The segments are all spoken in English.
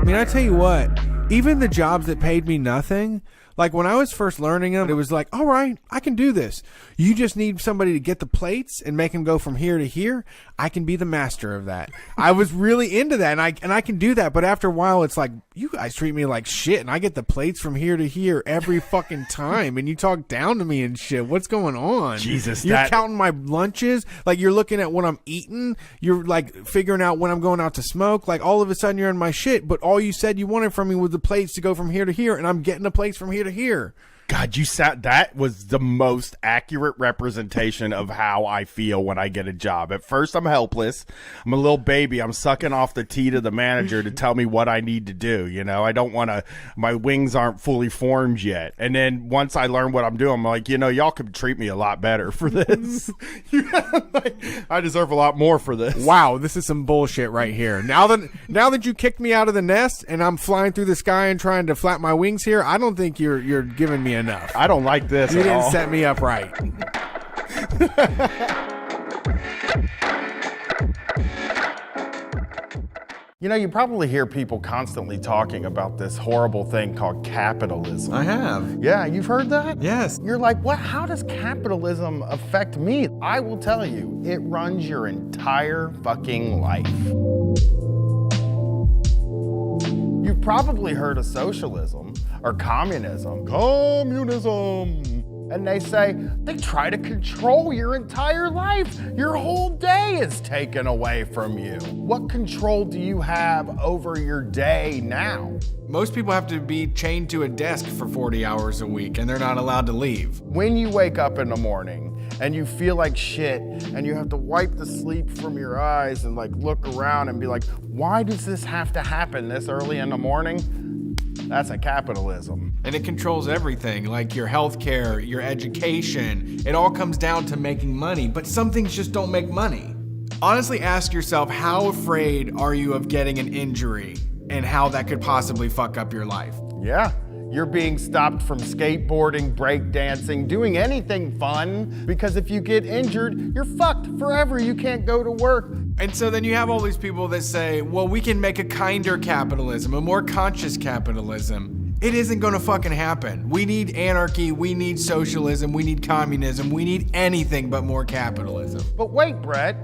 I mean, I tell you what, even the jobs that paid me nothing, like when I was first learning them, it was like, all right, I can do this. You just need somebody to get the plates and make them go from here to here. I can be the master of that. I was really into that, and I can do that. But after a while, it's like, you guys treat me like shit, and I get the plates from here to here every fucking time, and you talk down to me and shit. What's going on? Jesus, you're counting my lunches. Like, you're looking at what I'm eating. You're like figuring out when I'm going out to smoke. Like, all of a sudden, you're in my shit. But all you said you wanted from me was the plates to go from here to here, and I'm getting the plates from here to here. God, that was the most accurate representation of how I feel when I get a job. At first, I'm helpless. I'm a little baby. I'm sucking off the tea to the manager to tell me what I need to do. You know, I don't want to, my wings aren't fully formed yet. And then once I learn what I'm doing, I'm like, you know, y'all could treat me a lot better for this. I deserve a lot more for this. Wow, this is some bullshit right here. Now that you kicked me out of the nest and I'm flying through the sky and trying to flap my wings here, I don't think you're giving me enough. I don't like this. You didn't set me up right. You know, you probably hear people constantly talking about this horrible thing called capitalism. I have. Yeah, you've heard that? Yes. You're like, what? How does capitalism affect me? I will tell you, it runs your entire fucking life. You've probably heard of socialism or communism. Communism. And they say they try to control your entire life. Your whole day is taken away from you. What control do you have over your day now? Most people have to be chained to a desk for 40 hours a week, and they're not allowed to leave. When you wake up in the morning and you feel like shit and you have to wipe the sleep from your eyes and like look around and be like, why does this have to happen this early in the morning? That's a capitalism. And it controls everything, like your healthcare, your education. It all comes down to making money, but some things just don't make money. Honestly, ask yourself, how afraid are you of getting an injury and how that could possibly fuck up your life? Yeah. You're being stopped from skateboarding, breakdancing, doing anything fun, because if you get injured, you're fucked forever. You can't go to work. And so then you have all these people that say, well, we can make a kinder capitalism, a more conscious capitalism. It isn't gonna fucking happen. We need anarchy, we need socialism, we need communism, we need anything but more capitalism. But wait, Brett.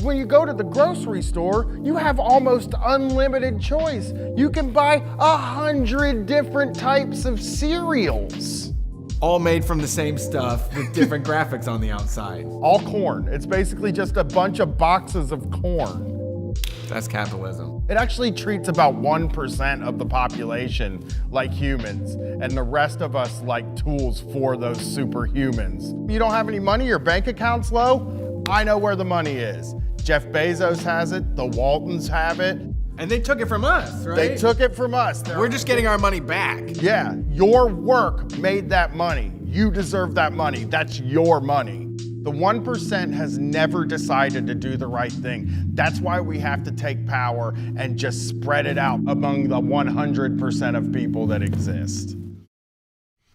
When you go to the grocery store, you have almost unlimited choice. You can buy 100 different types of cereals. All made from the same stuff with different graphics on the outside. All corn. It's basically just a bunch of boxes of corn. That's capitalism. It actually treats about 1% of the population like humans, and the rest of us like tools for those superhumans. You don't have any money, your bank account's low? I know where the money is. Jeff Bezos has it, the Waltons have it. And they took it from us, right? They took it from us. We're just getting our money back. Yeah, your work made that money. You deserve that money. That's your money. The 1% has never decided to do the right thing. That's why we have to take power and just spread it out among the 100% of people that exist.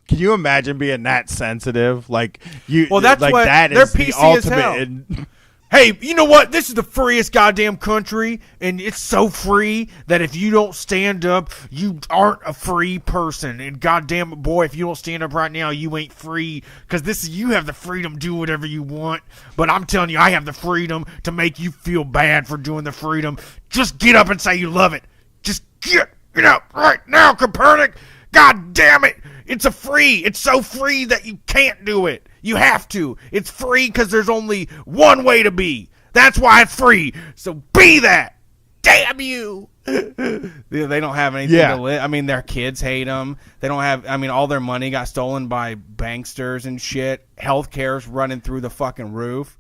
Can you imagine being that sensitive? Like you, well, that's like what that they're is the PC as hell. ultimate. Hey, you know what? This is the freest goddamn country, and it's so free that if you don't stand up, you aren't a free person. And goddamn it, boy, if you don't stand up right now, you ain't free. Because you have the freedom to do whatever you want. But I'm telling you, I have the freedom to make you feel bad for doing the freedom. Just get up and say you love it. Just get up right now, Copernic. God damn it. It's so free that you can't do it. You have to. It's free because there's only one way to be. That's why it's free. So be that. Damn you. They don't have anything to live. I mean, their kids hate them. They don't have, all their money got stolen by banksters and shit. Healthcare's running through the fucking roof.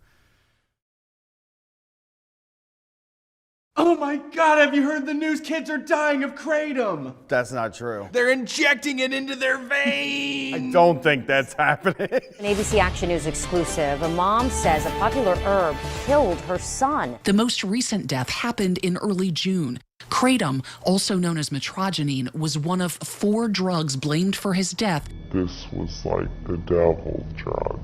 Oh my God, have you heard the news? Kids are dying of kratom. That's not true. They're injecting it into their veins. I don't think that's happening. An ABC Action News exclusive. A mom says a popular herb killed her son. The most recent death happened in early June. Kratom, also known as metrogenine, was one of 4 drugs blamed for his death. This was like the devil's drug.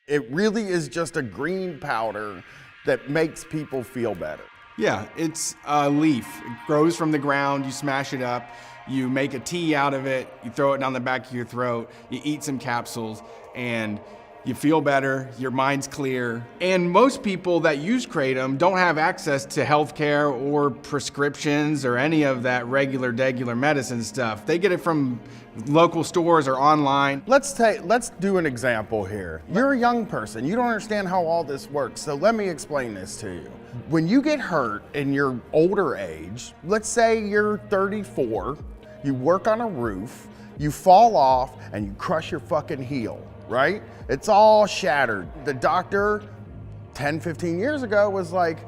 It really is just a green powder that makes people feel better. Yeah, it's a leaf. It grows from the ground, you smash it up, you make a tea out of it, you throw it down the back of your throat, you eat some capsules, and you feel better, your mind's clear. And most people that use Kratom don't have access to healthcare or prescriptions or any of that regular medicine stuff. They get it from local stores or online. Let's do an example here. You're a young person. You don't understand how all this works. So let me explain this to you. When you get hurt in your older age, let's say you're 34, you work on a roof, you fall off and you crush your fucking heel, right? It's all shattered. The doctor 10, 15 years ago was like,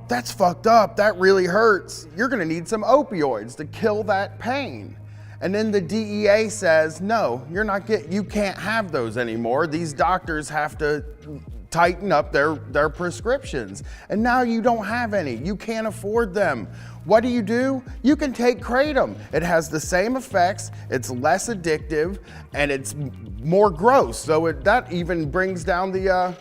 that's fucked up. That really hurts. You're gonna need some opioids to kill that pain. And then the DEA says, no, you can't have those anymore. These doctors have to tighten up their prescriptions. And now you don't have any. You can't afford them. What do? You can take Kratom. It has the same effects, it's less addictive, and it's more gross. So that even brings down the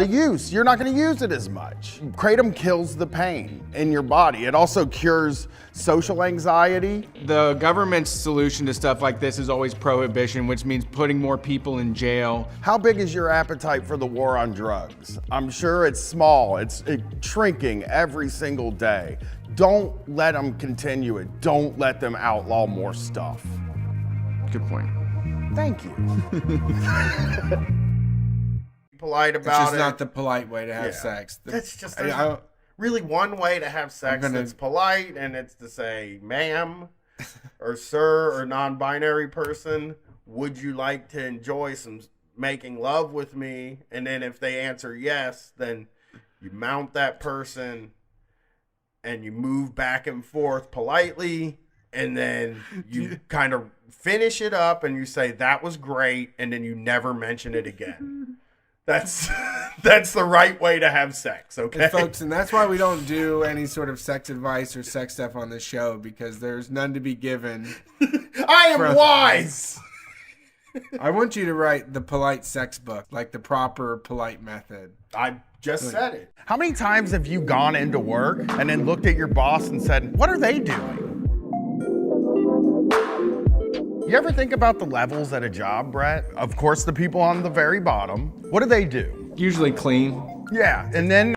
use. You're not gonna use it as much. Kratom kills the pain in your body. It also cures social anxiety. The government's solution to stuff like this is always prohibition, which means putting more people in jail. How big is your appetite for the war on drugs? I'm sure it's small. It's shrinking every single day. Don't let them continue it. Don't let them outlaw more stuff. Good point. Thank you. Polite about It's just it. not the polite way to have Yeah. sex. That's just I- really one way to have sex gonna- that's polite, and it's to say, ma'am, or sir, or non-binary person, would you like to enjoy some making love with me? And then if they answer yes, then you mount that person and you move back and forth politely, and then you kind of finish it up and you say, that was great, and then you never mention it again. That's the right way to have sex, okay? And folks, and that's why we don't do any sort of sex advice or sex stuff on this show, because there's none to be given. I am wise! I want you to write the polite sex book, like the proper polite method. I just said it. How many times have you gone into work and then looked at your boss and said, what are they doing? You ever think about the levels at a job, Brett? Of course, the people on the very bottom. What do? Usually clean. Yeah, and then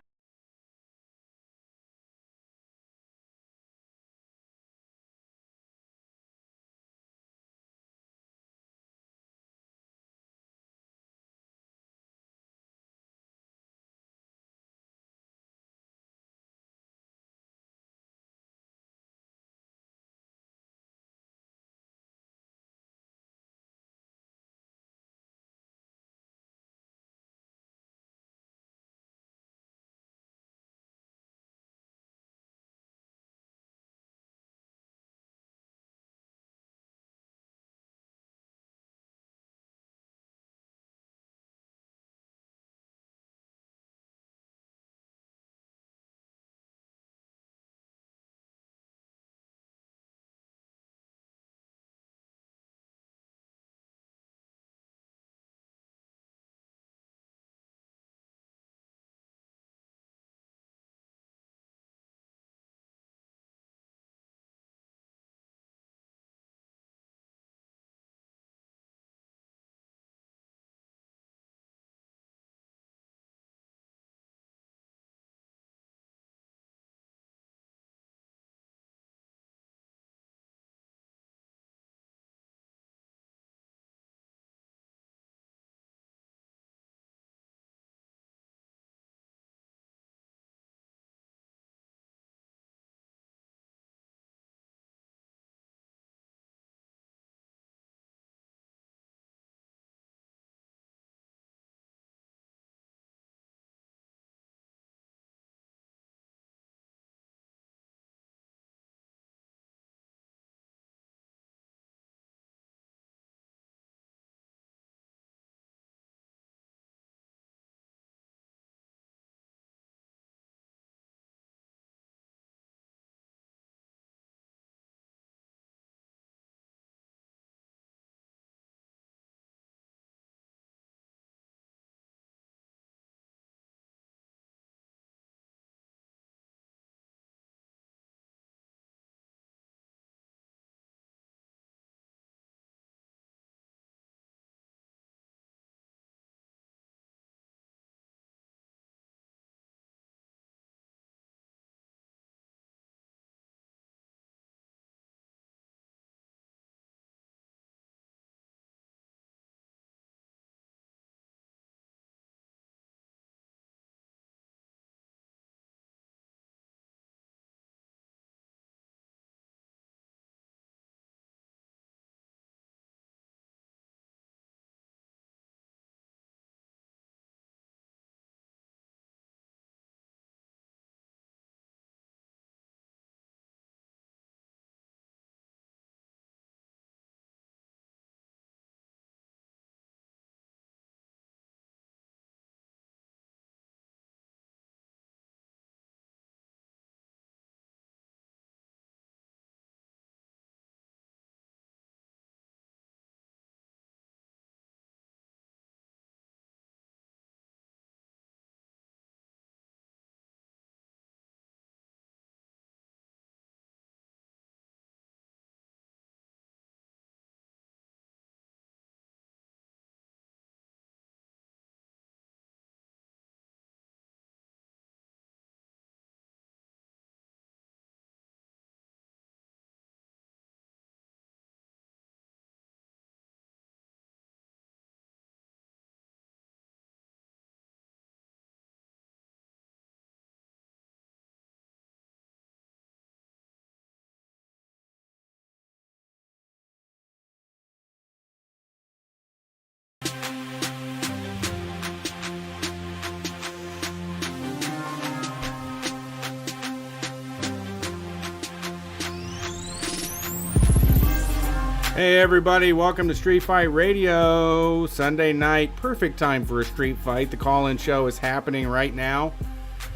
Hey everybody, welcome to Street Fight Radio. Sunday night, perfect time for a street fight. The Callin Show is happening right now.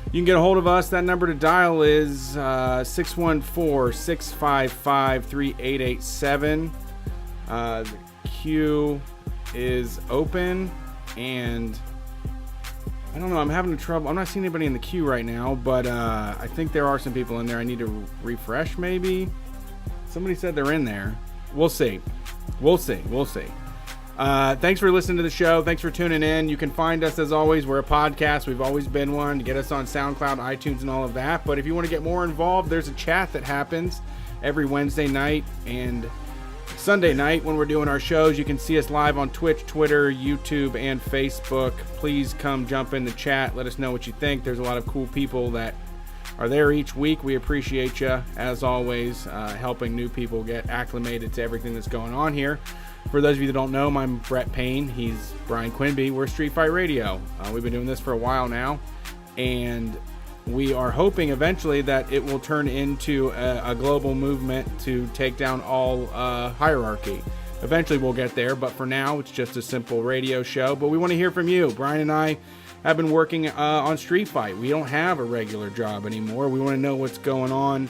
You can get a hold of us. That number to dial is 614-655-3887. The queue is open, and I don't know, I'm having trouble. I'm not seeing anybody in the queue right now, but I think there are some people in there. I need to refresh maybe. Somebody said they're in there. We'll see. Thanks for listening to the show. Thanks for tuning in. You can find us, as always. We're a podcast. We've always been one. Get us on SoundCloud, iTunes, and all of that. But if you want to get more involved, there's a chat that happens every Wednesday night and Sunday night when we're doing our shows. You can see us live on Twitch, Twitter, YouTube, and Facebook. Please come jump in the chat. Let us know what you think. There's a lot of cool people that are there each week. We appreciate you, as always, helping new people get acclimated to everything that's going on here. For those of you that don't know, I'm Brett Payne. He's Brian Quinby. We're Street Fight Radio. We've been doing this for a while now, and we are hoping eventually that it will turn into a global movement to take down all hierarchy. Eventually we'll get there, but for now it's just a simple radio show. But we want to hear from you. Brian and I have been working on Street Fight. We don't have a regular job anymore. We want to know what's going on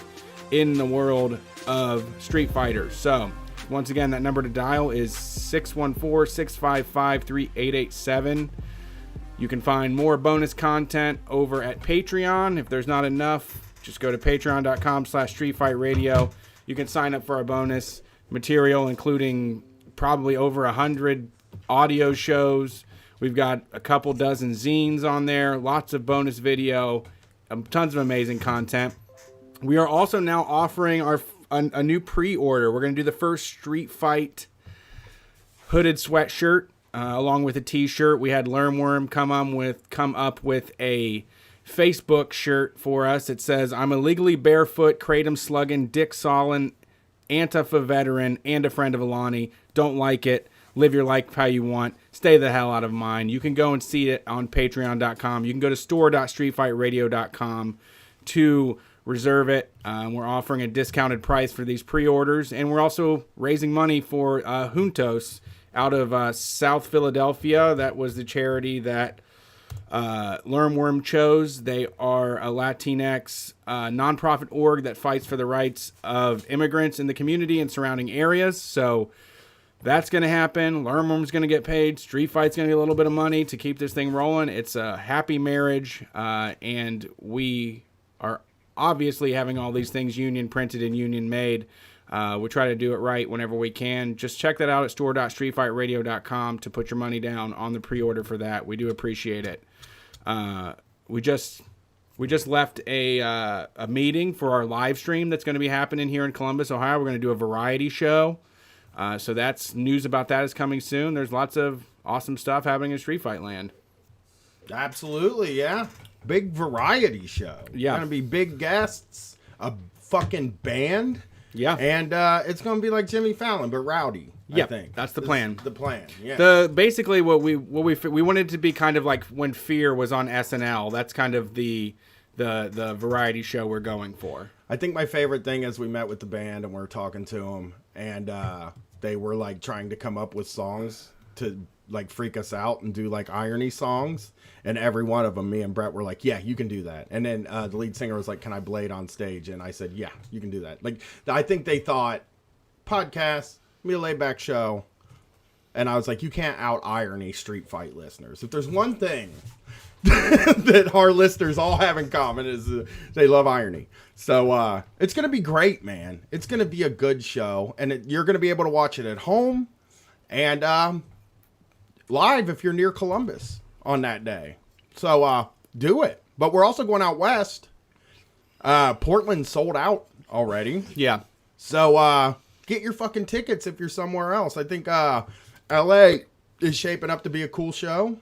in the world of Street Fighters. So, once again, that number to dial is 614-655-3887. You can find more bonus content over at Patreon. If there's not enough, just go to patreon.com/streetfightradio. You can sign up for our bonus material, including probably over 100 audio shows. We've got a couple dozen zines on there, lots of bonus video, tons of amazing content. We are also now offering a new pre-order. We're going to do the first Street Fight hooded sweatshirt along with a t-shirt. We had Lermworm come up with a Facebook shirt for us. It says, "I'm a legally barefoot, kratom slugging, dick sawing, Antifa veteran, and a friend of Alani. Don't like it. Live your life how you want. Stay the hell out of mine." You can go and see it on patreon.com. You can go to store.streetfightradio.com to reserve it. We're offering a discounted price for these pre-orders, and we're also raising money for Juntos out of South Philadelphia. That was the charity that Lermworm chose. They are a Latinx nonprofit org that fights for the rights of immigrants in the community and surrounding areas. So that's going to happen. Lermworm's going to get paid. Street Fight's going to get a little bit of money to keep this thing rolling. It's a happy marriage, and we are obviously having all these things union printed and union made. We try to do it right whenever we can. Just check that out at store.streetfightradio.com to put your money down on the pre-order for that. We do appreciate it. We just left a meeting for our live stream that's going to be happening here in Columbus, Ohio. We're going to do a variety show. So that's news about that is coming soon. There's lots of awesome stuff happening in Street Fight land. Absolutely, yeah. Big variety show. Yeah. Gonna be big guests, a fucking band. Yeah. And it's gonna be like Jimmy Fallon, but rowdy. Yeah, I think that's the plan. The plan. Yeah. Basically what we wanted to be kind of like when Fear was on SNL. That's kind of the variety show we're going for. I think my favorite thing is we met with the band and we're talking to them, and they were like trying to come up with songs to like freak us out and do like irony songs, and every one of them, me and Brett were like, yeah, you can do that. And then the lead singer was like, can I blade on stage? And I said, yeah, you can do that. Like, I think they thought podcast, be a laid back show, and I was like, you can't out irony Street Fight listeners. If there's one thing that our listeners all have in common is they love irony. So it's gonna be great, man. It's gonna be a good show, and you're gonna be able to watch it at home and live if you're near Columbus on that day. So do it. But we're also going out west. Portland sold out already. Yeah. So get your fucking tickets if you're somewhere else. I think LA is shaping up to be a cool show.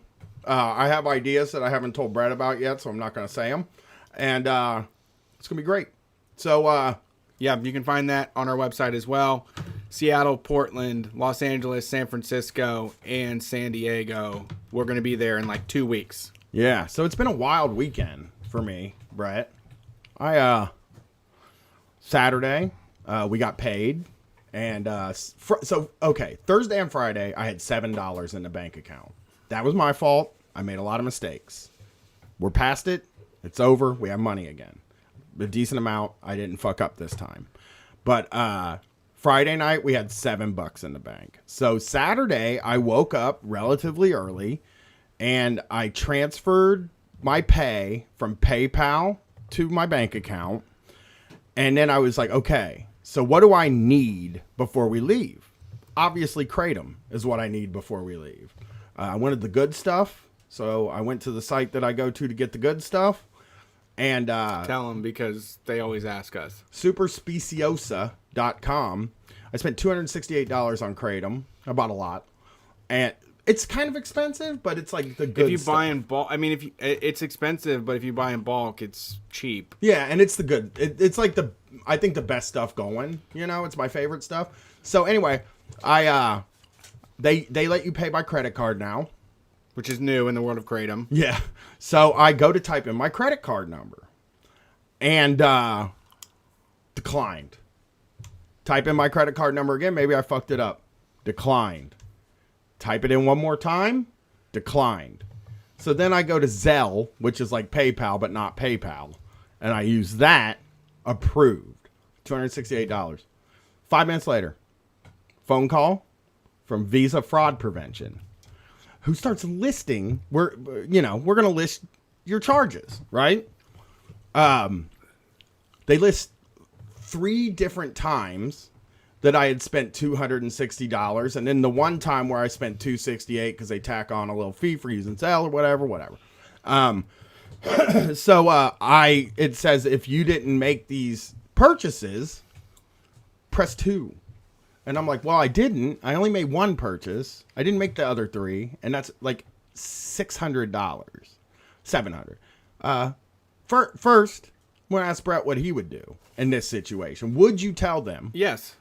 I have ideas that I haven't told Brett about yet, so I'm not going to say them. And it's going to be great. So yeah, you can find that on our website as well. Seattle, Portland, Los Angeles, San Francisco, and San Diego. We're going to be there in like 2 weeks. Yeah, so it's been a wild weekend for me, Brett. Saturday, we got paid, And Thursday and Friday, I had $7 in the bank account. That was my fault. I made a lot of mistakes. We're past it. It's over. We have money again. A decent amount. I didn't fuck up this time. But Friday night, we had $7 in the bank. So Saturday, I woke up relatively early, and I transferred my pay from PayPal to my bank account. And then I was like, okay, so what do I need before we leave? Obviously, Kratom is what I need before we leave. I wanted the good stuff, so I went to the site that I go to get the good stuff. And Tell them, because they always ask us. Superspeciosa.com. I spent $268 on Kratom. I bought a lot. And it's kind of expensive, but it's like the good If you stuff. buy in bulk, I mean, it's expensive, but if you buy in bulk, it's cheap. Yeah, and it's the good. It's like I think the best stuff going. You know, it's my favorite stuff. So anyway, they let you pay by credit card now, Which is new in the world of Kratom. Yeah. So I go to type in my credit card number and declined. Type in my credit card number again. Maybe I fucked it up. Declined. Type it in one more time. Declined. So then I go to Zelle, which is like PayPal, but not PayPal. And I use that. Approved. $268. 5 minutes later, phone call from Visa Fraud Prevention, who starts listing, we're going to list your charges, right? They list 3 different times that I had spent $260, and then the one time where I spent $268 because they tack on a little fee for using Zelle or whatever. So it says if you didn't make these purchases, press 2. And I'm like, well, I didn't. I only made 1 purchase. I didn't make the other 3, and that's like $600, $700. First, I'm going to ask Brett what he would do in this situation. Would you tell them? Yes.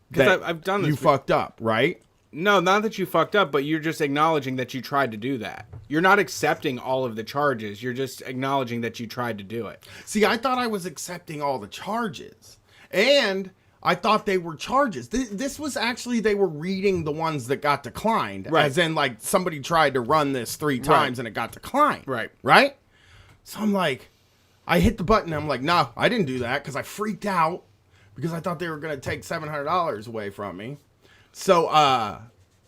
That Because I've done this. you fucked up, right? No, not that you fucked up, but you're just acknowledging that you tried to do that. You're not accepting all of the charges. You're just acknowledging that you tried to do it. See, I thought I was accepting all the charges, and I thought they were charges. This was actually, they were reading the ones that got declined, Right. as in like somebody tried to run this 3 times and it got declined. Right? So I'm like, I hit the button. I'm like, no, I didn't do that, because I freaked out because I thought they were going to take $700 away from me. So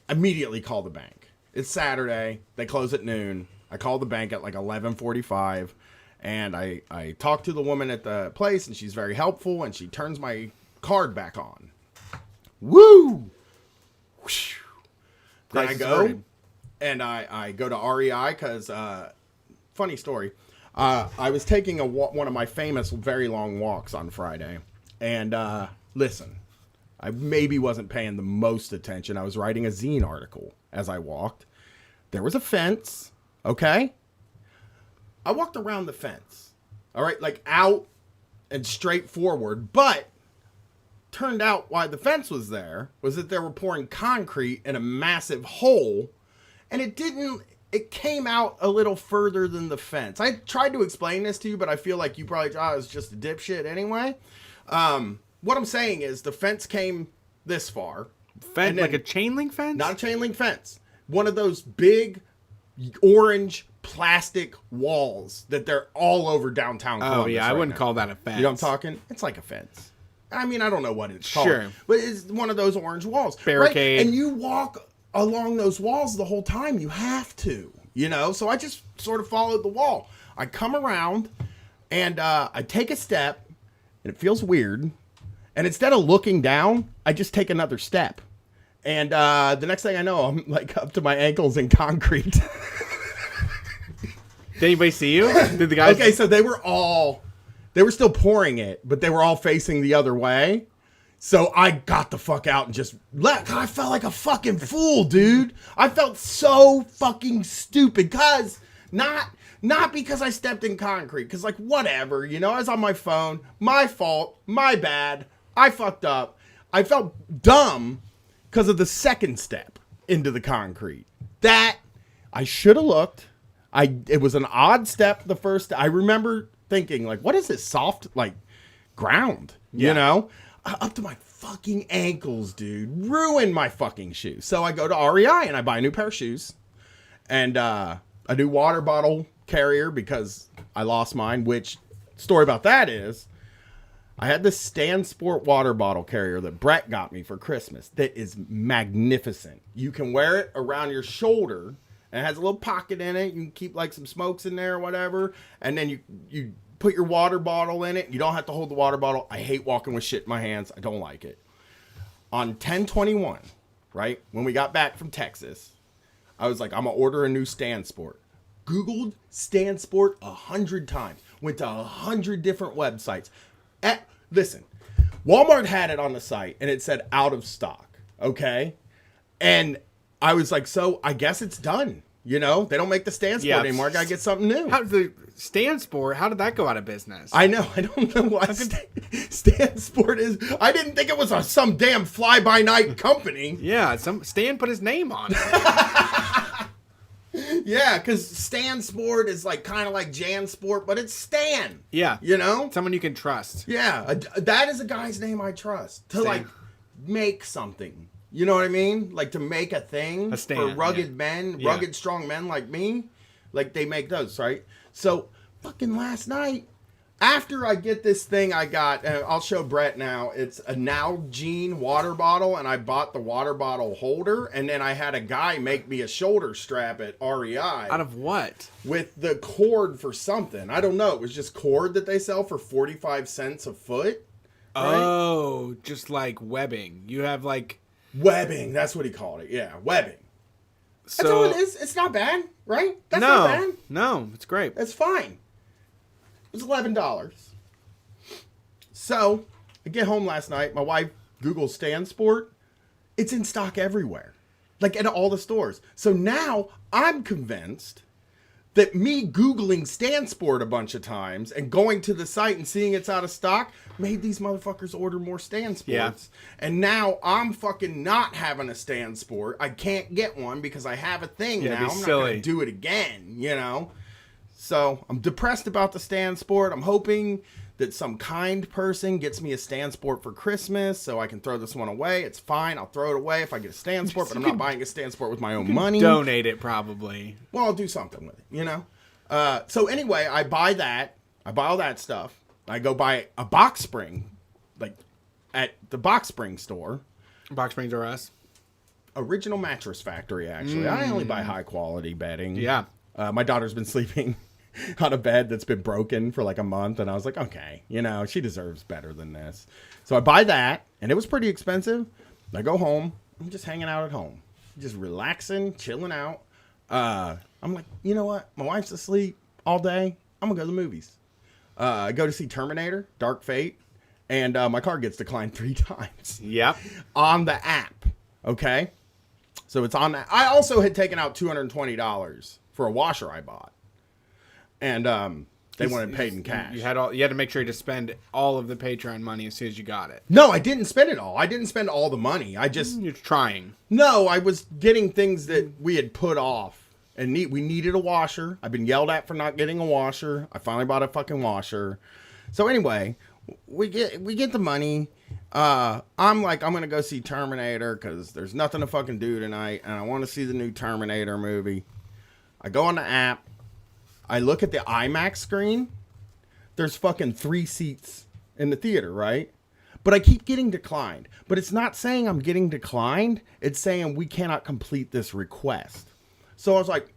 immediately call the bank. It's Saturday. They close at noon. I call the bank at like 11:45, and I talk to the woman at the place, and she's very helpful, and she turns my card back on. Woo! Then I go, and I go to REI because, funny story, I was taking one of my famous very long walks on Friday, and listen, I maybe wasn't paying the most attention. I was writing a zine article as I walked. There was a fence, okay? I walked around the fence, all right, like out and straight forward, but turned out why the fence was there was that they were pouring concrete in a massive hole, and it came out a little further than the fence. I tried to explain this to you, but I feel like you probably thought I was just a dipshit anyway. What I'm saying is the fence came this far. Like a chain link fence? Not a chain link fence. One of those big orange plastic walls that they're all over downtown Columbus. Oh, yeah, I wouldn't call that a fence. You know what I'm talking? It's like a fence. I mean, I don't know what it's called. Sure. But it's one of those orange walls. Barricade. Right? And you walk along those walls the whole time. You have to, So I just sort of followed the wall. I come around, and I take a step, and it feels weird. And instead of looking down, I just take another step. And the next thing I know, I'm like up to my ankles in concrete. Did anybody see you? Did the guys? Okay, so they were still pouring it, but they were all facing the other way. So I got the fuck out and just left. I felt like a fucking fool, dude. I felt so fucking stupid. Because, not because I stepped in concrete. Because, like, whatever, I was on my phone. My fault. My bad. I fucked up. I felt dumb because of the second step into the concrete. That, I should have looked. It was an odd step the first. I remember thinking, like, what is this soft, like, ground? Up to my fucking ankles, dude. Ruined my fucking shoes. So I go to REI and I buy a new pair of shoes and a new water bottle carrier because I lost mine, which story about that is I had this Stan Sport water bottle carrier that Brett got me for Christmas that is magnificent. You can wear it around your shoulder and it has a little pocket in it. You can keep like some smokes in there or whatever. And then you put your water bottle in it. You don't have to hold the water bottle. I hate walking with shit in my hands. I don't like it. On 10/21, right, when we got back from Texas, I was like, I'm going to order a new Stan Sport. Googled Stan Sport 100 times. Went to 100 different websites. Listen, Walmart had it on the site and it said out of stock. Okay. And I was like, so I guess it's done. You know, they don't make the Stan Sport anymore. I got to get something new. How did the Stan Sport, how did that go out of business? I know. I don't know why Stan Sport is. I didn't think it was some damn fly-by-night company. Yeah, Stan put his name on it. Yeah, because Stan Sport is like kind of like Jan Sport, but it's Stan. Yeah. You know? Someone you can trust. Yeah, that is a guy's name I trust. To Stan. like make something. You know what I mean? Like to make a thing for rugged men, rugged strong men like me. Like they make those, right? So fucking last night, after I get this thing I got, and I'll show Brett now, it's a Nalgene water bottle, and I bought the water bottle holder, and then I had a guy make me a shoulder strap at REI. Out of what? With the cord for something. I don't know. It was just cord that they sell for 45 cents a foot. Right? Oh, just like webbing. You have like... Webbing. That's what he called it. Yeah, webbing. So, that's all it is. It's not bad, right? That's not bad. No, it's great. That's fine. It was $11. So, I get home last night. My wife Googles Stan Sport. It's in stock everywhere. Like at all the stores. So now I'm convinced that me Googling Stan Sport a bunch of times and going to the site and seeing it's out of stock made these motherfuckers order more Stan Sports. Yeah. And now I'm fucking not having a Stan Sport. I can't get one because I have a thing now. I'm not going to do it again, you know? So I'm depressed about the Stan Sport. I'm hoping that some kind person gets me a Stan Sport for Christmas so I can throw this one away. It's fine. I'll throw it away if I get a Stan Sport, but I'm not buying a Stan Sport with my own money. Donate it probably. Well, I'll do something with it, you know? So anyway, I buy that. I buy all that stuff. I go buy a box spring, like at the box spring store. Box Springs R Us. Original Mattress Factory, actually. I only buy high quality bedding. Yeah. My daughter's been sleeping on a bed that's been broken for like a month, and I was like, okay, you know, she deserves better than this. So I buy that, and it was pretty expensive. I go home. I'm just hanging out at home, just relaxing, chilling out. I'm like, you know what? My wife's asleep all day. I'm gonna go to the movies. I go to see Terminator, Dark Fate, and my card gets declined 3 times. Yep. On the app. Okay. So it's on that. I also had taken out $220 for a washer I bought. And they wanted paid in cash. You had to make sure to spend all of the Patreon money as soon as you got it. No, I didn't spend it all. I didn't spend all the money. You're trying. No, I was getting things that we had put off. And we needed a washer. I've been yelled at for not getting a washer. I finally bought a fucking washer. So anyway, we get the money. I'm like, I'm going to go see Terminator because there's nothing to fucking do tonight. And I want to see the new Terminator movie. I go on the app. I look at the IMAX screen. There's fucking 3 seats in the theater, right? But I keep getting declined. But it's not saying I'm getting declined. It's saying we cannot complete this request. So I was like,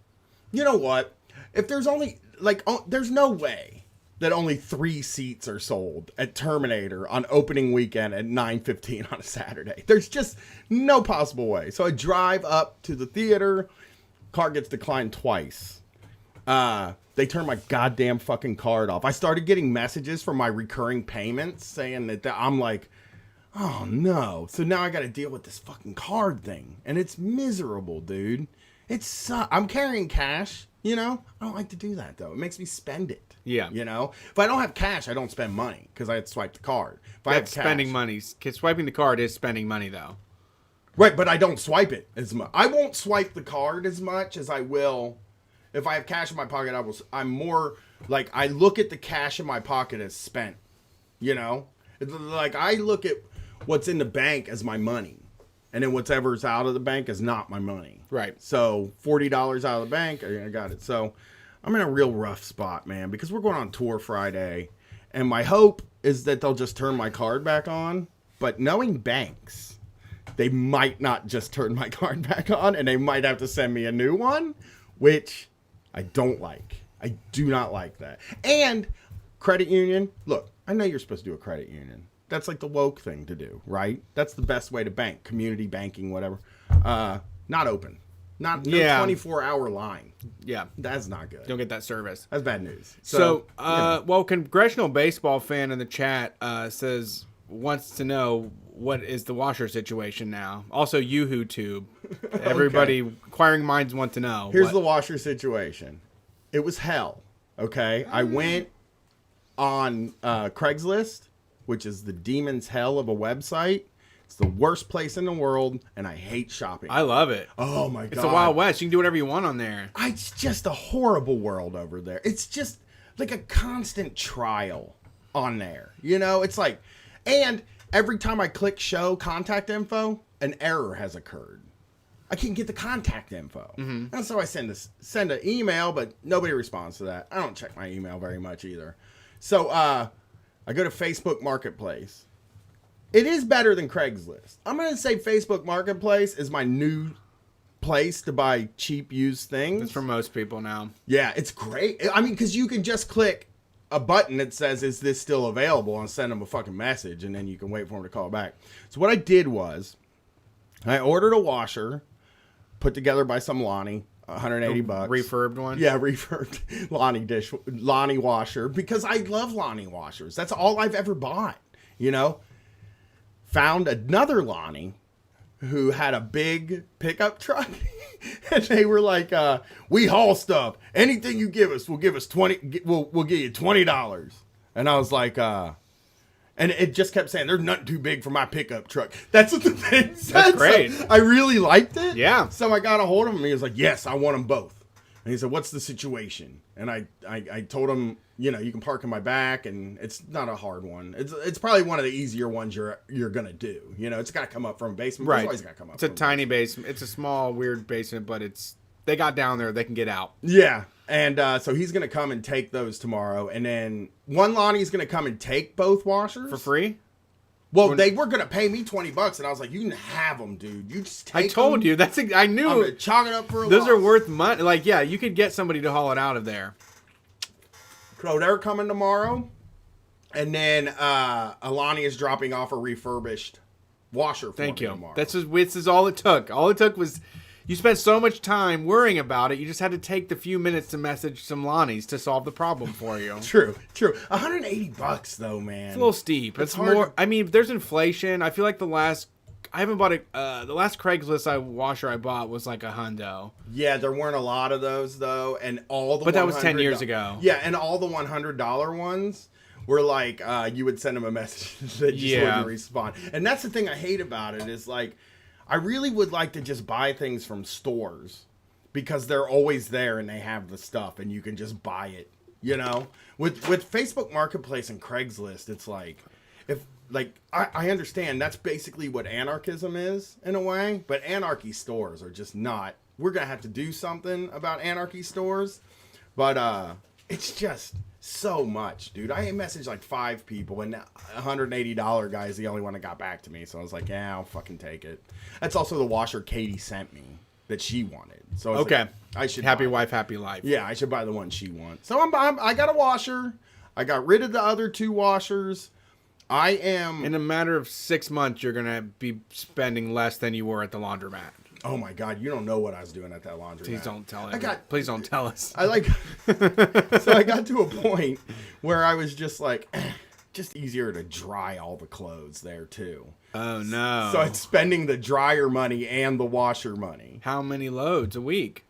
you know what? If there's only, there's no way that only 3 seats are sold at Terminator on opening weekend at 9:15 on a Saturday. There's just no possible way. So I drive up to the theater. Car gets declined twice. They turned my goddamn fucking card off. I started getting messages from my recurring payments saying that I'm like, oh no. So now I got to deal with this fucking card thing. And it's miserable, dude. I'm carrying cash, you know? I don't like to do that, though. It makes me spend it. Yeah. You know? If I don't have cash, I don't spend money because I had to swipe the card. If I have cash, spending money. Swiping the card is spending money, though. Right, but I don't swipe it as much. I won't swipe the card as much as I will. If I have cash in my pocket, I'm more like I look at the cash in my pocket as spent. You know? It's like I look at what's in the bank as my money. And then whatever's out of the bank is not my money. Right. So $40 out of the bank, I got it. So I'm in a real rough spot, man, because we're going on tour Friday. And my hope is that they'll just turn my card back on. But knowing banks, they might not just turn my card back on, and they might have to send me a new one, which I don't like. I do not like that. And credit union, look, I know you're supposed to do a credit union. That's like the woke thing to do, right? That's the best way to bank, community banking, whatever. Not open. No 24-hour line. Yeah. That's not good. Don't get that service. That's bad news. So, well, congressional baseball fan in the chat wants to know what is the washer situation now. Also, Yoo-Hoo Tube. Everybody, inquiring minds want to know. Here's the washer situation. It was hell, okay? I went on Craigslist, which is the demon's hell of a website. It's the worst place in the world, and I hate shopping. I love it. Oh, my God. It's the Wild West. You can do whatever you want on there. It's just a horrible world over there. It's just like a constant trial on there. You know, it's like, and every time I click show contact info, an error has occurred. I can't get the contact info. Mm-hmm. And so I send an email, but nobody responds to that. I don't check my email very much either. So I go to Facebook Marketplace. It is better than Craigslist. I'm going to say Facebook Marketplace is my new place to buy cheap used things. It's for most people now. Yeah, it's great. I mean, because you can just click a button that says, is this still available, and send them a fucking message, and then you can wait for them to call back. So what I did was I ordered a washer put together by some Lonnie, $180. Refurbed one? Yeah, refurbed Lonnie washer, because I love Lonnie washers. That's all I've ever bought, you know? Found another Lonnie who had a big pickup truck, and they were like, we haul stuff. Anything you give us, we'll give us we'll give you $20. And I was like, and it just kept saying, there's nothing too big for my pickup truck. That's what the thing said. That's great. So I really liked it. Yeah. So I got a hold of him. He was like, yes, I want them both. And he said, what's the situation? And I told him, you know, you can park in my back, and it's not a hard one. It's probably one of the easier ones you're going to do. You know, it's got to come up from a basement. Right. It's always got to come up It's a tiny basement. It's a small, weird basement, but they got down there. They can get out. Yeah. And so he's going to come and take those tomorrow. And then one Lonnie's going to come and take both washers. For free? Well, they were going to pay me $20, and I was like, you can have them, dude. You just take them. I told you. I knew. I'm going to chalk it up for a Those loss. are worth money. Like, yeah, you could get somebody to haul it out of there. So they're coming tomorrow. And then Alani is dropping off a refurbished washer for me tomorrow. This is all it took. All it took was you spent so much time worrying about it. You just had to take the few minutes to message some Lonnies to solve the problem for you. True. $180 though, man. It's a little steep. It's hard. more. I mean, there's inflation. I feel like the last Craigslist washer I bought was like $100. Yeah, there weren't a lot of those though, and all the. But that was 10 years ago. Yeah, and all the $100 ones were like you would send them a message that just wouldn't respond. And that's the thing I hate about it is like I really would like to just buy things from stores because they're always there and they have the stuff and you can just buy it. You know, with Facebook Marketplace and Craigslist, it's like I understand that's basically what anarchism is in a way, but anarchy stores are just not. We're gonna have to do something about anarchy stores, but it's just so much, dude. I messaged like 5 people, and $180 guy is the only one that got back to me. So I was like, yeah, I'll fucking take it. That's also the washer Katie sent me that she wanted. So okay, like, I should happy wife, happy life. Yeah, I should buy the one she wants. So I got a washer. I got rid of the other 2 washers. I am in a matter of 6 months. You're gonna be spending less than you were at the laundromat. Oh my God, you don't know what I was doing at that laundromat. Please don't tell us. Please don't tell us. So I got to a point where I was just like, just easier to dry all the clothes there too. Oh no. So it's spending the dryer money and the washer money. How many loads a week?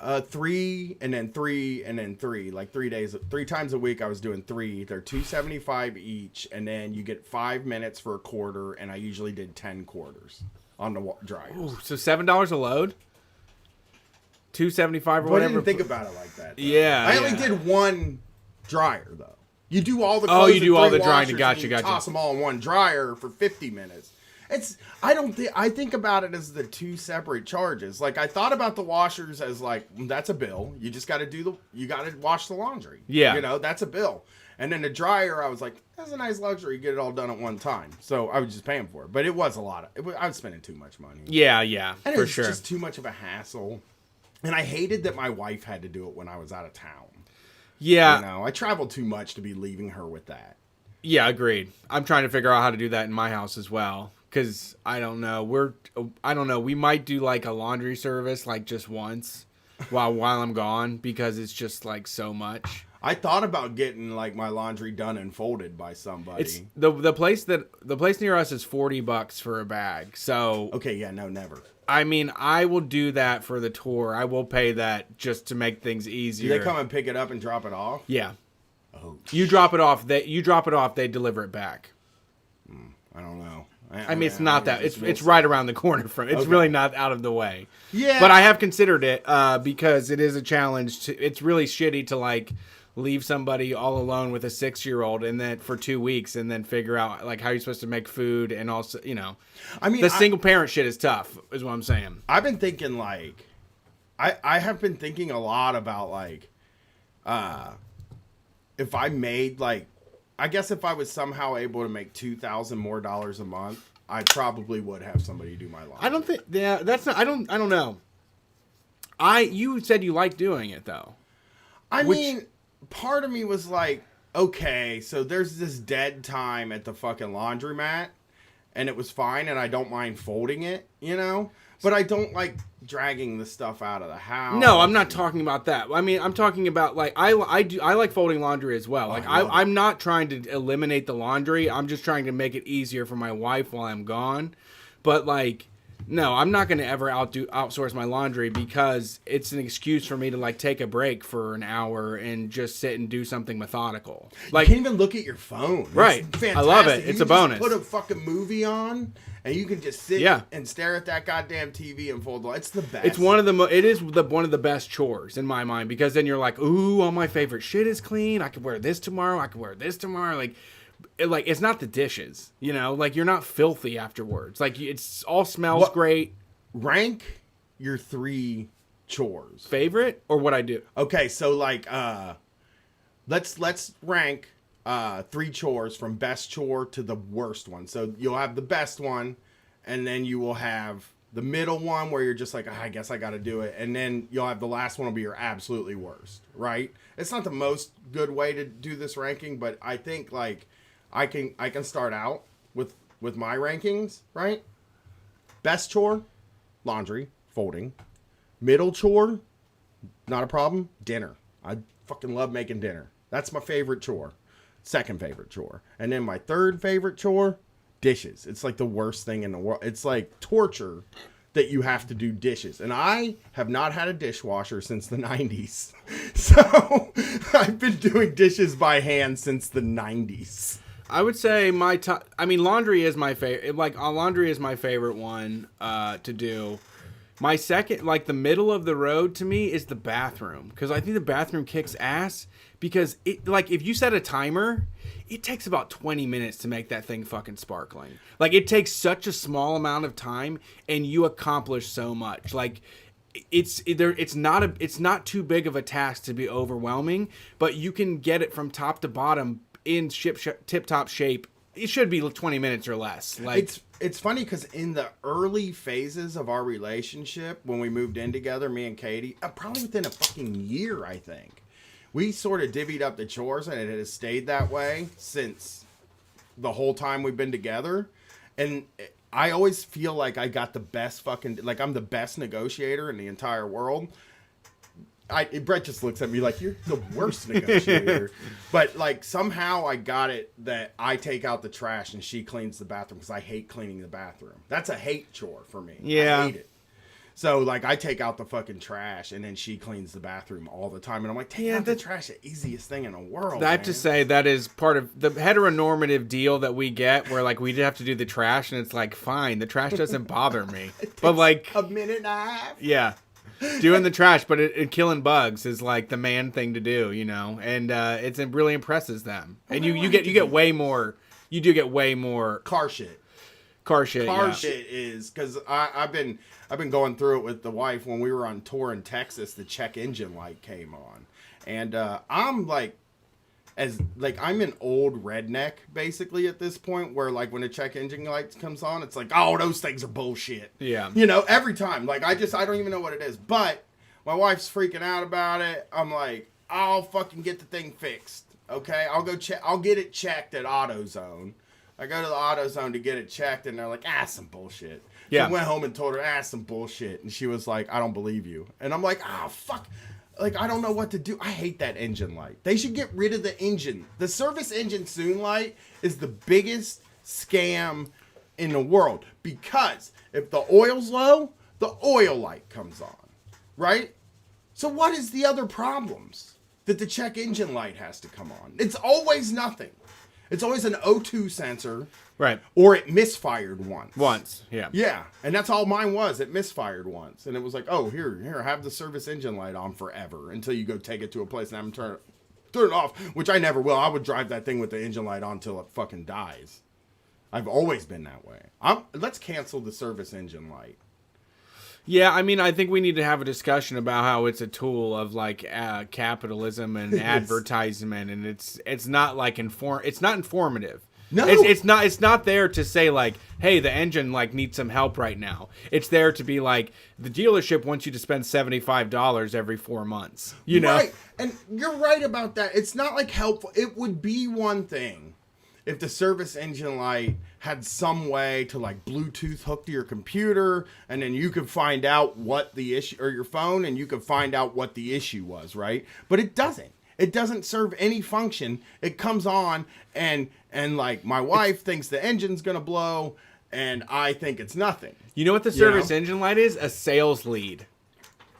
3 and then 3 and then 3. Like 3 days, 3 times a week I was doing 3. They're $2.75 each, and then you get 5 minutes for a quarter, and I usually did 10 quarters on the dryers. Ooh, so $7 a load? $2.75 or but whatever. I didn't think about it like that, though. Yeah. I only did 1 dryer though. You do all the Oh, clothes you in do all 3 the drying. washers Gotcha, and you gotcha. toss them all in one dryer for 50 minutes. I think about it as the 2 separate charges. Like, I thought about the washers as like, that's a bill. You just got to you got to wash the laundry. Yeah. You know, that's a bill. And then the dryer, I was like, that's a nice luxury. Get it all done at one time. So I was just paying for it. But it was a lot. I was spending too much money. Yeah, And it for was sure. just too much of a hassle. And I hated that my wife had to do it when I was out of town. Yeah, You know, I traveled too much to be leaving her with that. yeah, agreed. I'm trying to figure out how to do that in my house as well. Because I don't know. I don't know. We might do like a laundry service like just once while I'm gone because it's just like so much. I thought about getting like my laundry done and folded by somebody. It's the place near us is $40 for a bag. So Okay, yeah, no, never. I mean, I will do that for the tour. I will pay that just to make things Do easier. they come and pick it up and drop it off? Yeah. Oh, You drop it off. They deliver it back. I don't know. I mean, it's not that. It's right around the corner from. It's Okay. really not out of the way. Yeah. But I have considered it because it is a challenge. It's really shitty to like leave somebody all alone with a 6-year-old and then for 2 weeks and then figure out like how you're supposed to make food and also I mean, the single parent shit is tough is what I'm saying. I've been thinking like, I have been thinking a lot about like, if I made like, I guess if I was somehow able to make $2,000 more a month, I probably would have somebody do my laundry. I don't think that's not. I don't know. You said you like doing it though. I mean, part of me was like, okay, so there's this dead time at the fucking laundromat, and it was fine, and I don't mind folding it, you know? But I don't like dragging the stuff out of the house. No, I'm not talking about that. I mean, I'm talking about like I like folding laundry as well. Like I'm not trying to eliminate the laundry. I'm just trying to make it easier for my wife while I'm gone. But like, no, I'm not going to ever outsource my laundry because it's an excuse for me to like take a break for an hour and just sit and do something methodical. Like, you can't even look at your phone. Right. It's fantastic. I love it. You It's can a bonus. Just put a fucking movie on, and you can just sit and stare at that goddamn TV and fold. It's the best. It's one of the one of the best chores in my mind because then you're like, ooh, all my favorite shit is clean. I could wear this tomorrow. I could wear this tomorrow. Like it's not the dishes, like you're not filthy afterwards. Like it's all smells great. Rank your 3 chores. Favorite or what I do? Okay, so like let's rank 3 chores from best chore to the worst one. So you'll have the best one, and then you will have the middle one where you're just like, I guess I got to do it, and then you'll have the last one will be your absolutely worst, right? It's not the most good way to do this ranking, but I think like I can start out with my rankings, right? Best chore, laundry, folding. Middle chore, not a problem. Dinner. I fucking love making dinner. That's my favorite chore. Second favorite chore. And then my third favorite chore, dishes. It's like the worst thing in the world. It's like torture that you have to do dishes. And I have not had a dishwasher since the 90s. So I've been doing dishes by hand since the 90s. I would say my top. I mean, laundry is my favorite. Like laundry is my favorite one to do. My second, like the middle of the road to me, is the bathroom because I think the bathroom kicks ass. Because it, like, if you set a timer, it takes about 20 minutes to make that thing fucking sparkling. Like, it takes such a small amount of time, and you accomplish so much. Like, it's not too big of a task to be overwhelming, but you can get it from top to bottom in tip-top shape. It should be 20 minutes or less. Like, it's funny because in the early phases of our relationship, when we moved in together, me and Katie, probably within a fucking year, I think, we sort of divvied up the chores, and it has stayed that way since the whole time we've been together. And I always feel like I got the best fucking, like I'm the best negotiator in the entire world. Brett just looks at me like, you're the worst negotiator. But like somehow I got it that I take out the trash and she cleans the bathroom because I hate cleaning the bathroom. That's a hate chore for me. Yeah. I hate it. So like I take out the fucking trash and then she cleans the bathroom all the time. And I'm like, take out the trash, the easiest thing in the world. I have to say that is part of the heteronormative deal that we get where like we have to do the trash and it's like, fine, the trash doesn't bother me. But like a minute and a half. Yeah. doing the trash, but killing bugs is like the man thing to do, you know, and it really impresses them. And you get way more. You do get way more car shit. Car shit is because I've been going through it with the wife. When we were on tour in Texas, the check engine light came on, and I'm like. I'm an old redneck basically at this point where like when a check engine light comes on, it's like, oh, those things are bullshit. Yeah. You know, every time. Like I don't even know what it is. But my wife's freaking out about it. I'm like, I'll fucking get the thing fixed. Okay. I'll get it checked at AutoZone. I go to the AutoZone to get it checked and they're like, some bullshit. Yeah. So I went home and told her, some bullshit. And she was like, I don't believe you. And I'm like, fuck. Like, I don't know what to do. I hate that engine light. They should get rid of the engine. The service engine soon light is the biggest scam in the world. Because if the oil's low, the oil light comes on. Right? So what is the other problems that the check engine light has to come on? It's always nothing. It's always an O2 sensor. Right. Or it misfired once. Yeah. Yeah. And that's all mine was. It misfired once. And it was like, oh, here, have the service engine light on forever until you go take it to a place and have them turn it off, which I never will. I would drive that thing with the engine light on until it fucking dies. I've always been that way. Let's cancel the service engine light. Yeah, I mean, I think we need to have a discussion about how it's a tool of like capitalism and advertisement, and it's not like it's not informative. No, it's not there to say like, hey, the engine like needs some help right now. It's there to be like, the dealership wants you to spend $75 every 4 months. You know, right? And you're right about that. It's not like helpful. It would be one thing if the service engine light had some way to like Bluetooth hook to your computer, and then you could find out what the issue, or your phone, and you could find out what the issue was, right? But it doesn't. It doesn't serve any function. It comes on, and like my wife thinks the engine's gonna blow, and I think it's nothing. You know what the service engine light is? A sales lead.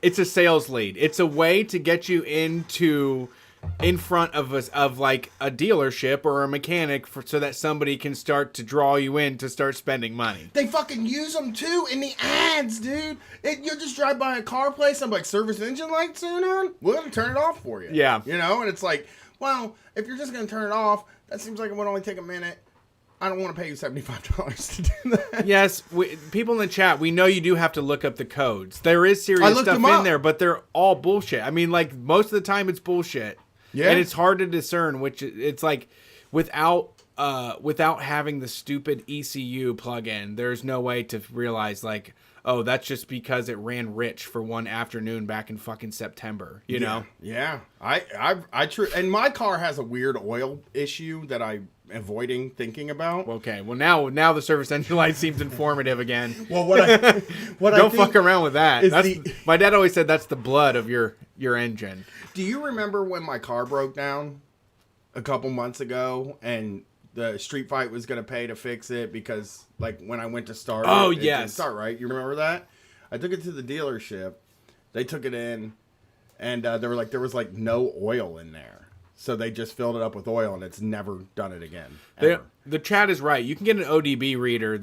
It's a sales lead. It's a way to get you in front of like a dealership or a mechanic so that somebody can start to draw you in to start spending money. They fucking use them too in the ads, dude. You'll just drive by a car place and I'm like, service engine light soon on? We're going to turn it off for you. Yeah. You know, and it's like, well, if you're just going to turn it off, that seems like it would only take a minute. I don't want to pay you $75 to do that. Yes, people in the chat, we know you do have to look up the codes. There is serious stuff in there, but they're all bullshit. I mean, like, most of the time it's bullshit. Yeah. And it's hard to discern, which it's like without having the stupid ECU plug-in, there's no way to realize like, oh, that's just because it ran rich for one afternoon back in fucking September, you know? Yeah. And my car has a weird oil issue that I'm avoiding thinking about. Okay. Well, now the service engine light seems informative again. Well, don't fuck around with that. My dad always said that's the blood of your engine. Do you remember when my car broke down a couple months ago and the Street Fight was going to pay to fix it because, like, when I went to start it didn't start, right? You remember that? I took it to the dealership. They took it in, and they were like, there was, like, no oil in there. So they just filled it up with oil, and it's never done it again. The chat is right. You can get an ODB reader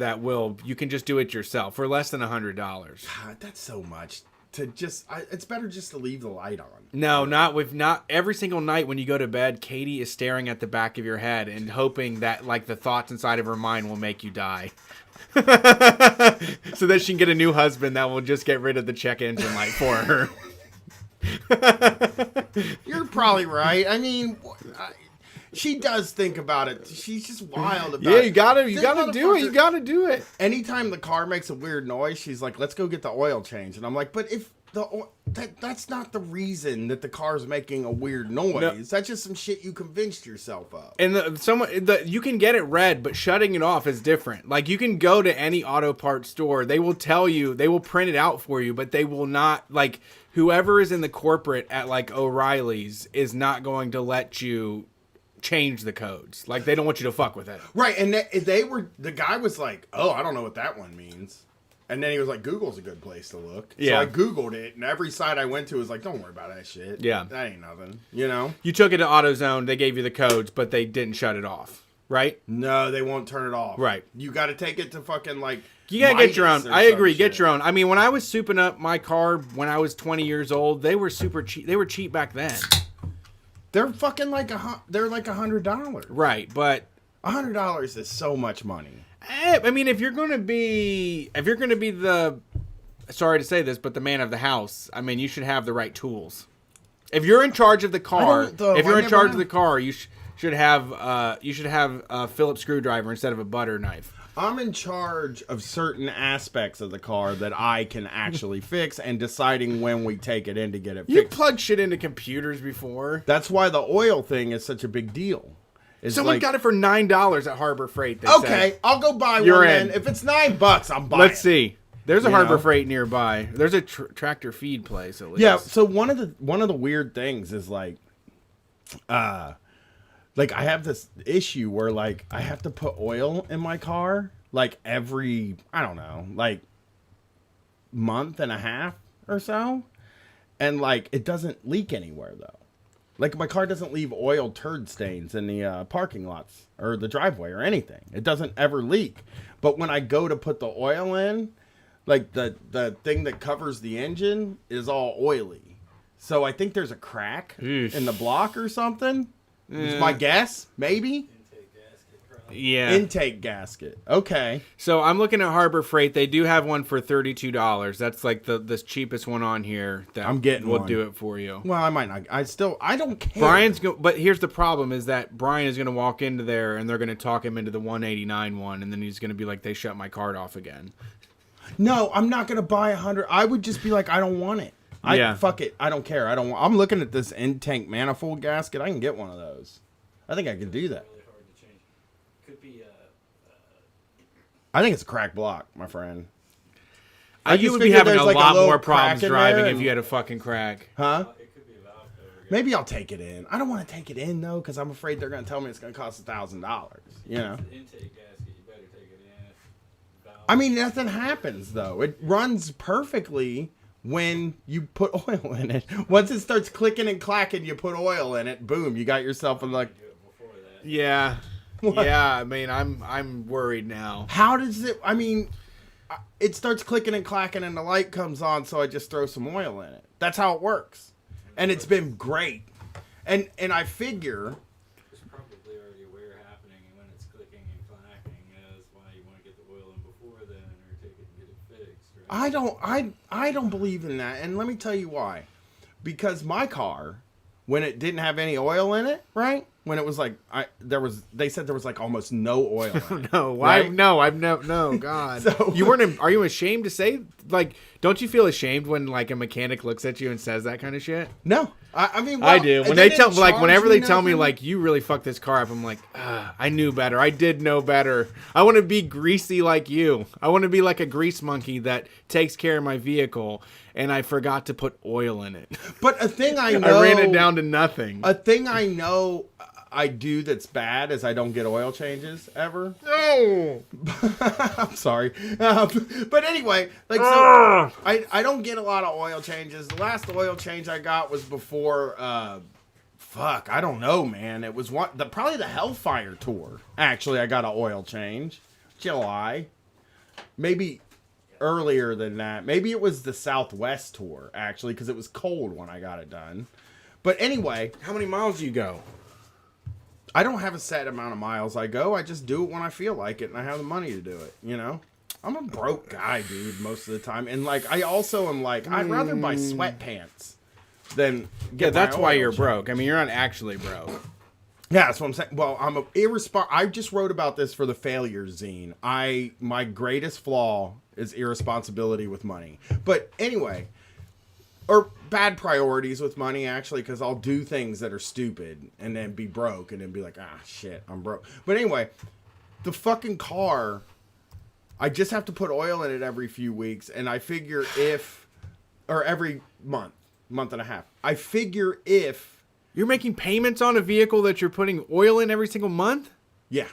you can just do it yourself for less than $100. God, that's so much. It's better just to leave the light on. No, not every single night when you go to bed, Katie is staring at the back of your head and hoping that like the thoughts inside of her mind will make you die. So that she can get a new husband that will just get rid of the check engine light for her. You're probably right. I mean, she does think about it. She's just wild about it. Yeah, you gotta do it. You gotta do it. Anytime the car makes a weird noise, she's like, let's go get the oil change. And I'm like, but if that's not the reason that the car's making a weird noise. No. That's just some shit you convinced yourself of. And you can get it red, but shutting it off is different. Like, you can go to any auto parts store. They will tell you, they will print it out for you, but they will not, like, whoever is in the corporate at, like, O'Reilly's is not going to let you change the codes. Like, they don't want you to fuck with it. Right, and the guy was like, oh, I don't know what that one means. And then he was like, Google's a good place to look. Yeah. So I Googled it, and every site I went to was like, don't worry about that shit. Yeah. That ain't nothing, you know? You took it to AutoZone, they gave you the codes, but they didn't shut it off. right? No, they won't turn it off. Right. You got to take it to fucking like. You gotta get your own. Midas or I agree. some Get shit. your own. I mean, when I was souping up my car when I was 20 years old, they were super cheap. They were cheap back then. They're fucking like they're like $100. Right, but $100 is so much money. I mean, if you're gonna be the, sorry to say this, but the man of the house, I mean, you should have the right tools. If you're in charge of the car, you should have a Phillips screwdriver instead of a butter knife. I'm in charge of certain aspects of the car that I can actually fix and deciding when we take it in to get it You fixed. plugged shit into computers before. That's why the oil thing is such a big deal. It's Someone like, got it for $9 at Harbor Freight. They okay, said. I'll go buy You're one in. then. If it's $9, I'm buying Let's it. see. There's a You Harbor know? Freight nearby. There's a tractor feed place at least. Yeah, so one of the weird things is like I have this issue where like I have to put oil in my car like every, I don't know, like month and a half or so. And like it doesn't leak anywhere though. Like my car doesn't leave oil turd stains in the parking lots or the driveway or anything. It doesn't ever leak. But when I go to put the oil in, like the thing that covers the engine is all oily. So I think there's a crack in the block or something. It's my guess, maybe. Yeah. Intake gasket. Okay. So I'm looking at Harbor Freight. They do have one for $32. That's like the cheapest one on here. That I'm getting will one. do it for you. Well, I might not. I don't care. But here's the problem: is that Brian is going to walk into there and they're going to talk him into the $189 one, and then he's going to be like, "They shut my card off again." No, I'm not gonna buy 100. I would just be like, I don't want it. Fuck it. I don't care. I'm looking at this in-tank manifold gasket. I can get one of those. I think I can do that. I think it's a crack block, my friend. You would be having a lot more problems driving if you had a fucking crack. Huh? Maybe I'll take it in. I don't want to take it in though, because I'm afraid they're gonna tell me it's gonna cost $1,000. You know. I mean, nothing happens though. It runs perfectly when you put oil in it. Once it starts clicking and clacking, you put oil in it. Boom, you got yourself in like. Yeah. What? Yeah. I mean, I'm worried now. How does it? I mean, it starts clicking and clacking, and the light comes on. So I just throw some oil in it. That's how it works, and it's been great. And I figure. It's probably already aware happening, and when it's clicking and clacking, that's why you want to get the oil in before then, or take it and get it fixed. Right? I don't believe in that, and let me tell you why. Because my car, when it didn't have any oil in it, right? When it was like they said there was like almost no oil in it. No, right? no, God. So- You weren't. Are you ashamed to say? Like, don't you feel ashamed when like a mechanic looks at you and says that kind of shit? No, I mean, I do. When they tell, like, whenever they tell me, nothing. like, you really fucked this car up, I'm like, I knew better. I did know better. I want to be greasy like you. I want to be like a grease monkey that takes care of my vehicle, and I forgot to put oil in it. But a thing I know, I ran it down to nothing. A thing I know I do that's bad is I don't get oil changes ever. No. I'm sorry. But anyway, like, so I don't get a lot of oil changes. The last oil change I got was before, I don't know, man. It was probably the Hellfire tour. Actually, I got an oil change. July. Maybe earlier than that. Maybe it was the Southwest tour, actually, because it was cold when I got it done. But anyway. How many miles do you go? I don't have a set amount of miles I go. I just do it when I feel like it and I have the money to do it, you know? I'm a broke guy, dude, most of the time. And, like, I also am like, I'd rather buy sweatpants than get Yeah, that's my why oil you're changed. broke. I mean, you're not actually broke. Yeah, that's what I'm saying. Well, I'm a I just wrote about this for the Failure Zine. My greatest flaw is irresponsibility with money. But anyway, or bad priorities with money, actually, because I'll do things that are stupid and then be broke and then be like, shit, I'm broke. But anyway, the fucking car, I just have to put oil in it every few weeks, and I figure or every month and a half. I figure if... You're making payments on a vehicle that you're putting oil in every single month? Yeah.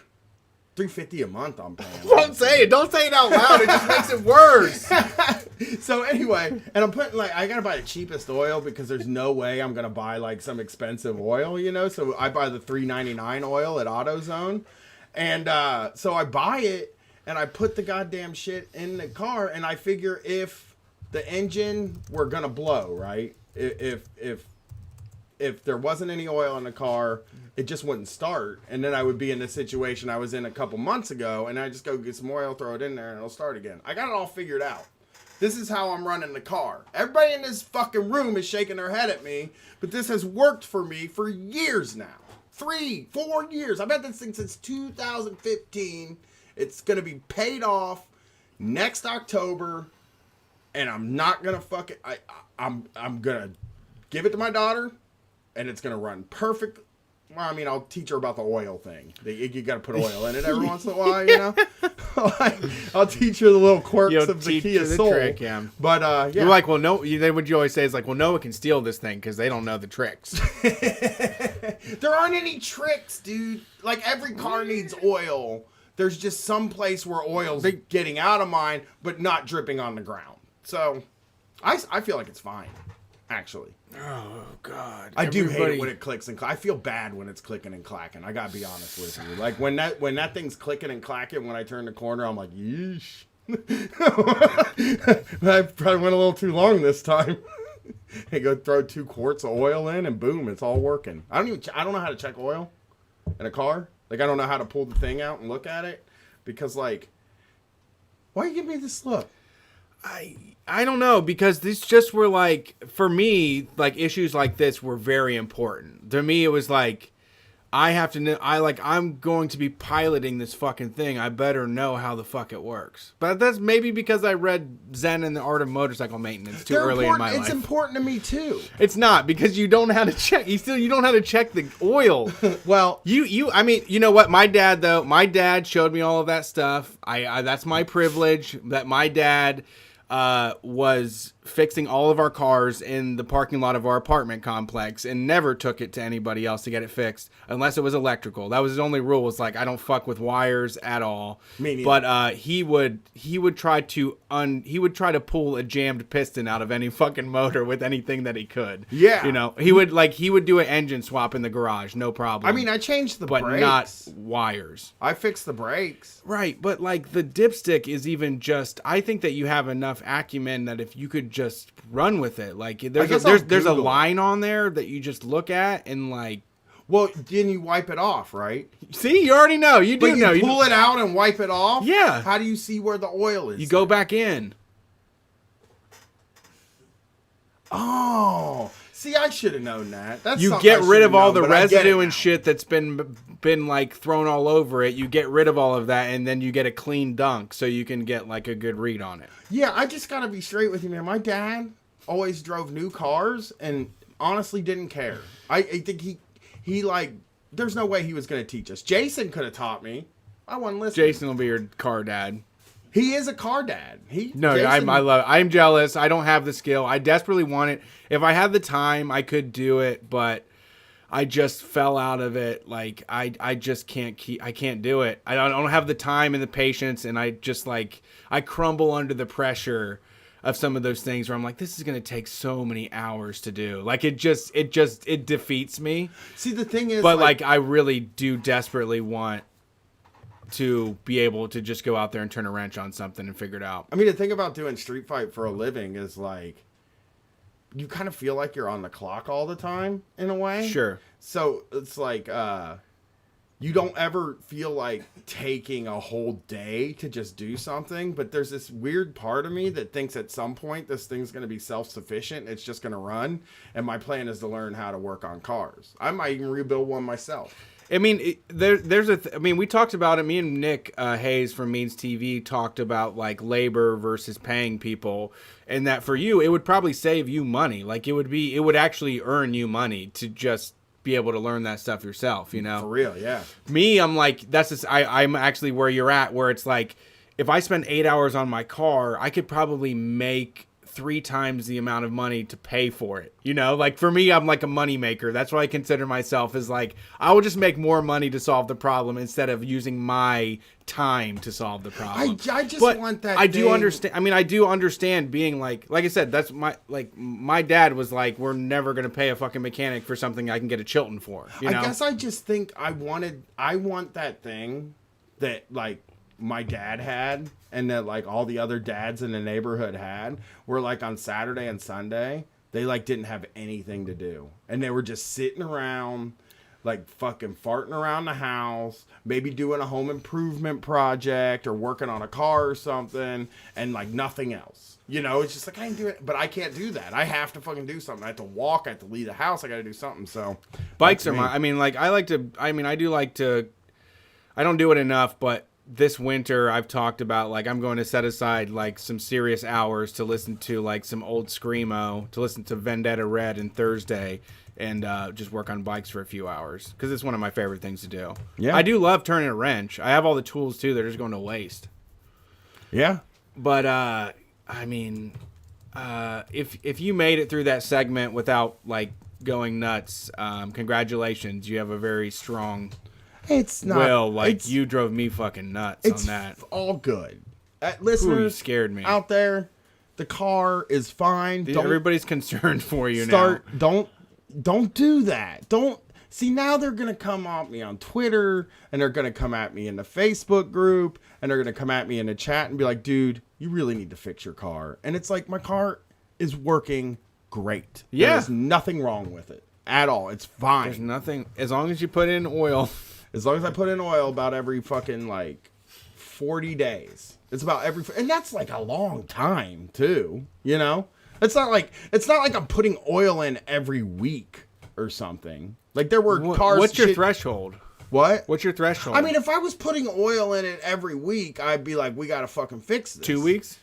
$350 a month I'm paying. Don't say it. Don't say it out loud. It just makes it worse. So anyway, and I'm putting I gotta buy the cheapest oil because there's no way I'm gonna buy like some expensive oil, you know. So I buy the $3.99 oil at AutoZone, And so I buy it, and I put the goddamn shit in the car, and I figure if the engine were gonna blow, right? If there wasn't any oil in the car, it just wouldn't start. And then I would be in the situation I was in a couple months ago, and I just go get some oil, throw it in there, and it'll start again. I got it all figured out. This is how I'm running the car. Everybody in this fucking room is shaking their head at me, but this has worked for me for years now. 3-4 years. I've had this thing since 2015. It's going to be paid off next October, and I'm not going to fuck it. I'm going to give it to my daughter, and it's going to run perfect. Well, I mean, I'll teach her about the oil thing. You got to put oil in it every once in a while, you know? I'll teach her the little quirks of the Kia Soul. Trick, yeah. But, yeah. You're like, well, no, then what you always say is like, well, no one can steal this thing because they don't know the tricks. There aren't any tricks, dude. Like, every car needs oil. There's just some place where oil's getting out of mine, but not dripping on the ground. So, I feel like it's fine, actually. Oh, God. I do hate it when it clicks and I feel bad when it's clicking and clacking. I gotta be honest with you. Like, when that thing's clicking and clacking, when I turn the corner, I'm like, yeesh. I probably went a little too long this time. I go throw 2 quarts of oil in, and boom, it's all working. I don't know how to check oil in a car. Like, I don't know how to pull the thing out and look at it, because, like, why you give me this look? I don't know, because these just were like, for me, like, issues like this were very important. To me, it was like, I have to know, I'm going to be piloting this fucking thing. I better know how the fuck it works. But that's maybe because I read Zen and the Art of Motorcycle Maintenance too early in my life. It's important to me too. It's not, because you don't know how to check. You don't know how to check the oil. Well, I mean, you know what? My dad showed me all of that stuff. I that's my privilege, that my dad was fixing all of our cars in the parking lot of our apartment complex and never took it to anybody else to get it fixed unless it was electrical. That was his only rule. Was like, I don't fuck with wires at all. Me neither. But he would try to pull a jammed piston out of any fucking motor with anything that he could. Yeah. You know, he would do an engine swap in the garage, no problem. I mean, I changed the brakes. But not wires. I fixed the brakes. Right, but like the dipstick is even just, I think that you have enough acumen that if you could just run with it, like there's a line on there that you just look at and like. Well, then you wipe it off, right? See, you already know. You do know. You pull it out and wipe it off? Yeah. How do you see where the oil is? You go back in. Oh. See, I should have known that. That's you get rid of all the residue and shit that's been like thrown all over it. You get rid of all of that, and then you get a clean dunk so you can get like a good read on it. Yeah, I just gotta be straight with you, man. My dad always drove new cars and honestly didn't care. I think he like, there's no way he was gonna teach us. Jason could have taught me. I wasn't listening. Jason will be your car dad. He is a car dad. I'm jealous. I don't have the skill. I desperately want it. If I had the time, I could do it, but I just fell out of it. Like I just can't do it. I don't have the time and the patience, and I just like, I crumble under the pressure of some of those things where I'm like, this is going to take so many hours to do. Like it defeats me. See, the thing is, but like I really do desperately want to be able to just go out there and turn a wrench on something and figure it out. I mean, the thing about doing Street Fight for a living is like, you kind of feel like you're on the clock all the time in a way. Sure. So it's like, you don't ever feel like taking a whole day to just do something, but there's this weird part of me that thinks at some point this thing's going to be self-sufficient. It's just going to run. And my plan is to learn how to work on cars. I might even rebuild one myself. I mean, we talked about it. Me and Nick Hayes from Means TV talked about like labor versus paying people, and that for you, it would probably save you money. Like it would actually earn you money to just be able to learn that stuff yourself, you know? For real, yeah. Me, I'm like, I'm actually where you're at, where it's like, if I spend 8 hours on my car, I could probably make 3 times the amount of money to pay for it. You know, like for me, I'm like a money maker. That's what I consider myself, is like, I will just make more money to solve the problem instead of using my time to solve the problem. I just want that. I do understand. I mean, I do understand being like I said, that's my dad was like, we're never going to pay a fucking mechanic for something I can get a Chilton for. You know? I guess I just think I want that thing that like my dad had and that like all the other dads in the neighborhood had were like on Saturday and Sunday, they like didn't have anything to do. And they were just sitting around like fucking farting around the house, maybe doing a home improvement project or working on a car or something, and like nothing else. You know, it's just like, I can do it, but I can't do that. I have to fucking do something. I have to walk. I have to leave the house. I got to do something. So bikes are I don't do it enough, but this winter I've talked about, like, I'm going to set aside like some serious hours to listen to like some old Screamo, to listen to Vendetta Red and Thursday, and just work on bikes for a few hours because it's one of my favorite things to do. Yeah, I do love turning a wrench. I have all the tools too. They're just going to waste. Yeah, but I mean, if you made it through that segment without like going nuts, congratulations. You have a very strong will. Like, you drove me fucking nuts on that. It's all good. Listeners, you scared me out there. The car is fine. Everybody's concerned for you now. Don't do that. Don't see, now they're gonna come at me on Twitter, and they're gonna come at me in the Facebook group, and they're gonna come at me in the chat and be like, dude, you really need to fix your car. And it's like, my car is working great. Yeah, there's nothing wrong with it at all. It's fine. There's nothing, as long as you put in oil. As long as I put in oil about every fucking like 40 days. It's about and that's like a long time too, you know? It's not like I'm putting oil in every week or something. Like, there were cars. What's your threshold? What? What's your threshold? I mean, if I was putting oil in it every week, I'd be like, we got to fucking fix this. 2 weeks?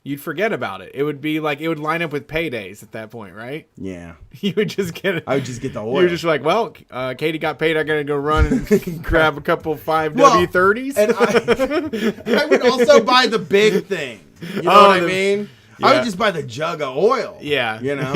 You'd forget about it. It would be like, it would line up with paydays at that point, right? Yeah. You would just get it. I would just get the oil. You're just like, well, Katie got paid. I got to go run and grab a couple 5W30s. And I would also buy the big thing. You know what I mean? Yeah. I would just buy the jug of oil. Yeah. You know?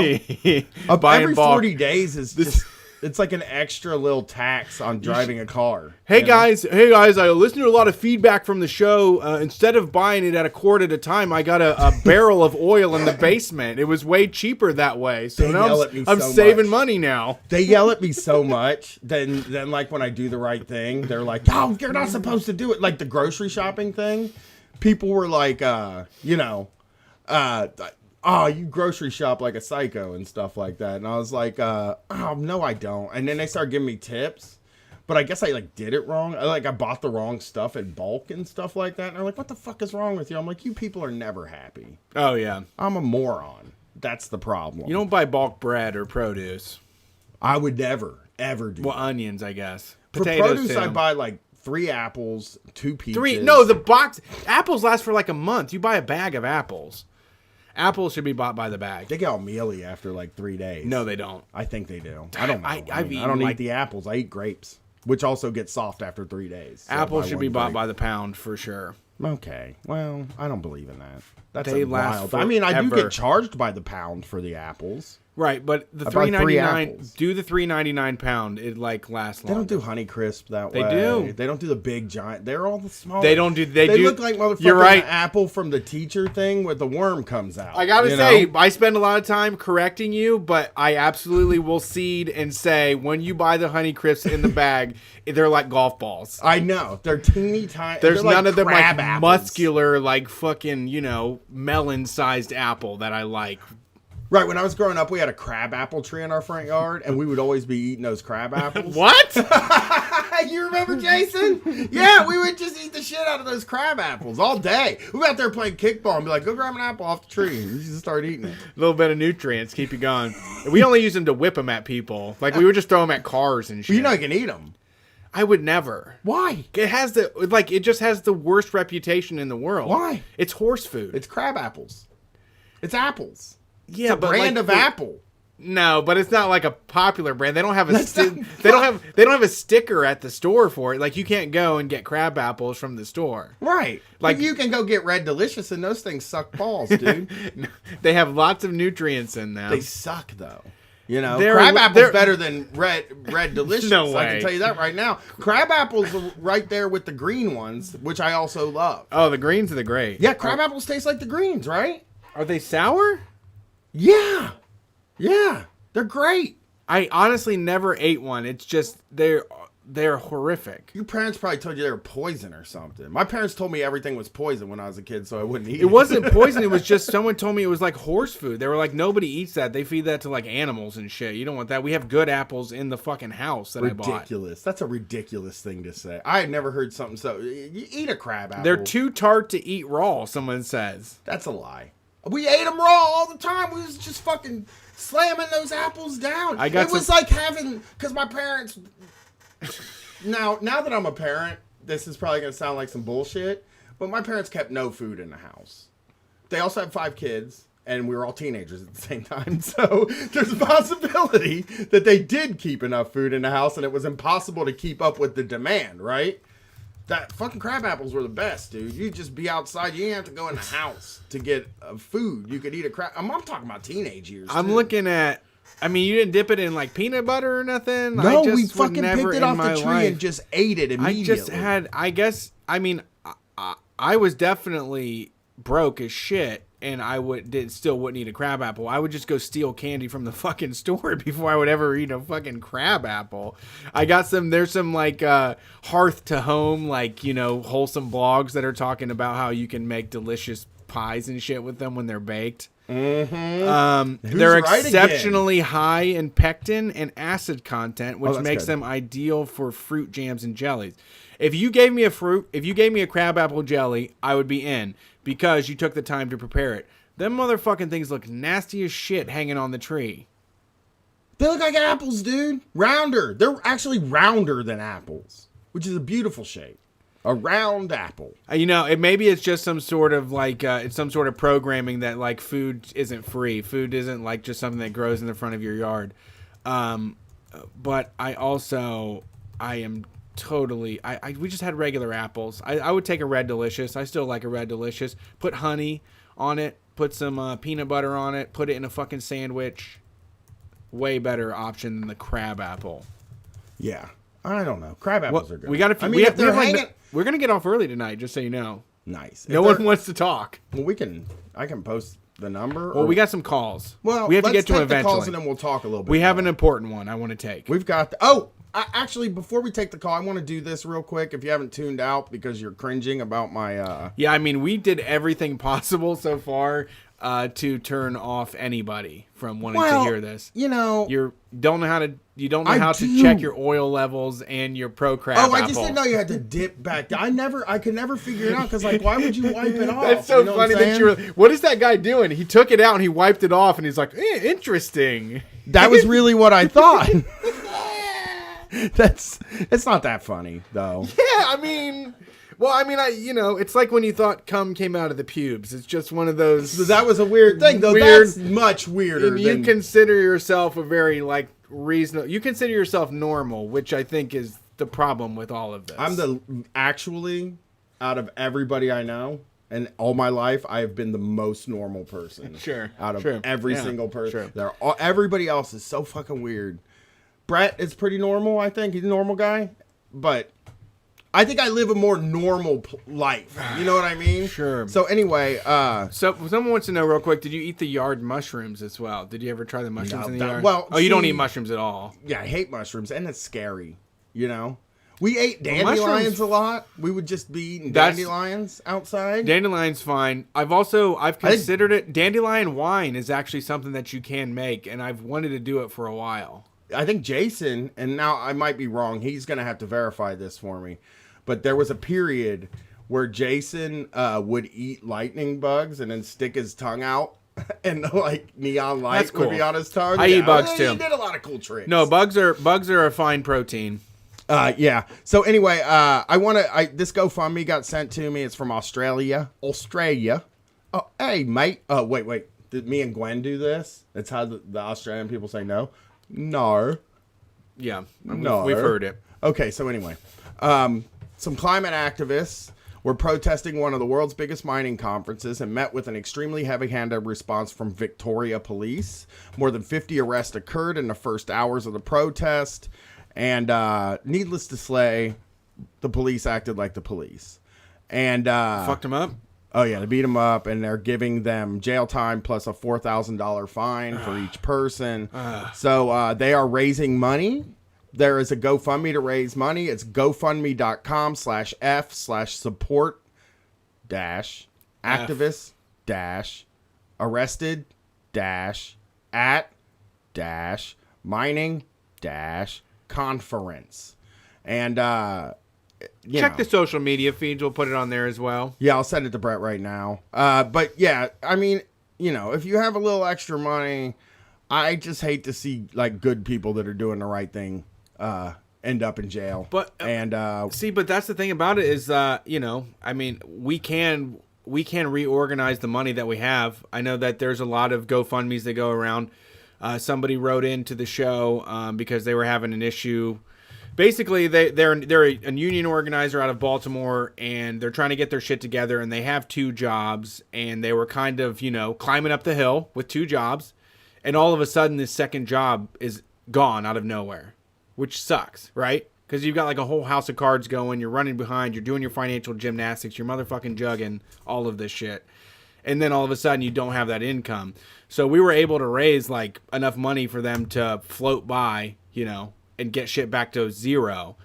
Every 40 days is just, it's like an extra little tax on driving a car. Hey guys, I listened to a lot of feedback from the show. Instead of buying it at a quart at a time, I got a barrel of oil in the basement. It was way cheaper that way. So now I'm saving money now. They yell at me so much. Then like when I do the right thing, they're like, "Oh, you're not supposed to do it." Like the grocery shopping thing. People were like, oh, you grocery shop like a psycho and stuff like that. And I was like, oh, no, I don't. And then they started giving me tips. But I guess I like did it wrong. I bought the wrong stuff in bulk and stuff like that. And they're like, what the fuck is wrong with you? I'm like, you people are never happy. Oh, yeah. I'm a moron. That's the problem. You don't buy bulk bread or produce. I would never, ever do Well, onions, I guess. Potatoes, for produce, I buy like 3 apples, 2 peaches. No, the box. Apples last for like a month. You buy a bag of apples. Apples should be bought by the bag. They get all mealy after like 3 days. No, they don't. I think they do. I don't know. I don't eat the apples. I eat grapes, which also get soft after 3 days. So apples should be bought by the pound for sure. Okay. Well, I don't believe in that. That's they last wild. I mean, I do get charged by the pound for the apples. Right, but the $3.99, do the $3.99 pound. It like lasts longer. They don't do Honeycrisp that way. They do. They don't do the big giant. They're all the small. They don't do. They look like motherfucking You're right. apple from the teacher thing where the worm comes out. I gotta say, I spend a lot of time correcting you, but I absolutely will cede and say when you buy the Honeycrisps in the bag, they're like golf balls. I know they're teeny tiny. There's none of them like apples. Muscular, like fucking melon-sized apple that I like. Right, when I was growing up, we had a crab apple tree in our front yard, and we would always be eating those crab apples. What? You remember, Jason? Yeah, we would just eat the shit out of those crab apples all day. We'd be out there playing kickball and be like, go grab an apple off the tree. And we just start eating it. A little bit of nutrients, keep you going. We only use them to whip them at people. Like, we would just throw them at cars and shit. Well, you can eat them. I would never. Why? It just has the worst reputation in the world. Why? It's horse food. It's crab apples. It's apples. Yeah, it's a brand of apple. No, but it's not like a popular brand. They don't have they don't have a sticker at the store for it. Like, you can't go and get crab apples from the store. Right. Like, you can go get Red Delicious and those things suck balls, dude. They have lots of nutrients in them. They suck though. You know, crab apples better than red Delicious. No way. I can tell you that right now. Crab apples are right there with the green ones, which I also love. Oh, the greens are the great. Yeah, crab apples taste like the greens, right? Are they sour? Yeah. Yeah. They're great. I honestly never ate one. It's just they're horrific. Your parents probably told you they were poison or something. My parents told me everything was poison when I was a kid, so I wouldn't eat it. It wasn't poison. It was just someone told me it was like horse food. They were like, nobody eats that. They feed that to like animals and shit. You don't want that. We have good apples in the fucking house that I bought. Ridiculous. That's a ridiculous thing to say. I had never heard something so. You eat a crab apple. They're too tart to eat raw, someone says. That's a lie. We ate them raw all the time. We was just fucking slamming those apples down. It was like having, because my parents. Now that I'm a parent, this is probably going to sound like some bullshit, but my parents kept no food in the house. They also had 5 kids, and we were all teenagers at the same time. So there's a possibility that they did keep enough food in the house, and it was impossible to keep up with the demand, right? That fucking crab apples were the best, dude. You'd just be outside. You didn't have to go in the house to get food. You could eat a crab. I'm talking about teenage years. I'm looking at. I mean, you didn't dip it in like peanut butter or nothing? No, we fucking picked it off the tree and just ate it immediately. I was definitely broke as shit, and I still wouldn't eat a crab apple. I would just go steal candy from the fucking store before I would ever eat a fucking crab apple. There's some like hearth to home, like, you know, wholesome blogs that are talking about how you can make delicious pies and shit with them when they're baked. Mm-hmm. They're exceptionally high in pectin and acid content, which makes them ideal for fruit jams and jellies. If you gave me a crab apple jelly, I would be in, because you took the time to prepare it. Them motherfucking things look nasty as shit hanging on the tree. They look like apples, dude. Rounder. They're actually rounder than apples, which is a beautiful shape. A round apple. You know, maybe it's just some sort of like it's some sort of programming that like food isn't free. Food isn't like just something that grows in the front of your yard. But I am totally. We just had regular apples. I would take a Red Delicious. I still like a Red Delicious. Put honey on it. Put some peanut butter on it. Put it in a fucking sandwich. Way better option than the crab apple. Yeah. I don't know. Crab apples are good. We got a few. We're gonna get off early tonight, just so you know. Nice. No one wants to talk. Well, I can post the number. Well, we got some calls. Well, we have to get to them eventually. The calls and then we'll talk a little bit. We have an important one I want to take. We've got. Actually, before we take the call, I want to do this real quick. If you haven't tuned out because you're cringing about my. Yeah, I mean, we did everything possible so far to turn off anybody from wanting to hear this. You know, you don't know how to check your oil levels and your pro crab apple. I just didn't know you had to dip back. I could never figure it out, because like, why would you wipe it off? That's so funny what is that guy doing? He took it out and he wiped it off, and he's like, interesting. That was really what I thought. It's not that funny though. Yeah, I mean, it's like when you thought cum came out of the pubes. It's just one of those. So that was a weird thing, though. That's much weirder. And you consider yourself a very like reasonable. You consider yourself normal, which I think is the problem with all of this. Actually, out of everybody I know and all my life, I have been the most normal person. Sure. Out of every single person, sure. Everybody else is so fucking weird. Brett is pretty normal, I think. He's a normal guy. But I think I live a more normal life. You know what I mean? Sure. So anyway. So someone wants to know real quick, did you eat the yard mushrooms as well? Did you ever try the mushrooms in the yard? Well, you don't eat mushrooms at all. Yeah, I hate mushrooms. And it's scary. You know? We ate dandelions a lot. We would just be eating dandelions outside. Dandelion's fine. I've considered it. Dandelion wine is actually something that you can make, and I've wanted to do it for a while. I think Jason, and now I might be wrong, he's going to have to verify this for me, but there was a period where Jason would eat lightning bugs and then stick his tongue out, and like neon light would be on his tongue. I eat bugs too. He did a lot of cool tricks. No, bugs are a fine protein. Yeah. So anyway, this GoFundMe got sent to me. It's from Australia. Oh, hey, mate. Oh, wait. Did me and Gwen do this? That's how the Australian people say no. No. Yeah. No. We've heard it. Okay. So anyway, some climate activists were protesting one of the world's biggest mining conferences and met with an extremely heavy-handed response from Victoria police. More than 50 arrests occurred in the first hours of the protest. And needless to say, the police acted like the police. And fucked them up? Oh, yeah, they beat them up, and they're giving them jail time plus a $4,000 fine for each person. So they are raising money there is a GoFundMe to raise money. It's gofundme.com/f/support dash activist dash arrested dash at dash mining dash conference. And check the social media feeds. We'll put it on there as well. Yeah, I'll send it to Brett right now. But yeah, I mean, if you have a little extra money, I just hate to see like good people that are doing the right thing end up in jail. But but that's the thing about it is, I mean, we can reorganize the money that we have. I know that there's a lot of GoFundMes that go around. Somebody wrote into the show because they were having an issue. Basically, they're a union organizer out of Baltimore, and they're trying to get their shit together, and they have 2 jobs, and they were kind of, climbing up the hill with 2 jobs, and all of a sudden this second job is gone out of nowhere, which sucks, right? Because you've got like a whole house of cards going, you're running behind, you're doing your financial gymnastics, you're motherfucking jugging, all of this shit. And then all of a sudden you don't have that income. So we were able to raise like enough money for them to float by, and get shit back to zero.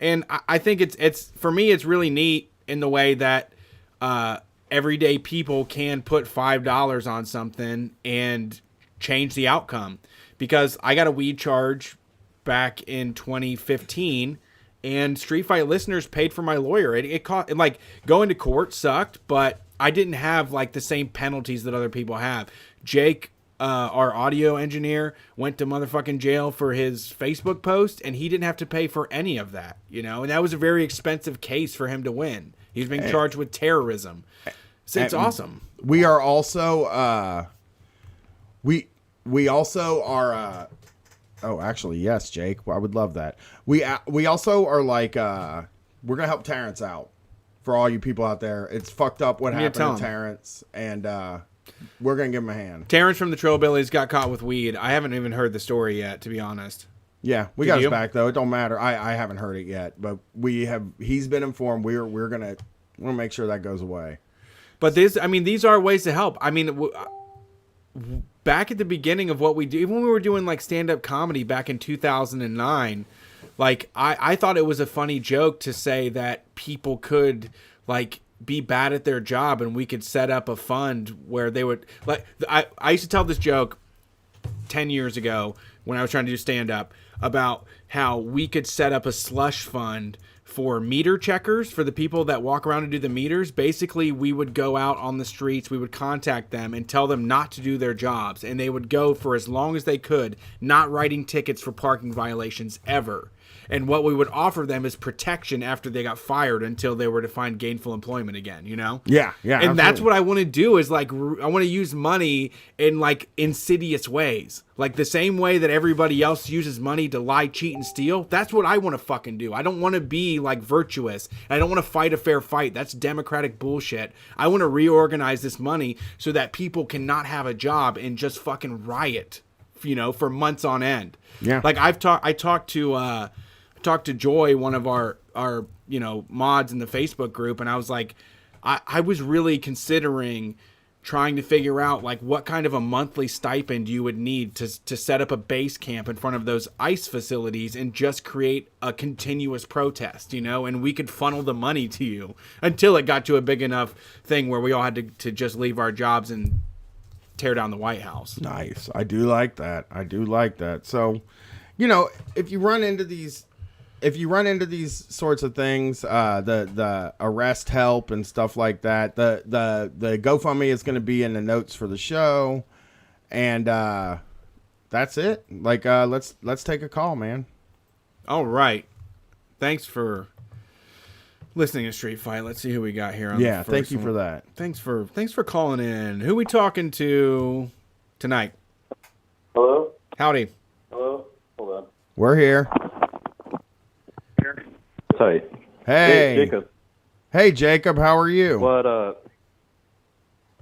And I think it's for me, it's really neat in the way that everyday people can put $5 on something and change the outcome. Because I got a weed charge back in 2015, and Street Fight listeners paid for my lawyer. It cost, like, going to court sucked, but I didn't have like the same penalties that other people have. Jake, our audio engineer, went to motherfucking jail for his Facebook post, and he didn't have to pay for any of that, and that was a very expensive case for him to win. He's being charged with terrorism. So it's awesome. We are also we also are oh, actually, yes, Jake, I would love that. We also are like we're gonna help Terrence out. For all you people out there, it's fucked up what happened to Terrence, and we're going to give him a hand. Terrence from the Trillbillies got caught with weed. I haven't even heard the story yet, to be honest. Yeah, we got his back, though. It don't matter. I haven't heard it yet, but he's been informed. We're going to make sure that goes away. But these are ways to help. I mean, back at the beginning of what we do, even when we were doing like stand-up comedy back in 2009, like, I thought it was a funny joke to say that people could, like, be bad at their job and we could set up a fund where they would, like, I used to tell this joke 10 years ago when I was trying to do stand-up about how we could set up a slush fund for meter checkers, for the people that walk around and do the meters. Basically, we would go out on the streets, we would contact them and tell them not to do their jobs, and they would go for as long as they could, not writing tickets for parking violations ever. And what we would offer them is protection after they got fired until they were to find gainful employment again, Yeah, And absolutely. that's what I want to do is, like, I want to use money in, like, insidious ways. Like, the same way that everybody else uses money to lie, cheat, and steal. That's what I want to fucking do. I don't want to be, like, virtuous. I don't want to fight a fair fight. That's democratic bullshit. I want to reorganize this money so that people can not have a job and just fucking riot, for months on end. Yeah. Like, I talked to Joy, one of our mods in the Facebook group, and I was like, I was really considering trying to figure out, like, what kind of a monthly stipend you would need to set up a base camp in front of those ICE facilities and just create a continuous protest, and we could funnel the money to you until it got to a big enough thing where we all had to just leave our jobs and tear down the White House. Nice. I do like that. So, if you run into these sorts of things, the arrest help and stuff like that, the GoFundMe is going to be in the notes for the show, and that's it. Like, let's take a call, man. All right. Thanks for listening to Street Fight. Let's see who we got here. Yeah, thank you for that. Thanks for calling in. Who we talking to tonight? Hello. Howdy. Hello. Hold on. We're here. Hi. Hey, Jacob. Hey, Jacob. How are you? What up?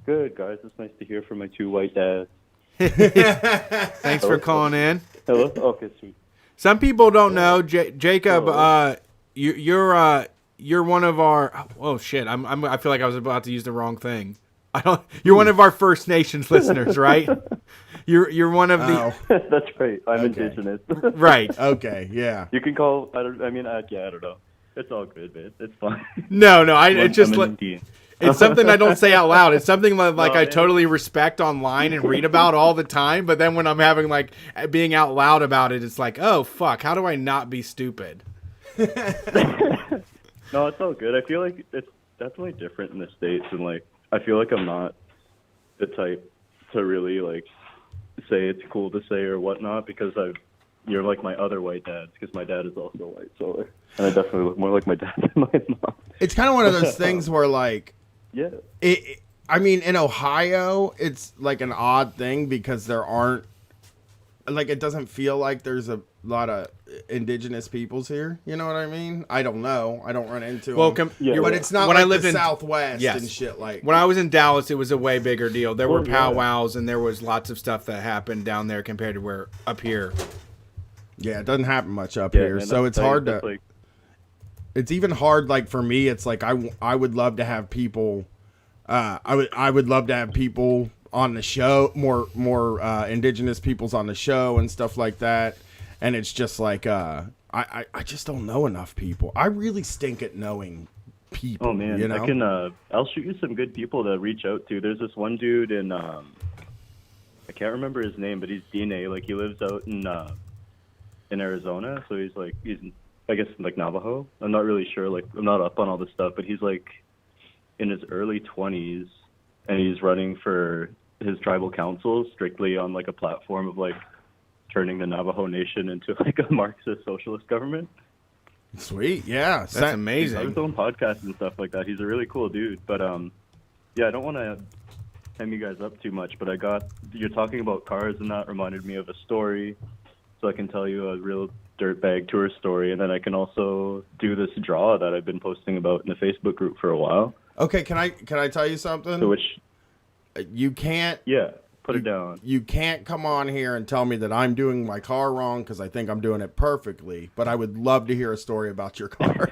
Good, guys. It's nice to hear from my 2 white dads. Thanks for calling in. Hello. Okay, sweet. Some people don't know, Jacob. You're one of our. Oh shit! I feel like I was about to use the wrong thing. You're one of our First Nations listeners, right? You're one of the That's right. I'm indigenous. right. Okay, yeah. You can call. I don't know. It's all good, man. It's fine. No, I'm it's just an like Indian. it's something I don't say out loud. It's something like I man. totally respect online and read about all the time. But then when I'm having like being out loud about it, it's like, oh fuck, how do I not be stupid? No, it's all good. I feel like it's definitely different in the States, and like I feel like I'm not the type to really like say it's cool to say or whatnot because you're like my other white dads because my dad is also white, so and I definitely look more like my dad than my mom. It's kind of one of those things where like, Yeah. I mean, in Ohio, it's like an odd thing because there aren't, like, it doesn't feel like there's a lot of indigenous peoples here. You know what I mean? I don't know. I don't run into them. But it's not when like I lived the in Southwest yes. and shit like. When I was in Dallas, it was a way bigger deal. There were yeah. powwows and there was lots of stuff that happened down there compared to where up here. Yeah, it doesn't happen much up Yeah, here, man, so it's hard to. like, It's even hard, like for me. It's like I would love to have people. I would love to have people on the show, more indigenous peoples on the show and stuff like that. And it's just like I just don't know enough people. I really stink at knowing people. Oh man, you know? I can. I'll shoot you some good people to reach out to. There's this one dude in. I can't remember his name, but he's DNA. Like he lives out in Arizona, so he's I guess like Navajo. I'm not really sure. Like I'm not up on all this stuff, but he's like in his early 20s, and he's running for his tribal council strictly on like a platform of like turning the Navajo Nation into like a Marxist socialist government. Sweet, yeah, That's amazing. He has his own podcast and stuff like that. He's a really cool dude. But yeah, I don't want to hem you guys up too much, but you're talking about cars, and that reminded me of a story. So I can tell you a real dirtbag tour story, and then I can also do this draw that I've been posting about in the Facebook group for a while. Okay, can I tell you something? So which you can't. Yeah, put it down. You can't come on here and tell me that I'm doing my car wrong because I think I'm doing it perfectly. But I would love to hear a story about your car.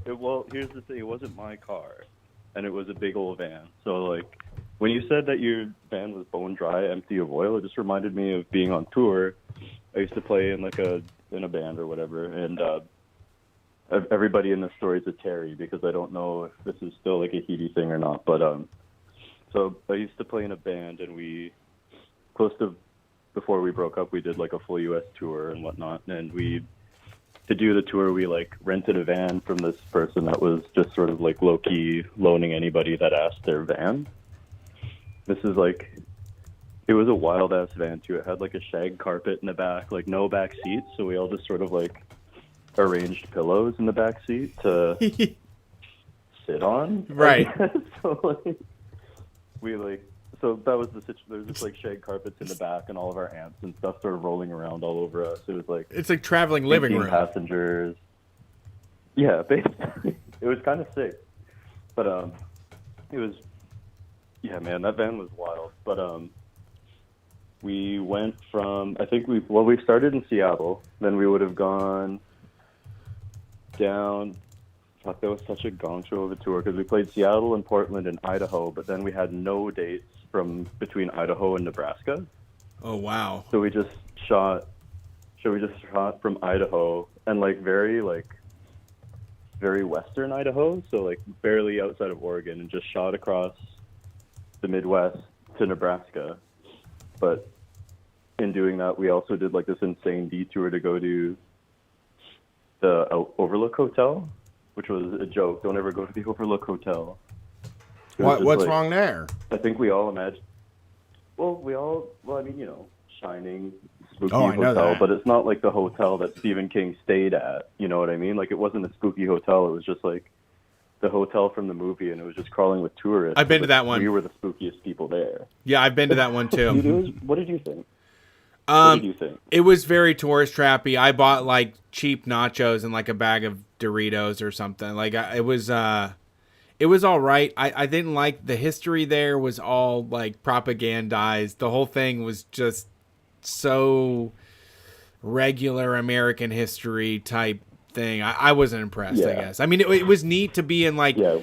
Well, here's the thing. It wasn't my car, and it was a big old van. So like, when you said that your van was bone dry, empty of oil, it just reminded me of being on tour. I used to play in in a band or whatever, and everybody in the story is a Terry because I don't know if this is still like a Heedy thing or not. But so I used to play in a band, and before we broke up, we did like a full U.S. tour and whatnot. And to do the tour, we like rented a van from this person that was just sort of like low-key loaning anybody that asked their van. This is like, it was a wild ass van too. It had like a shag carpet in the back, like no back seats. So we all just sort of like arranged pillows in the back seat to sit on. Right. So that was the situation. There was just like shag carpets in the back, and all of our amps and stuff started rolling around all over us. It was like It's like traveling living 18 room. passengers. Yeah, basically, it was kind of sick, but it was. Yeah, man, that van was wild. But we went from we started in Seattle, then we would have gone down. Fuck, that was such a gong show of a tour because we played Seattle and Portland and Idaho, but then we had no dates from between Idaho and Nebraska. Oh wow! So we just shot from Idaho and very western Idaho, so like barely outside of Oregon, and just shot across the Midwest to Nebraska. But in doing that, we also did like this insane detour to go to the Overlook Hotel, which was a joke. Don't ever go to the Overlook Hotel. What's wrong there? I think we all imagined. Shining, spooky Oh, I know hotel, that. but it's not like the hotel that Stephen King stayed at. You know what I mean? Like it wasn't a spooky hotel. It was just like the hotel from the movie, and it was just crawling with tourists. I've been to but that one. We were the spookiest people there. Yeah, I've been to that one too. What did you think? What did you think? It was very tourist trappy. I bought like cheap nachos and like a bag of Doritos or something. Like it was all right. I didn't like the history there was all like propagandized. The whole thing was just so regular American history type thing. I wasn't impressed. I Yeah. guess. I mean, it was neat to be in like. Yeah,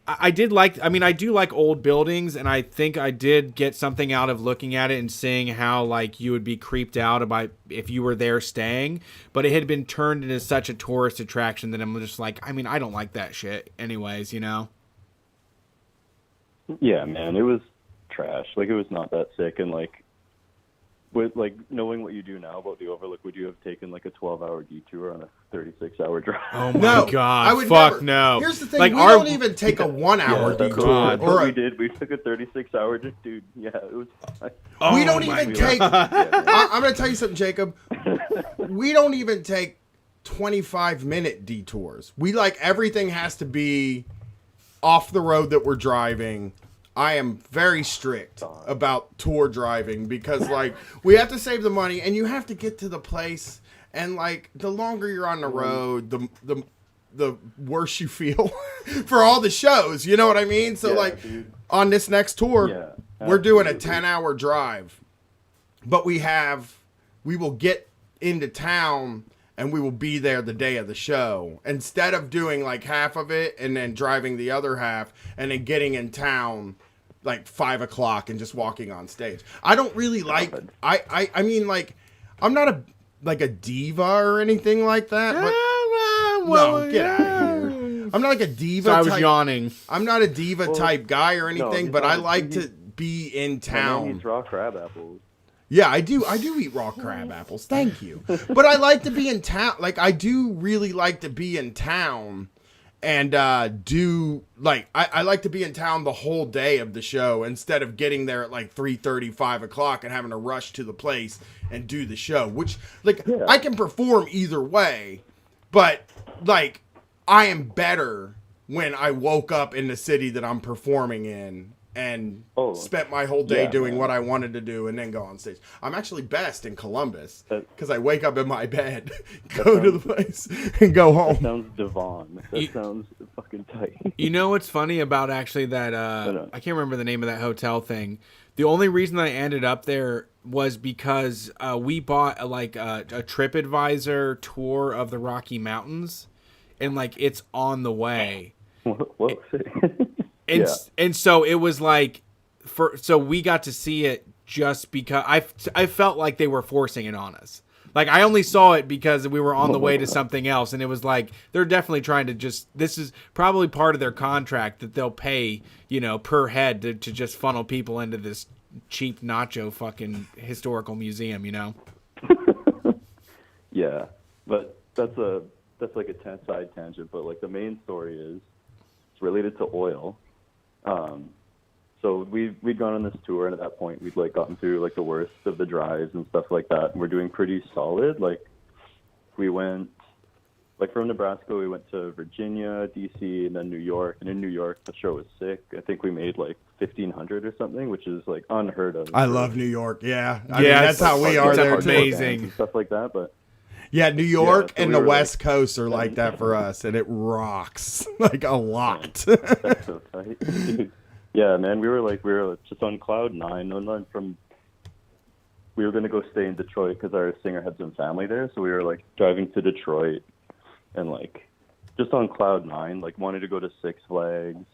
I did like. I mean, I do like old buildings, and I think I did get something out of looking at it and seeing how like you would be creeped out about if you were there staying. But it had been turned into such a tourist attraction that I'm just like, I mean, I don't like that shit. Anyways, you know. Yeah, man, it was trash. Like, it was not that sick, and like, with like knowing what you do now about the Overlook, would you have taken like a 12-hour detour on a 36-hour drive? Oh my No, god! I would Fuck never. no. Here's the thing: Like we our don't even take a 1-hour That's detour. what we did. We took a 36-hour, dude. Yeah, it was. We don't my even God. take. I'm going to tell you something, Jacob. We don't even take 25-minute detours. We like everything has to be off the road that we're driving. I am very strict about tour driving because like we have to save the money and you have to get to the place, and like the longer you're on the road, the worse you feel for all the shows. You know what I mean? So like dude. on this next tour, Yeah, we're doing a absolutely. 10-hour drive, but we will get into town and we will be there the day of the show instead of doing like half of it and then driving the other half and then getting in town like 5 o'clock and just walking on stage. I don't really like, I mean, like, I'm not a diva or anything like that, but no, get out of here. I'm not like a diva So I was type. yawning. I'm not a diva type guy or anything, he's but I not. like to be in My man town. eats raw crab apples. Yeah, I do eat raw crab apples. Thank you. But I like to be in town. Like, I do really like to be in town and do, like, I like to be in town the whole day of the show instead of getting there at, like, 3:30, 5 o'clock and having to rush to the place and do the show. Which, like, I can perform either way, but, like, I am better when I woke up in the city that I'm performing in and spent my whole day doing what I wanted to do and then go on stage. I'm actually best in Columbus because I wake up in my bed, go to the place, and go home. That sounds Devon. That sounds fucking tight. You know what's funny about actually that I can't remember the name of that hotel thing. The only reason I ended up there was because we bought a TripAdvisor tour of the Rocky Mountains, and like it's on the way. What city? And so it was like, so we got to see it just because I felt like they were forcing it on us. Like I only saw it because we were on the way to something else, and it was like they're definitely trying to this is probably part of their contract that they'll pay, you know, per head to just funnel people into this cheap nacho fucking historical museum, you know. Yeah, but that's like a side tangent. But like the main story is it's related to oil. So we'd gone on this tour, and at that point we'd like gotten through like the worst of the drives and stuff like that, and we're doing pretty solid. Like we went like from Nebraska, we went to Virginia, DC, and then New York. And in New York, the show was sick. I think we made like 1,500 or something, which is like unheard of. I love New York. Yeah, I mean, that's how we are there too. Amazing Stuff like that, but. Yeah, New York so and we the were, West Coast are like that for us, and it rocks like a lot. That's so tight. Yeah, man, we were just on cloud nine. We were gonna go stay in Detroit because our singer had some family there, so we were like driving to Detroit and like just on cloud nine, like wanted to go to Six Flags.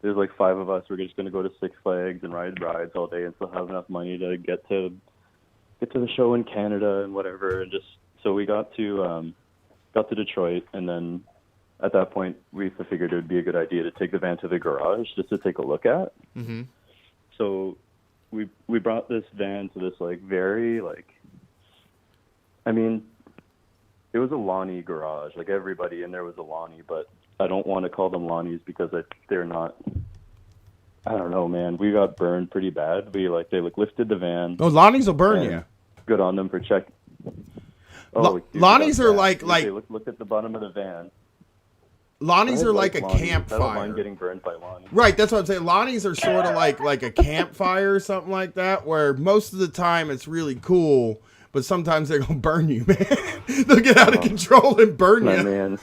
There's like 5 of us. We're just gonna go to Six Flags and ride rides all day and still have enough money to get to the show in Canada and whatever. And just so we got to Detroit, and then at that point we figured it would be a good idea to take the van to the garage just to take a look at. Mm-hmm. So we brought this van to this like very like, I mean, it was a Lonnie garage. Like everybody in there was a Lonnie, but I don't want to call them Lonnies because they're not. I don't know, man. We got burned pretty bad. They lifted the van. Oh, Lonnies will burn you. Good on them for check. Oh, dude, Lonnies are like look at the bottom of the van. Lonnies are like a Lonnies. I don't campfire. mind getting burned by Lonnie. Right, that's what I'm saying. Lonnies are sort of like a campfire or something like that, where most of the time it's really cool, but sometimes they're gonna burn you, man. They'll get out of control and burn you. Man,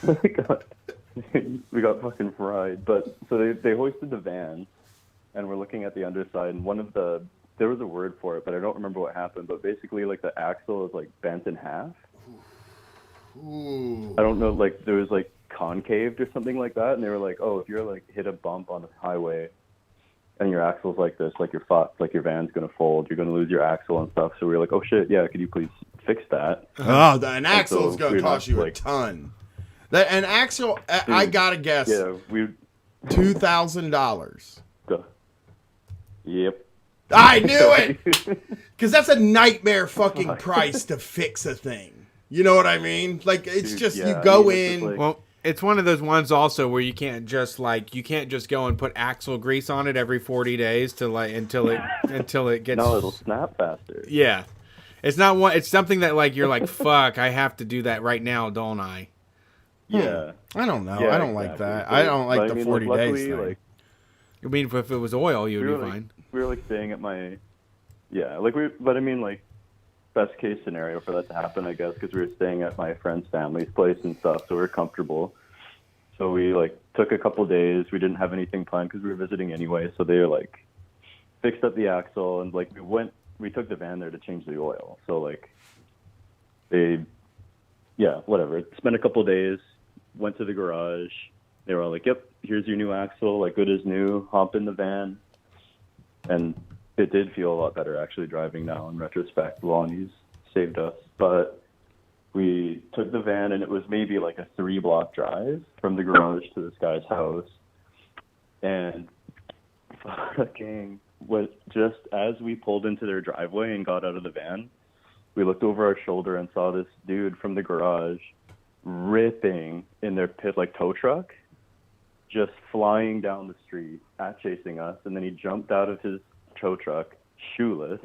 we got fucking fried. But so they hoisted the van, and we're looking at the underside, and there was a word for it, but I don't remember what happened. But basically, like the axle is like bent in half. I don't know, like there was like concaved or something like that, and they were like, oh, if you're like hit a bump on the highway and your axle's like this, like you're fucked, like your van's gonna fold, you're gonna lose your axle and stuff. So we were like, oh shit, yeah, could you please fix that? Oh, an axle is so gonna cost you a ton. An axle, I gotta guess, $2,000. Yep. I knew it, because that's a nightmare fucking price to fix a thing. You know what I mean? Like it's just you go in. Well, it's one of those ones also where you can't just go and put axle grease on it every 40 days to like until it gets. No, it'll snap faster. Yeah, it's not one. It's something that like you're like, fuck, I have to do that right now, don't I? Yeah. I don't know. Yeah, I don't like that. I don't like the 40 days thing. Like, I mean, if it was oil, you would be fine. We were like staying at my, but I mean like, best case scenario for that to happen, I guess, because we were staying at my friend's family's place and stuff, so we were comfortable. So we like took a couple days. We didn't have anything planned because we were visiting anyway. So they like fixed up the axle and like we took the van there to change the oil. So like whatever. Spent a couple days, went to the garage. They were all like, yep, here's your new axle, like good as new, hop in the van. And it did feel a lot better actually driving now in retrospect. Lonnie's saved us. But we took the van and it was maybe like a 3-block drive from the garage to this guy's house. And fucking was just as we pulled into their driveway and got out of the van, we looked over our shoulder and saw this dude from the garage ripping in their tow truck, just flying down the street chasing us. And then he jumped out of his tow truck shoeless,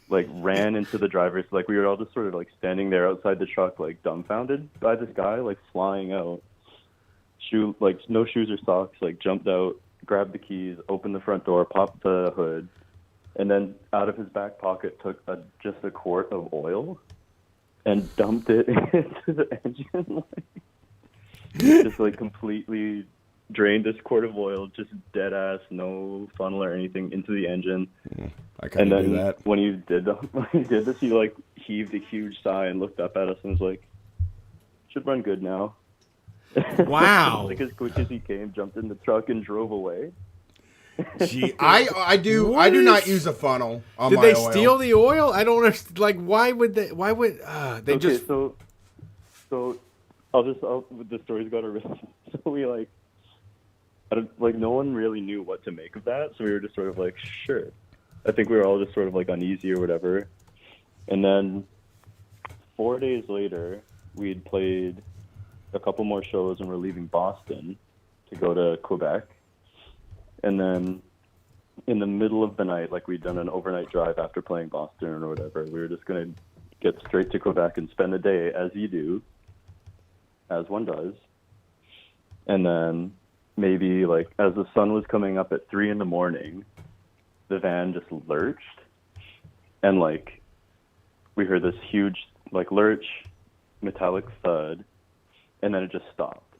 like ran into the driver's, like we were all just sort of like standing there outside the truck like dumbfounded by this guy like flying out, no shoes or socks, like jumped out, grabbed the keys, opened the front door, popped the hood, and then out of his back pocket took just a quart of oil and dumped it into the engine, just like completely drained this quart of oil, just dead ass, no funnel or anything, into the engine. And then do that. When he did this, he like heaved a huge sigh and looked up at us and was like, "Should run good now." Wow! Like as quick as he came, jumped in the truck and drove away. Gee, I do not use a funnel on Did my they oil. steal the oil? I don't understand. Like, why would they? Why would they just? So the story's got a risk. So we like. No one really knew what to make of that, so we were just sort of like, sure. I think we were all just sort of like uneasy or whatever. And then 4 days later, we'd played a couple more shows and we're leaving Boston to go to Quebec. And then in the middle of the night, like we'd done an overnight drive after playing Boston or whatever, we were just going to get straight to Quebec and spend the day as you do, as one does. And then maybe like as the sun was coming up at 3 a.m, the van just lurched, and like we heard this huge like lurch, metallic thud, and then it just stopped.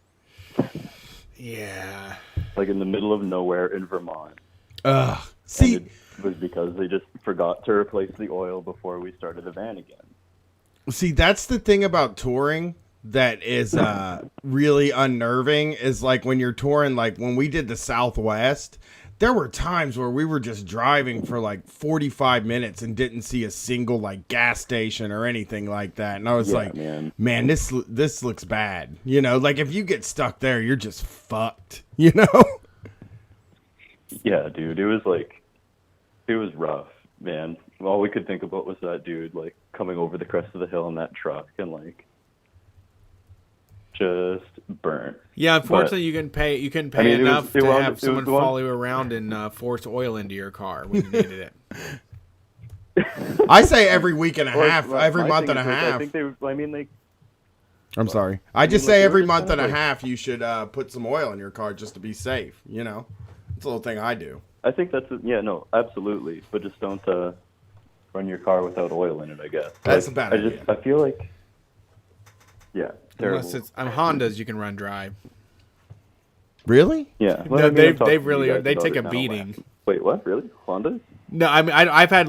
Yeah. Like in the middle of nowhere in Vermont. See, and it was because they just forgot to replace the oil before we started the van again. See, that's the thing about touring that is really unnerving, is like when you're touring, like when we did the Southwest, there were times where we were just driving for like 45 minutes and didn't see a single like gas station or anything like that. And I was man, this looks bad. You know, like if you get stuck there, you're just fucked, you know? Yeah, dude, it was rough, man. All we could think about was that dude like coming over the crest of the hill in that truck and like just burnt. Yeah, unfortunately, you couldn't pay enough to have someone follow you around and force oil into your car when you needed it. I say every week and a half, every month and a half. I think I'm sorry. I just say every month and a half you should put some oil in your car just to be safe. You know, it's a little thing I do. I think that's absolutely, but just don't run your car without oil in it. I guess that's a bad idea. I feel like, yeah. Terrible. Unless it's Hondas, you can run dry. Really? Yeah. Well, no, they take a beating. Wait, what? Really? Hondas? No, I mean I've had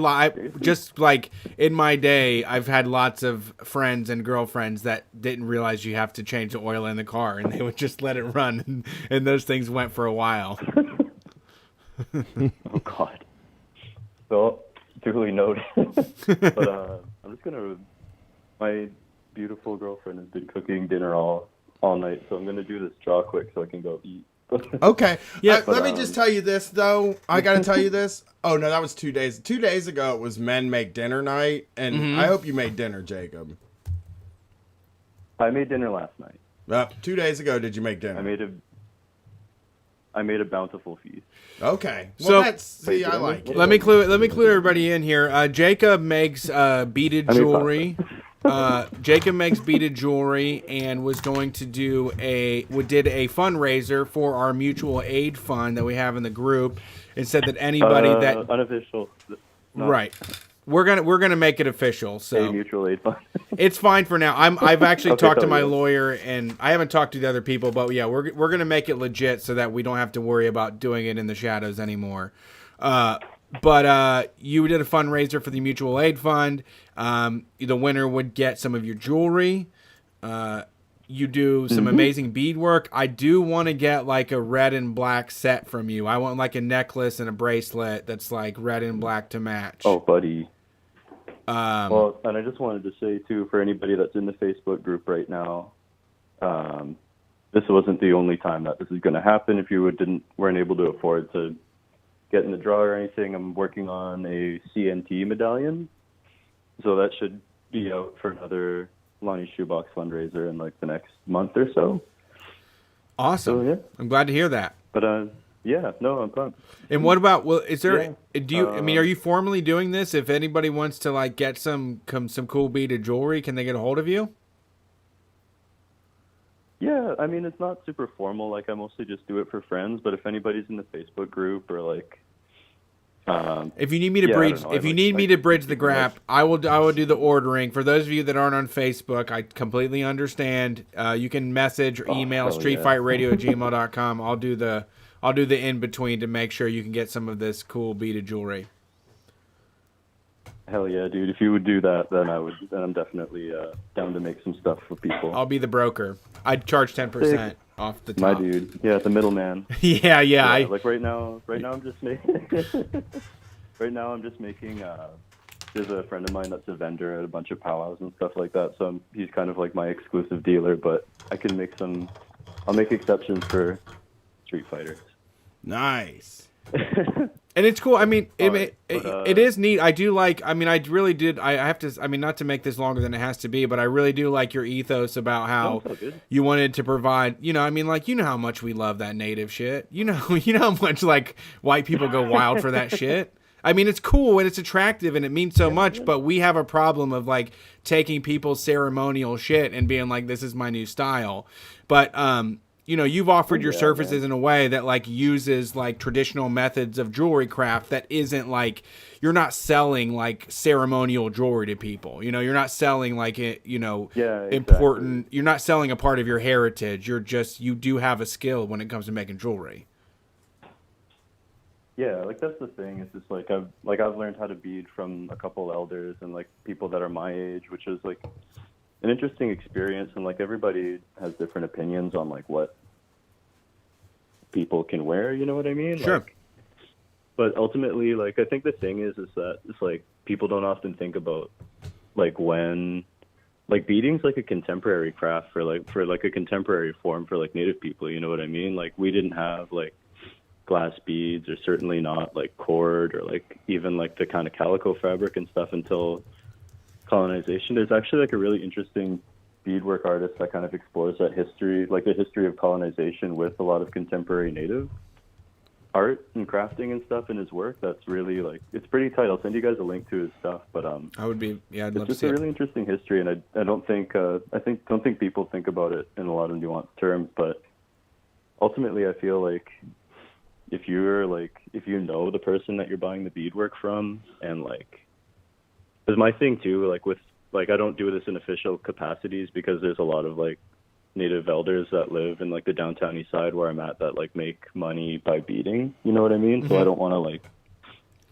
just like in my day, I've had lots of friends and girlfriends that didn't realize you have to change the oil in the car, and they would just let it run, and those things went for a while. Oh God. Well, duly noted. But I'm just gonna. My beautiful girlfriend has been cooking dinner all night, so I'm gonna do this draw quick so I can go eat. Okay. Yeah. Let me just tell you this, though. I got to tell you this. Oh, no, that was 2 days. 2 days ago, it was men make dinner night. And I hope you made dinner, Jacob. I made dinner last night. 2 days ago, did you make dinner? I made a bountiful feast. Okay. So- Well, see, I like it. Let me clue everybody in here. Jacob makes beaded jewelry. Jacob makes beaded jewelry and was going to did a fundraiser for our mutual aid fund that we have in the group, and said that anybody that unofficial, right, we're gonna make it official. So a mutual aid fund. it's fine for now. I've actually Okay, talked to my yeah. lawyer, and I haven't talked to the other people, but yeah, we're gonna make it legit so that we don't have to worry about doing it in the shadows anymore. But you did a fundraiser for the mutual aid fund. The winner would get some of your jewelry. You do some amazing beadwork. I do want to get like a red and black set from you. I want like a necklace and a bracelet that's like red and black to match. Oh, buddy. Well, and I just wanted to say too, for anybody that's in the Facebook group right now, this wasn't the only time that this is going to happen. If you weren't able to afford to get in the draw or anything, I'm working on a CNT medallion, so that should be out for another Lonnie Shoebox fundraiser in like the next month or so. Awesome. So, yeah. I'm glad to hear that. But yeah, no, I'm pumped. And what about? Well, is there? Yeah. Do you? I mean, are you formally doing this? If anybody wants to like get some cool beaded jewelry, can they get a hold of you? Yeah, I mean, it's not super formal. Like, I mostly just do it for friends. But if anybody's in the Facebook group or like, if you need me to yeah, I bridge, don't know. if you need me to bridge the gap, I will do the ordering. For those of you that aren't on Facebook, I completely understand. You can message or email hell yeah. streetfightradio@gmail.com. I'll do the in between to make sure you can get some of this cool beaded jewelry. Hell yeah, dude! If you would do that, then I'm definitely down to make some stuff for people. I'll be the broker. I'd charge 10% off the top. My dude, yeah, the middleman. Yeah. Like right now I'm just making. Right now I'm just making. There's a friend of mine that's a vendor at a bunch of powwows and stuff like that. So he's kind of like my exclusive dealer. But I can make some. I'll make exceptions for Street Fighters. Nice. And it's cool. I mean, it is neat. I do like. I mean, I really did. I have to. I mean, not to make this longer than it has to be, but I really do like your ethos about how you wanted to provide. You know, I mean, like, you know how much we love that native shit. You know how much like white people go wild for that shit. I mean, it's cool and it's attractive and it means so much, but we have a problem of like taking people's ceremonial shit and being like, this is my new style. But you know, you've offered your services in a way that like uses like traditional methods of jewelry craft that isn't like, you're not selling like ceremonial jewelry to people. You know, you're not selling like it, you know, important. You're not selling a part of your heritage. You do have a skill when it comes to making jewelry. Yeah, like that's the thing. It's just like I've learned how to bead from a couple elders and like people that are my age, which is like an interesting experience. And like everybody has different opinions on like what people can wear. You know what I mean? Sure. Like, but ultimately, like I think the thing is that it's like people don't often think about like when like beading's like a contemporary craft for like a contemporary form for like Native people. You know what I mean? Like we didn't have like glass beads or certainly not like cord or like even like the kind of calico fabric and stuff until colonization. There's actually like a really interesting beadwork artist that kind of explores that history, like the history of colonization with a lot of contemporary Native art and crafting and stuff in his work. That's really like, it's pretty tight. I'll send you guys a link to his stuff, but I would be, yeah, I'd love to it's see just a it. really interesting history, and I don't think people think about it in a lot of nuanced terms, but ultimately I feel like if you know the person that you're buying the beadwork from, and like, because my thing too, like with, like I don't do this in official capacities because there's a lot of like native elders that live in like the downtown east side where I'm at that like make money by beading. You know what I mean? So I don't want to like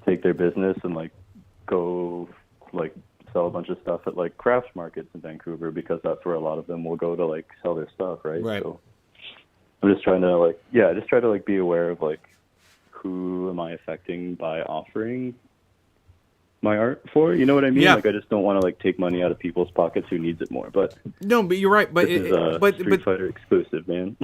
take their business and like go like sell a bunch of stuff at like crafts markets in Vancouver, because that's where a lot of them will go to like sell their stuff, right? So I'm just trying to like, just try to like be aware of like who am I affecting by offering my art for, you know what I mean? Like I just don't want to like take money out of people's pockets who needs it more. But no, but you're right. But this is Street Fighter exclusive, man.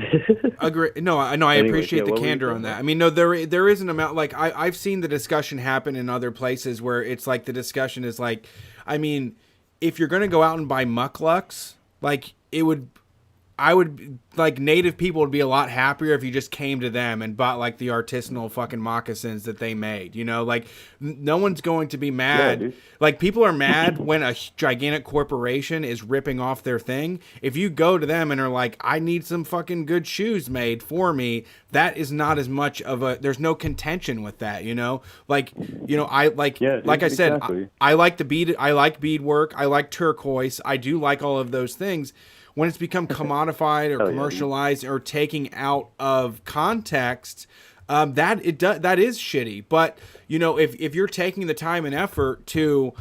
Agree. No, I appreciate the candor on that. I mean, no, there is an amount. Like I've seen the discussion happen in other places where it's like the discussion is like, I mean, if you're gonna go out and buy mucklucks, like I would like native people would be a lot happier if you just came to them and bought like the artisanal fucking moccasins that they made, you know, like no one's going to be mad. Like people are mad when a gigantic corporation is ripping off their thing. If you go to them and are like, I need some fucking good shoes made for me, that is not as much of there's no contention with that, you know, like, you know, I like, like I said, I like the bead. I like beadwork. I like turquoise. I do like all of those things. When it's become commodified or commercialized or taking out of context, that is shitty. But you know, if you're taking the time and effort to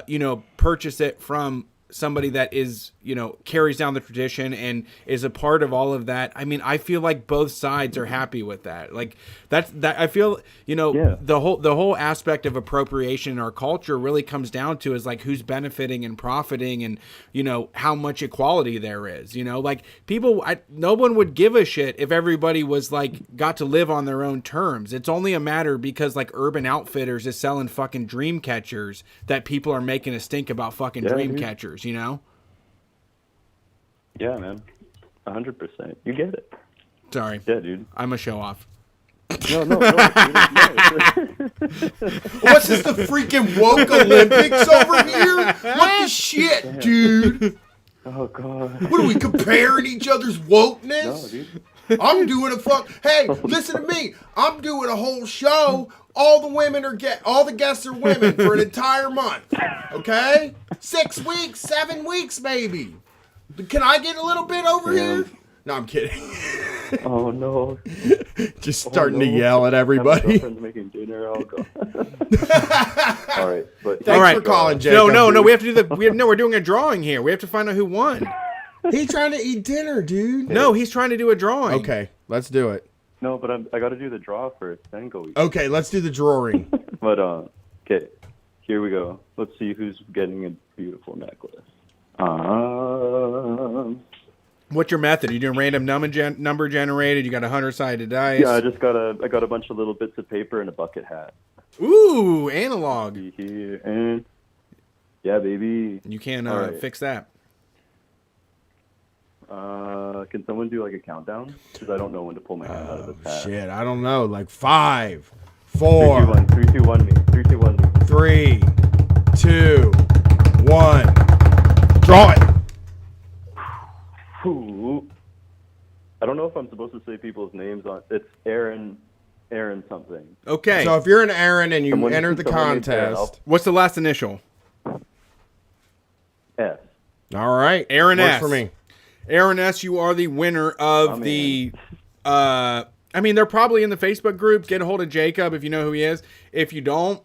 you know, purchase it from somebody that is, you know, carries down the tradition and is a part of all of that, I mean, I feel like both sides are happy with that. Like that I feel, you know, the whole aspect of appropriation in our culture really comes down to is like who's benefiting and profiting, and you know how much equality there is. You know, like no one would give a shit if everybody was like got to live on their own terms. It's only a matter because like Urban Outfitters is selling fucking dream catchers that people are making a stink about fucking dream catchers. You know? Yeah, man. 100%. You get it. Sorry. Yeah, dude. I'm a show off. No. What's this, the freaking woke Olympics over here? What the shit, dude? Oh, God. What are we comparing each other's wokeness? No, dude. I'm doing Hey, listen to me. I'm doing a whole show. All the guests are women for an entire month. Okay? 6 weeks, 7 weeks, maybe. Can I get a little bit over here? No, I'm kidding. Oh, no. Just starting to yell at everybody. My girlfriend's making dinner. Oh, God. All right. But Thanks for calling, Jacob. No. We have to do we're doing a drawing here. We have to find out who won. He's trying to eat dinner, dude. No, he's trying to do a drawing. Okay, let's do it. No, but I got to do the draw first, then go eat. Okay, let's do the drawing. But, okay, here we go. Let's see who's getting a beautiful necklace. What's your method? Are you doing random number generated? You got 100-sided dice? Yeah, I got a bunch of little bits of paper and a bucket hat. Ooh, analog. Here and yeah, baby. You can fix that. Can someone do like a countdown? Because I don't know when to pull my hand out of this hat. Shit, I don't know. Like 5, 4, 3, 2, 1, me. 3, 2, 1, me. 3, 2, 1. Draw it. Ooh. I don't know if I'm supposed to say people's names on. It's Aaron something. Okay. So if you're an Aaron and you enter the contest, what's the last initial? S. All right, Aaron works S. for me. Aaron S., you are the winner of the. I mean, they're probably in the Facebook group. Get a hold of Jacob if you know who he is. If you don't,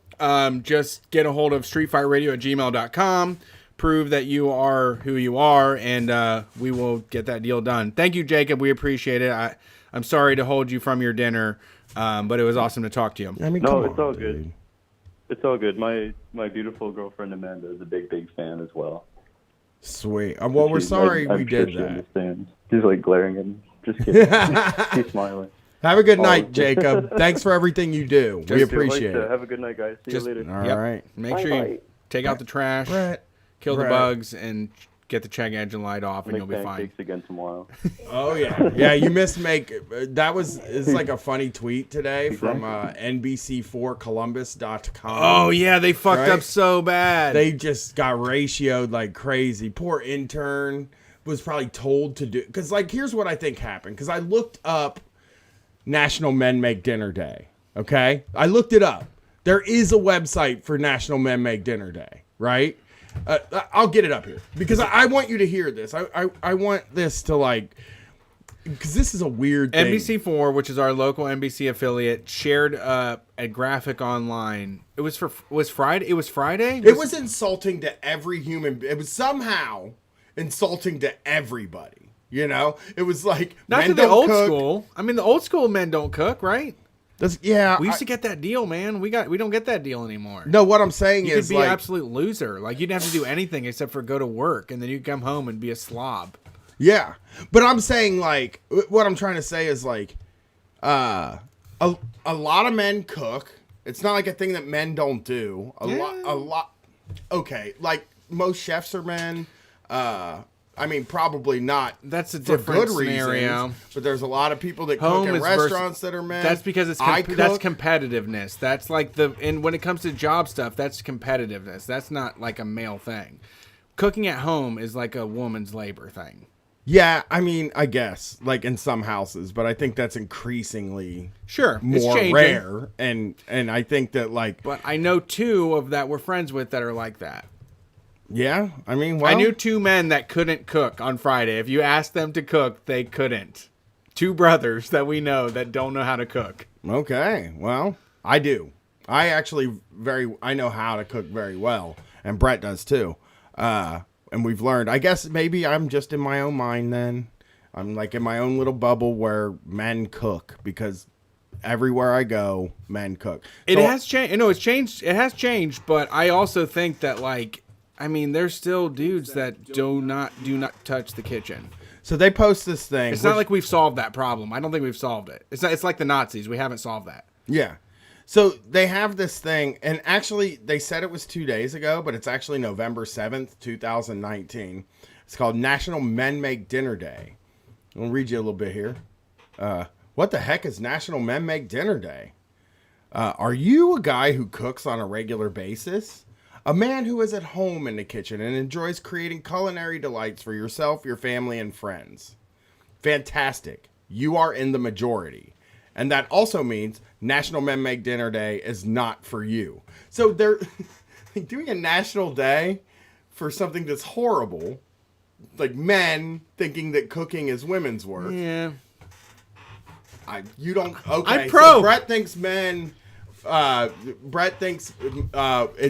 just get a hold of streetfightradio@gmail.com. Prove that you are who you are, and we will get that deal done. Thank you, Jacob. We appreciate it. I'm sorry to hold you from your dinner, but it was awesome to talk to you. I mean, no, it's all good. Dude. It's all good. My beautiful girlfriend Amanda is a big fan as well. Sweet. Well, we're sorry we did that. Understands. She's like glaring at me. Just kidding. She's smiling. Have a good night, Jacob. Thanks for everything you do. We appreciate it. Have a good night, guys. See you later. All right. Make sure you take out the trash, kill the bugs, and get the check engine light off, and you'll be fine. Pancakes again tomorrow. Oh yeah, yeah. You missed that is like a funny tweet today from NBC4Columbus.com. Oh yeah, they fucked up so bad. They just got ratioed like crazy. Poor intern was probably told to do, because like here's what I think happened. Because I looked up National Men Make Dinner Day. Okay, I looked it up. There is a website for National Men Make Dinner Day, right? I'll get it up here because I want you to hear this. I want this to like, because this is a weird thing. NBC4, which is our local NBC affiliate, shared a graphic online. It was Friday. It was Friday. It was insulting to every human. It was somehow insulting to everybody. You know, it was like not to the old school. I mean, the old school men don't cook, right? We used to get that deal, man. We don't get that deal anymore. No, what I'm saying you is could be an absolute loser. Like you didn't have to do anything except for go to work, and then you come home and be a slob. Yeah, but I'm saying like what I'm trying to say is like, a lot of men cook. It's not like a thing that men don't do. A lot. Okay, like most chefs are men. I mean, probably not. That's a for different good scenario. Reasons, but there's a lot of people that cook in restaurants that are men. That's because that's competitiveness. That's like and when it comes to job stuff, that's competitiveness. That's not like a male thing. Cooking at home is like a woman's labor thing. Yeah, I mean, I guess like in some houses, but I think that's increasingly more rare. And I think that like, but I know two of that we're friends with that are like that. Yeah, I mean, I knew two men that couldn't cook on Friday. If you asked them to cook, they couldn't. Two brothers that we know that don't know how to cook. Okay, well, I do. I know how to cook very well, and Brett does too. And we've learned. I guess maybe I'm just in my own mind then. I'm like in my own little bubble where men cook because everywhere I go, men cook. It has changed. No, it's changed. It has changed, but I also think that like. I mean, there's still dudes that do not touch the kitchen. So they post this thing. It's not like we've solved that problem. I don't think we've solved it. It's like the Nazis. We haven't solved that. Yeah. So they have this thing, and actually they said it was 2 days ago, but it's actually November 7th, 2019. It's called National Men Make Dinner Day. I'll read you a little bit here. What the heck is National Men Make Dinner Day? Are you a guy who cooks on a regular basis? A man who is at home in the kitchen and enjoys creating culinary delights for yourself, your family, and friends. Fantastic. You are in the majority. And that also means National Men Make Dinner Day is not for you. So they're doing a national day for something that's horrible. Like men thinking that cooking is women's work. Yeah. You don't... Okay, I'm pro. So Brett thinks men... Brett thinks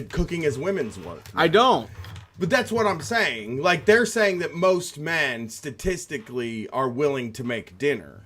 cooking is women's work. I don't. But that's what I'm saying. Like, they're saying that most men statistically are willing to make dinner.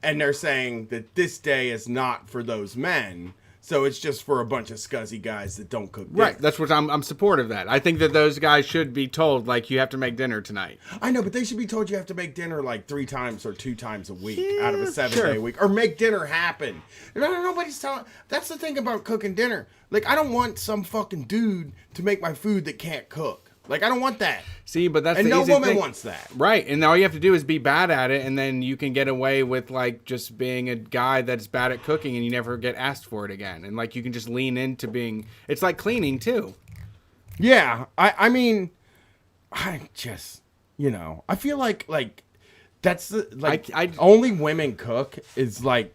And they're saying that this day is not for those men. So it's just for a bunch of scuzzy guys that don't cook dinner. Right. That's what I'm supportive of that. I think that those guys should be told, like, you have to make dinner tonight. I know, but they should be told you have to make dinner like 3 times or 2 times a week out of a 7-day week. Or make dinner happen. Nobody's telling... That's the thing about cooking dinner. Like, I don't want some fucking dude to make my food that can't cook. Like, I don't want that. See, but that's and the no easy woman thing. wants that. Right. And all you have to do is be bad at it, and then you can get away with, like, just being a guy that's bad at cooking, and you never get asked for it again. And, like, you can just lean into being... It's like cleaning, too. Yeah. I mean, I just, I feel like that's the... Like, only women cook is, like...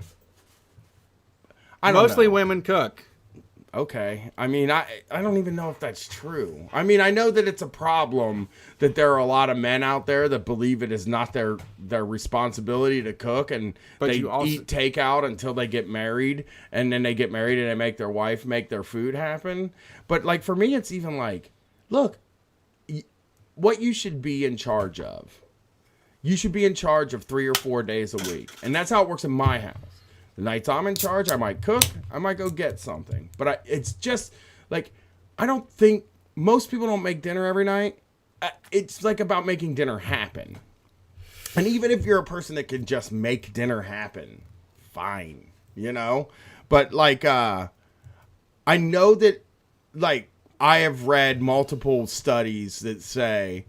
Mostly women cook. Okay. I mean, I don't even know if that's true. I mean, I know that it's a problem that there are a lot of men out there that believe it is not their responsibility to cook, and they eat takeout until they get married, and then they get married and they make their wife make their food happen. But, like, for me, it's even like, look, what you should be in charge of. You should be in charge of 3 or 4 days a week. And that's how it works in my house. The nights I'm in charge, I might cook, I might go get something. But it's just, like, I don't think, most people don't make dinner every night. It's, like, about making dinner happen. And even if you're a person that can just make dinner happen, fine, But, like, I know that, like, I have read multiple studies that say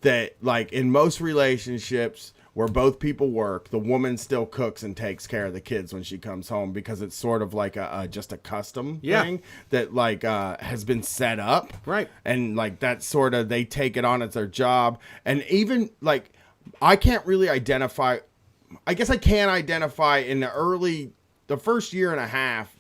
that, like, in most relationships where both people work, the woman still cooks and takes care of the kids when she comes home, because it's sort of like just a custom thing that, like, has been set up. Right. And, like, that's sort of, they take it on as their job. And even, like, I can't really identify, I guess I can identify in the first year and a half,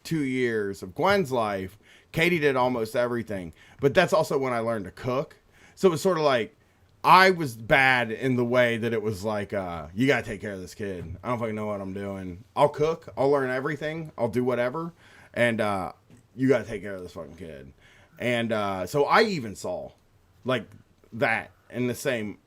2 years of Gwen's life, Katie did almost everything. But that's also when I learned to cook. So it was sort of like, I was bad in the way that it was like, you got to take care of this kid. I don't fucking know what I'm doing. I'll cook. I'll learn everything. I'll do whatever. And you got to take care of this fucking kid. And so I even saw like that in the same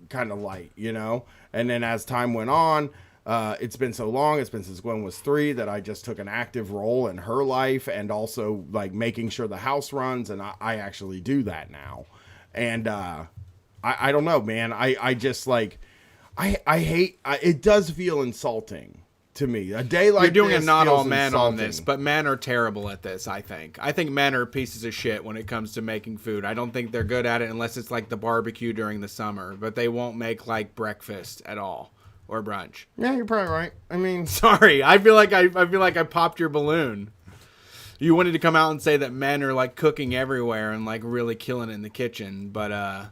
kind of light, you know? And then as time went on, it's been so long. It's been since Gwen was 3 that I just took an active role in her life and also like making sure the house runs. And I actually do that now. And I don't know, man. I just like, I hate, it does feel insulting to me. A day like You're doing this a not all feels men insulting. on this, but men are terrible at this, I think. I think men are pieces of shit when it comes to making food. I don't think they're good at it unless it's like the barbecue during the summer, but they won't make like breakfast at all or brunch. Yeah, you're probably right. I mean, sorry. I feel like I popped your balloon. You wanted to come out and say that men are like cooking everywhere and like really killing it in the kitchen, but I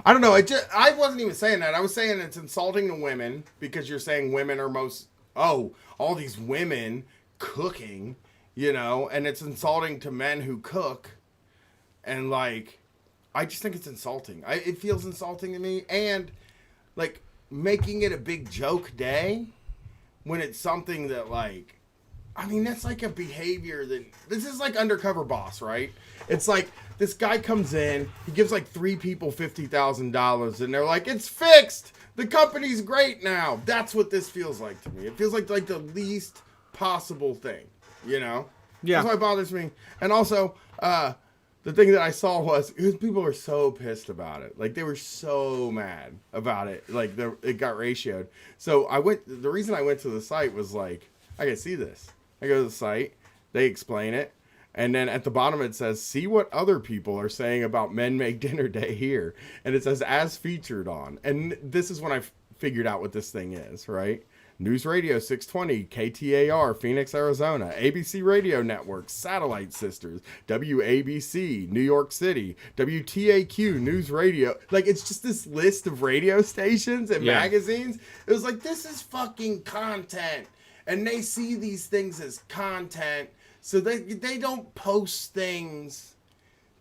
don't know. I wasn't even saying that. I was saying it's insulting to women because you're saying women are all these women cooking, you know, and it's insulting to men who cook. And like, I just think it's insulting. It feels insulting to me. And like making it a big joke day when it's something that like, I mean, that's like a behavior that this is like Undercover Boss, right? It's like this guy comes in, he gives like 3 people $50,000 and they're like, it's fixed. The company's great now. That's what this feels like to me. It feels like the least possible thing, you know? Yeah. That's why it bothers me. And also, the thing that I saw was people were so pissed about it. Like they were so mad about it. Like it got ratioed. So the reason I went to the site was like, I can see this. I go to the site, they explain it, and then at the bottom it says, see what other people are saying about Men Make Dinner Day here. And it says, as featured on. And this is when I figured out what this thing is, right? News Radio 620, KTAR, Phoenix, Arizona, ABC Radio Network, Satellite Sisters, WABC, New York City, WTAQ, News Radio. Like, it's just this list of radio stations and magazines. It was like, this is fucking content. And they see these things as content, so they don't post things.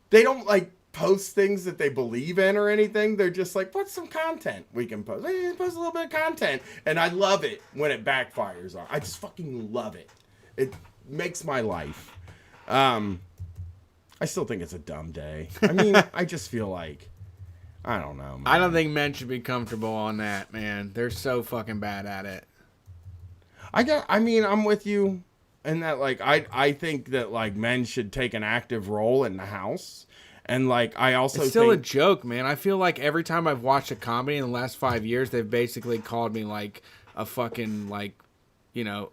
They don't like post things that they believe in or anything. They're just like, what's some content we can post? Let's post a little bit of content. And I love it when it backfires on. I just fucking love it. It makes my life. I still think it's a dumb day. I mean, I just feel like, I don't know, man. I don't think men should be comfortable on that, man. They're so fucking bad at it. I'm with you in that, like, I think that, like, men should take an active role in the house. And, like, I also It's still a joke, man. I feel like every time I've watched a comedy in the last 5 years, they've basically called me, like, a fucking, like, you know,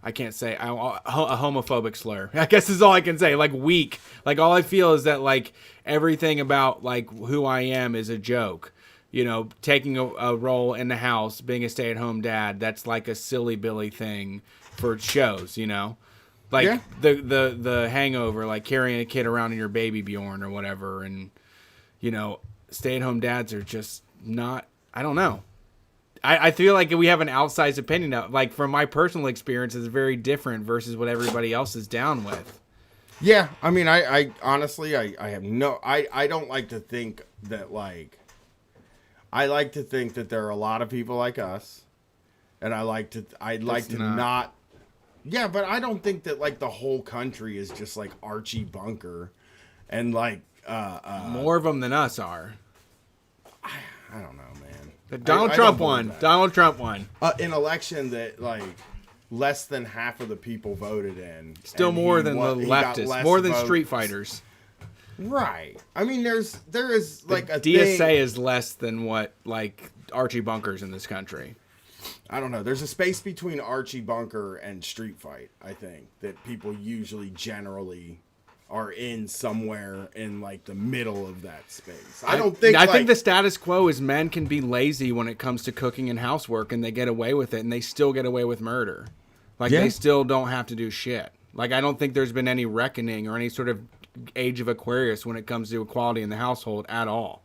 I can't say, a homophobic slur. I guess is all I can say. Like, weak. Like, all I feel is that, like, everything about, like, who I am is a joke. You know, taking a role in the house, being a stay-at-home dad, that's like a silly Billy thing for shows, you know? Like the Hangover, like carrying a kid around in your baby Bjorn or whatever. And, you know, stay-at-home dads are just not, I don't know. I feel like we have an outsized opinion now. Like, from my personal experience, it's very different versus what everybody else is down with. Yeah, I mean, I honestly, I have no, I don't like to think that, like, I like to think that there are a lot of people like us, and I'd like to not. Yeah, but I don't think that, like, the whole country is just like Archie Bunker, and like more of them than us are. I don't know, man. The Donald Trump won. Donald Trump won. An election that, like, less than half of the people voted in. Still more than the leftists, more than Street Fighters. Right. I mean, there is like a DSA thing. is less than what, like, Archie Bunker's in this country. I don't know. There's a space between Archie Bunker and Street Fight, I think, that people usually generally are in somewhere in, like, the middle of that space. I think the status quo is men can be lazy when it comes to cooking and housework, and they get away with it, and they still get away with murder. Like, they still don't have to do shit. Like, I don't think there's been any reckoning or any sort of age of Aquarius when it comes to equality in the household at all.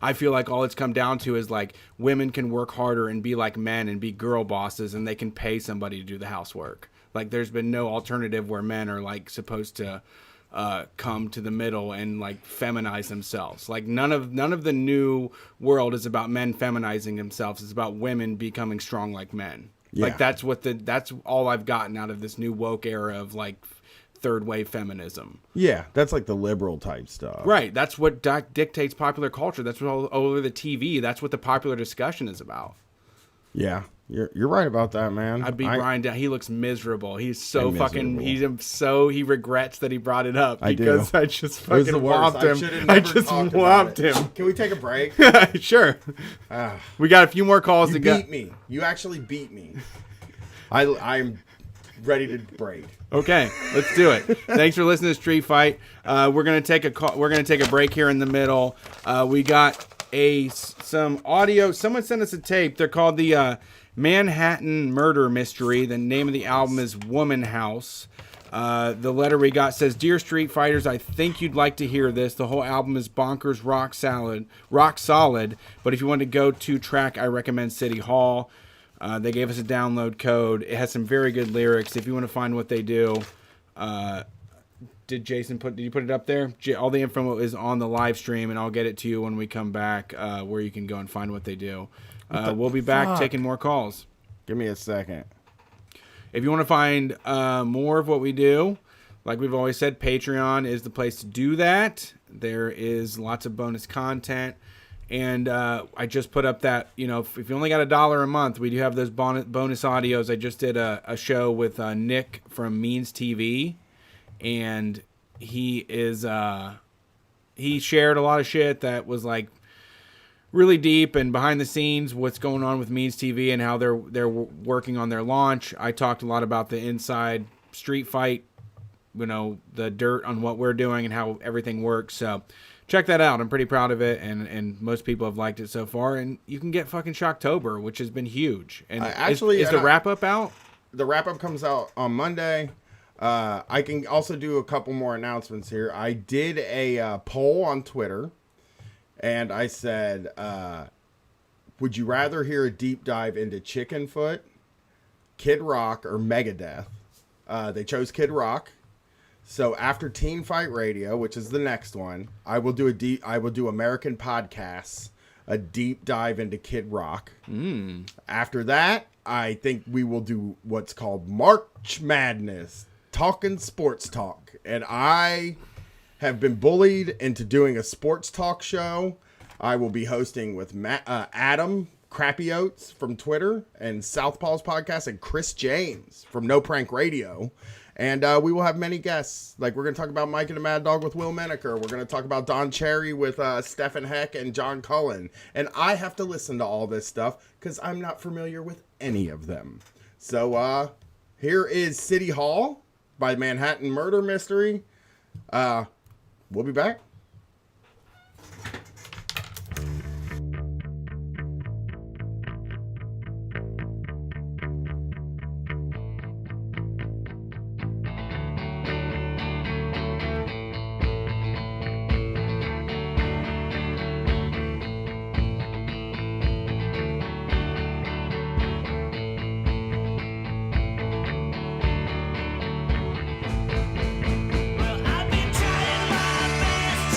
I feel like all it's come down to is, like, women can work harder and be like men and be girl bosses, and they can pay somebody to do the housework. Like, there's been no alternative where men are, like, supposed to come to the middle and like feminize themselves. Like none of the new world is about men feminizing themselves. It's about women becoming strong like men. Yeah. Like that's all I've gotten out of this new woke era of like third wave feminism. Yeah, that's like the liberal type stuff. Right. That's what dictates popular culture. That's what all over the TV. That's what the popular discussion is about. Yeah, you're right about that, man. I beat Brian down. He looks miserable. He's so miserable. he regrets that he brought it up I do. because I just It was the fucking worst. whopped I him. should've I never just talked about whopped it. him. Can we take a break? Sure. We got a few more calls You to go. beat me. You actually beat me. I'm ready to break. Okay, let's do it. Thanks for listening to Street Fight. We're gonna take a call. We're gonna take a break here in the middle. We got some audio. Someone sent us a tape. They're called the Manhattan Murder Mystery. The name of the album is Woman House. The letter we got says, "Dear Street Fighters, I think you'd like to hear this. The whole album is bonkers, rock solid. But if you want to go to track, I recommend City Hall." They gave us a download code. It has some very good lyrics. If you want to find what they do, did you put it up there? All the info is on the live stream, and I'll get it to you when we come back, where you can go and find what they do. We'll be back taking more calls. Give me a second. If you want to find more of what we do, like we've always said, Patreon is the place to do that. There is lots of bonus content. And I just put up that, if you only got $1 a month, we do have those bonus audios. I just did a show with Nick from Means TV, and he shared a lot of shit that was like really deep and behind the scenes, what's going on with Means TV and how they're working on their launch. I talked a lot about the inside Street Fight, the dirt on what we're doing and how everything works. So check that out. I'm pretty proud of it, and most people have liked it so far. And you can get fucking Shocktober, which has been huge. And is the wrap-up out? The wrap-up comes out on Monday. I can also do a couple more announcements here. I did a poll on Twitter, and I said, would you rather hear a deep dive into Chickenfoot, Kid Rock, or Megadeth? They chose Kid Rock. So after Teen Fight Radio, which is the next one, I will do American Podcasts, a deep dive into Kid Rock. After that, I think we will do what's called March Madness, talking sports talk. And I have been bullied into doing a sports talk show. I will be hosting with Adam Crappy Oats from Twitter and Southpaw's podcast, and Chris James from No Prank Radio. And we will have many guests. Like, we're going to talk about Mike and the Mad Dog with Will Menaker. We're going to talk about Don Cherry with Stephen Heck and John Cullen. And I have to listen to all this stuff because I'm not familiar with any of them. So here is City Hall by Manhattan Murder Mystery. We'll be back. I've been trying my best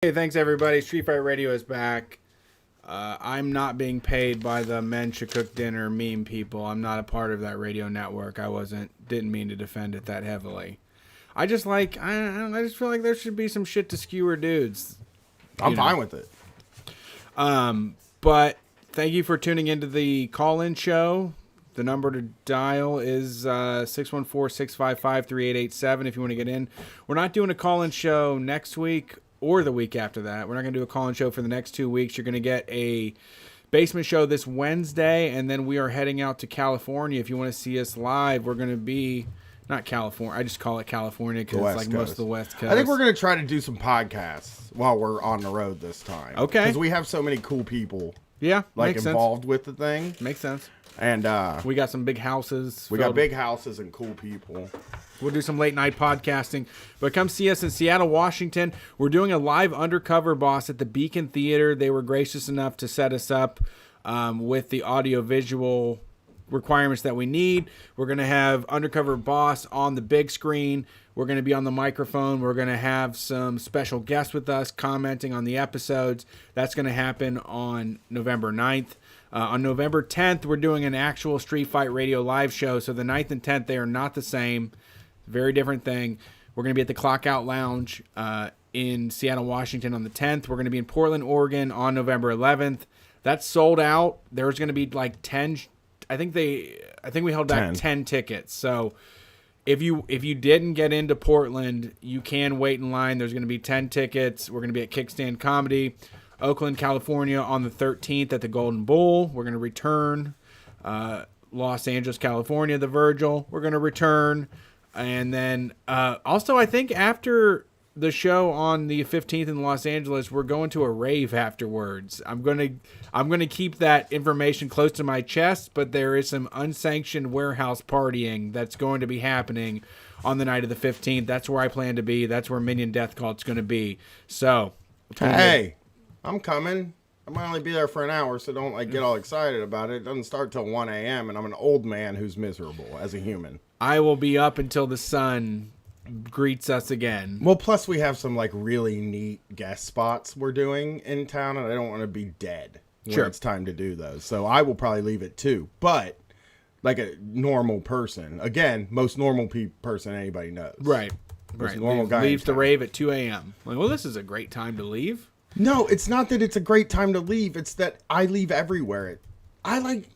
Hey, thanks everybody. Street Fight Radio is back. I'm not being paid by the Men Should Cook Dinner meme people. I'm not a part of that radio network. Didn't mean to defend it that heavily. I just feel like there should be some shit to skewer dudes. I'm fine with it. But thank you for tuning into the Callin Show. The number to dial is 614-655-3887 if you want to get in. We're not doing a call-in show next week or the week after that. We're not going to do a call-in show for the next 2 weeks. You're going to get a basement show this Wednesday, and then we are heading out to California. If you want to see us live, we're going to be... Not California. I just call it California because it's like most of the West Coast. I think we're going to try to do some podcasts while we're on the road this time. Okay. Because we have so many cool people makes involved sense. with the thing. Makes sense. And we got some big houses. We got big houses and cool people. We'll do some late night podcasting. But come see us in Seattle, Washington. We're doing a live Undercover Boss at the Beacon Theater. They were gracious enough to set us up with the audio-visual requirements that we need. We're going to have Undercover Boss on the big screen. We're going to be on the microphone. We're going to have some special guests with us commenting on the episodes. That's going to happen on November 9th. On November 10th, we're doing an actual Street Fight Radio live show. So the 9th and 10th, they are not the same. Very different thing. We're going to be at the Clock Out Lounge in Seattle, Washington on the 10th. We're going to be in Portland, Oregon on November 11th. That's sold out. There's going to be like 10... I think we held back 10 tickets. So if you didn't get into Portland, you can wait in line. There's going to be 10 tickets. We're going to be at Kickstand Comedy, Oakland, California on the 13th at the Golden Bull. We're going to return. Los Angeles, California, the Virgil. We're going to return. And then also I think after the show on the 15th in Los Angeles, we're going to a rave afterwards. I'm going to keep that information close to my chest, but there is some unsanctioned warehouse partying that's going to be happening on the night of the 15th. That's where I plan to be. That's where Minion Death Cult's going to be. So, hey, I'm coming. I might only be there for an hour, so don't get all excited about it. It doesn't start till 1 a.m., and I'm an old man who's miserable as a human. I will be up until the sun greets us again. Well, plus we have some really neat guest spots we're doing in town, and I don't want to be dead when it's time to do those. So I will probably leave at 2. But like a normal person, again, most normal person anybody knows. Right. Normal guy leaves the rave at 2 a.m. Like, well, this is a great time to leave. No, it's not that it's a great time to leave. It's that I leave everywhere. I like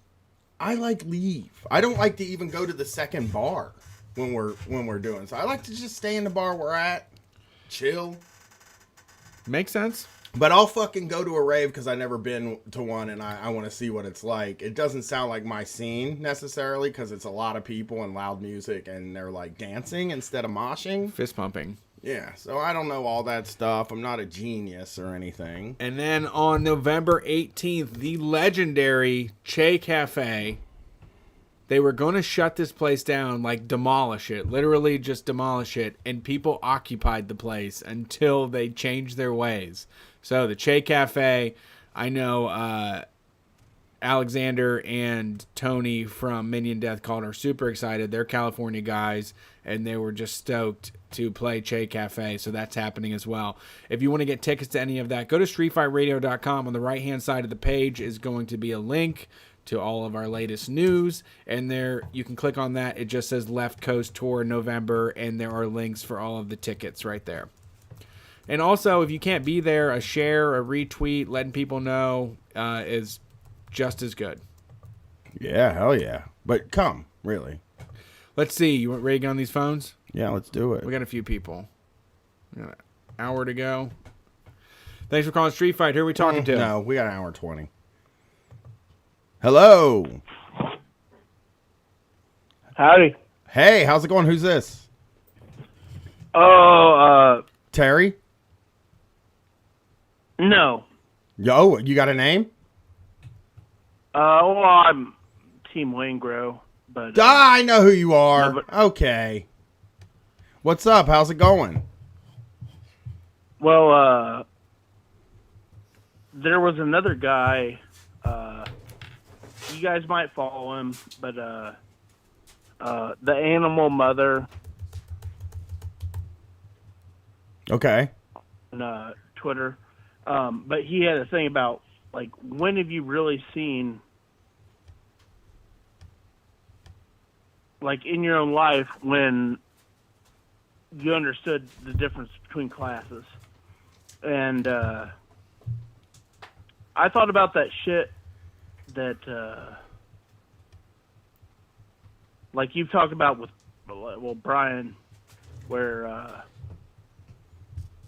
leave. I don't like to even go to the second bar when we're doing. So I like to just stay in the bar we're at, chill. Makes sense. But I'll fucking go to a rave because I've never been to one, and I want to see what it's like. It doesn't sound like my scene necessarily because it's a lot of people and loud music, and they're like dancing instead of moshing. Fist pumping. Yeah, so I don't know all that stuff. I'm not a genius or anything. And then on November 18th, the legendary Che Cafe. They were going to shut this place down, demolish it, literally just demolish it, and people occupied the place until they changed their ways. So the Che Cafe, I know Alexander and Tony from Minion Death Cult are super excited. They're California guys, and they were just stoked to play Che Cafe, so that's happening as well. If you want to get tickets to any of that, go to streetfightradio.com. On the right-hand side of the page is going to be a link to all of our latest news, and there you can click on that. It just says Left Coast Tour November, and there are links for all of the tickets right there. And also, if you can't be there, a share, a retweet, letting people know is just as good. Yeah, hell yeah. But come, really. Let's see. You ready to get on these phones? Yeah, let's do it. We got a few people. We got an hour to go. Thanks for calling Street Fight. Who are we talking to? No, we got an hour 20. Hello. Howdy. Hey, how's it going? Who's this? Oh, Terry? No. Yo, you got a name? Well, I'm Team Wayne but... I know who you are. No, but, okay. What's up? How's it going? Well, there was another guy, you guys might follow him, but, the Animal Mother. Okay. On Twitter. But he had a thing about, like, when have you really seen, like, in your own life when you understood the difference between classes? And I thought about that shit that, like you've talked about with, well, Brian, where,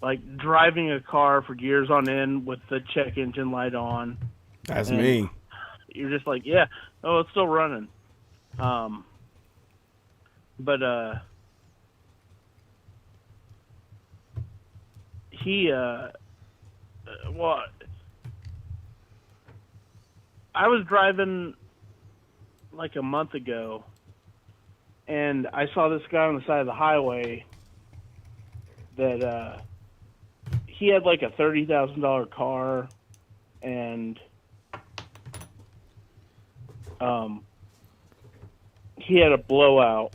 like, driving a car for years on end with the check engine light on. That's me. You're just like, yeah, oh, it's still running. But he, well, I was driving like a month ago, and I saw this guy on the side of the highway that he had like a $30,000 car, and he had a blowout,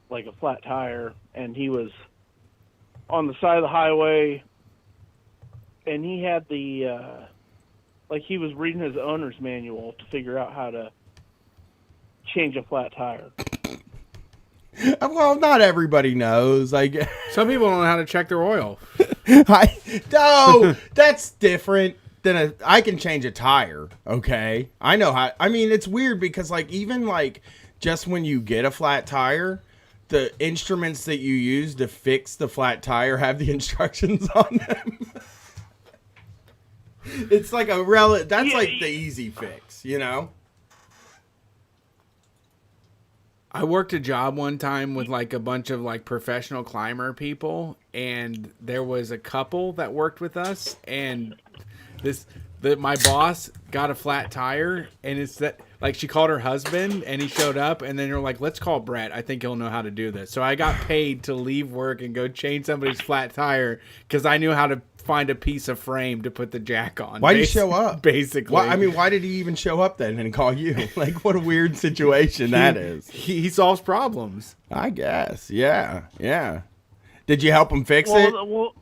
like a flat tire, and he was on the side of the highway, and he had the like he was reading his owner's manual to figure out how to change a flat tire. Well, not everybody knows. Like, some people don't know how to check their oil. No, that's different than I can change a tire. Okay, I know how. I mean, it's weird because, like, even like just when you get a flat tire, the instruments that you use to fix the flat tire have the instructions on them. It's like that's like the easy fix, you know? I worked a job one time with like a bunch of like professional climber people, and there was a couple that worked with us, and my boss got a flat tire, and it's that, like, she called her husband and he showed up, and then you're like, let's call Brett. I think he'll know how to do this. So I got paid to leave work and go change somebody's flat tire because I knew how to find a piece of frame to put the jack on. Why did he show up? Basically. Why did he even show up then and call you? Like, what a weird situation that is. He solves problems. I guess. Yeah. Yeah. Did you help him fix it? Well,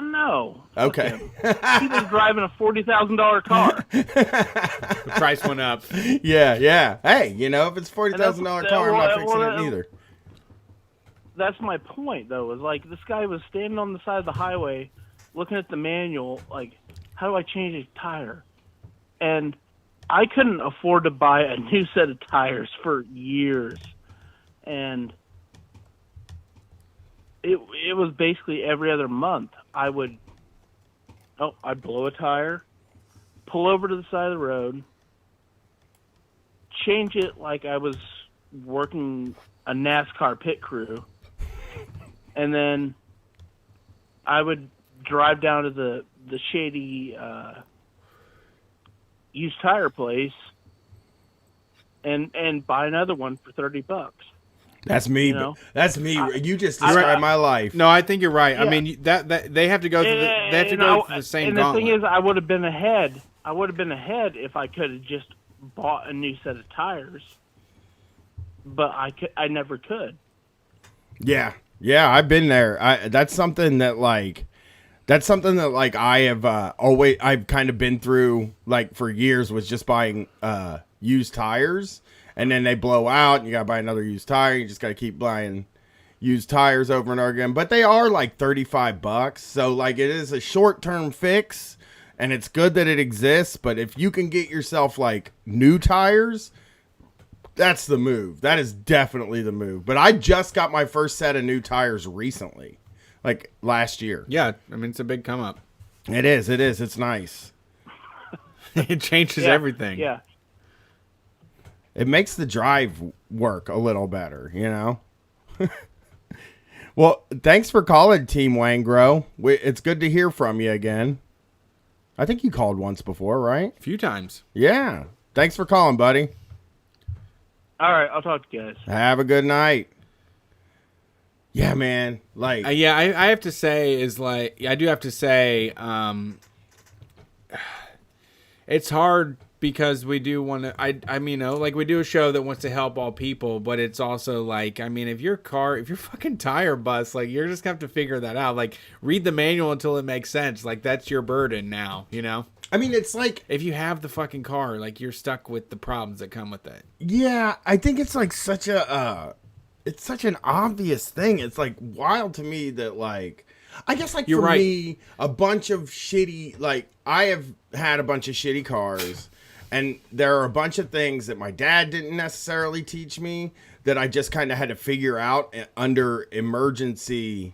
no. Okay. He was driving a $40,000 car. The price went up. Yeah, yeah. Hey, you know, if it's $40,000 car, I'm not fixing it neither. That's my point, though, is like this guy was standing on the side of the highway looking at the manual, like, how do I change a tire? And I couldn't afford to buy a new set of tires for years. And it was basically every other month I'd blow a tire, pull over to the side of the road, change it like I was working a NASCAR pit crew, and then I would drive down to the shady used tire place and buy another one for $30. That's me. You know? That's me. You just described my life. No, I think you're right. Yeah. I mean, that they have to go through the same and gauntlet. the thing is, I would have been ahead. I would have been ahead if I could have just bought a new set of tires. But I never could. Yeah. Yeah, I've been there. That's something that I have I've kind of been through, like, for years, was just buying used tires, and then they blow out and you gotta buy another used tire. You just gotta keep buying used tires over and over again, but they are like $35. So, like, it is a short-term fix, and it's good that it exists. But if you can get yourself like new tires, that's the move. That is definitely the move. But I just got my first set of new tires recently, like last year. Yeah, I mean, it's a big come up. It is. It's nice. It changes everything. Yeah. It makes the drive work a little better, you know? Well, thanks for calling, Team Wangro. It's good to hear from you again. I think you called once before, right? A few times. Yeah. Thanks for calling, buddy. All right, I'll talk to you guys. Have a good night. Yeah, man. Like, yeah, I have to say I do have to say, it's hard because we do want to. I mean, like we do a show that wants to help all people, but it's also like, I mean, if your fucking tire busts, like you're just gonna have to figure that out. Like read the manual until it makes sense. Like that's your burden now, you know. I mean, it's like if you have the fucking car, like you're stuck with the problems that come with it. Yeah, I think it's like such a, it's such an obvious thing. It's like wild to me that like, I guess like You're for right. me, a bunch of shitty, like I have had a bunch of shitty cars. And there are a bunch of things that my dad didn't necessarily teach me that I just kind of had to figure out under emergency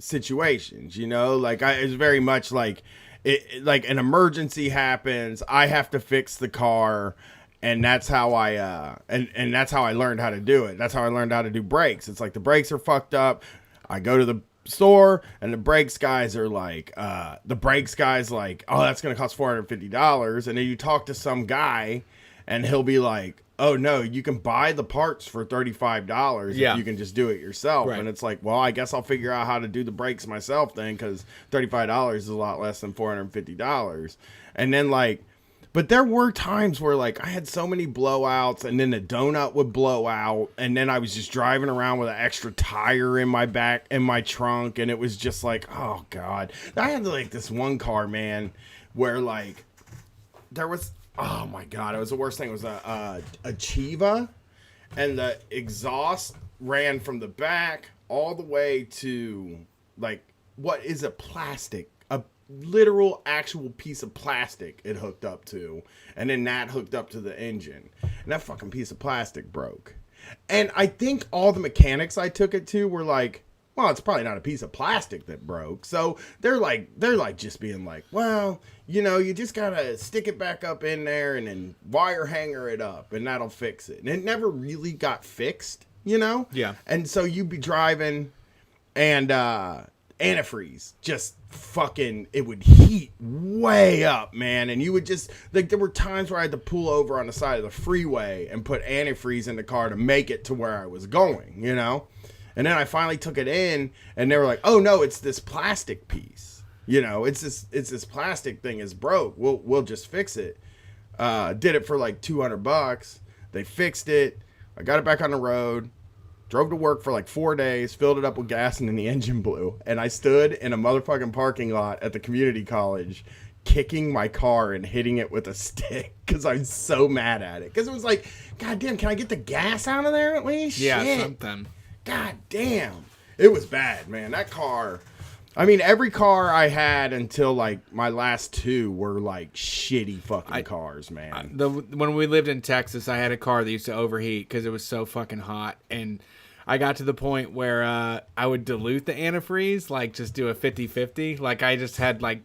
situations, you know? Like it's very much like like an emergency happens, I have to fix the car, and that's how I and that's how I learned how to do it. That's how I learned how to do brakes. It's like the brakes are fucked up. I go to the store and the brakes guys are like oh, that's gonna cost $450, and then you talk to some guy and he'll be like, oh no, you can buy the parts for $35 if you can just do it yourself. Right. And it's like, well, I guess I'll figure out how to do the brakes myself then, because $35 is a lot less than $450. And then like, but there were times where like I had so many blowouts, and then the donut would blow out, and then I was just driving around with an extra tire in my back, in my trunk, and it was just like, oh god. I had like this one car, man, where like there was, oh my god, it was the worst thing. It was a Chiva, and the exhaust ran from the back all the way to like what is a literal actual piece of plastic it hooked up to, and then that hooked up to the engine, and that fucking piece of plastic broke. And I think all the mechanics I took it to were like, well, it's probably not a piece of plastic that broke. So they're like just being like, well, you know, you just gotta stick it back up in there and then wire hanger it up and that'll fix it. And it never really got fixed, you know? Yeah. And so you'd be driving and antifreeze just fucking, it would heat way up, man. And you would just, like, there were times where I had to pull over on the side of the freeway and put antifreeze in the car to make it to where I was going, you know? And then I finally took it in, and they were like, "Oh no, it's this plastic piece. You know, it's this plastic thing is broke. We'll just fix it." Did it for like $200. They fixed it. I got it back on the road. Drove to work for like 4 days. Filled it up with gas, and then the engine blew. And I stood in a motherfucking parking lot at the community college, kicking my car and hitting it with a stick because I was so mad at it. Because it was like, God damn, can I get the gas out of there at least? Yeah, Shit. something. God damn. It was bad, man. That car. I mean, every car I had until like my last two were like shitty fucking cars, man. When we lived in Texas, I had a car that used to overheat because it was so fucking hot. And I got to the point where I would dilute the antifreeze, like just do a 50-50. Like I just had like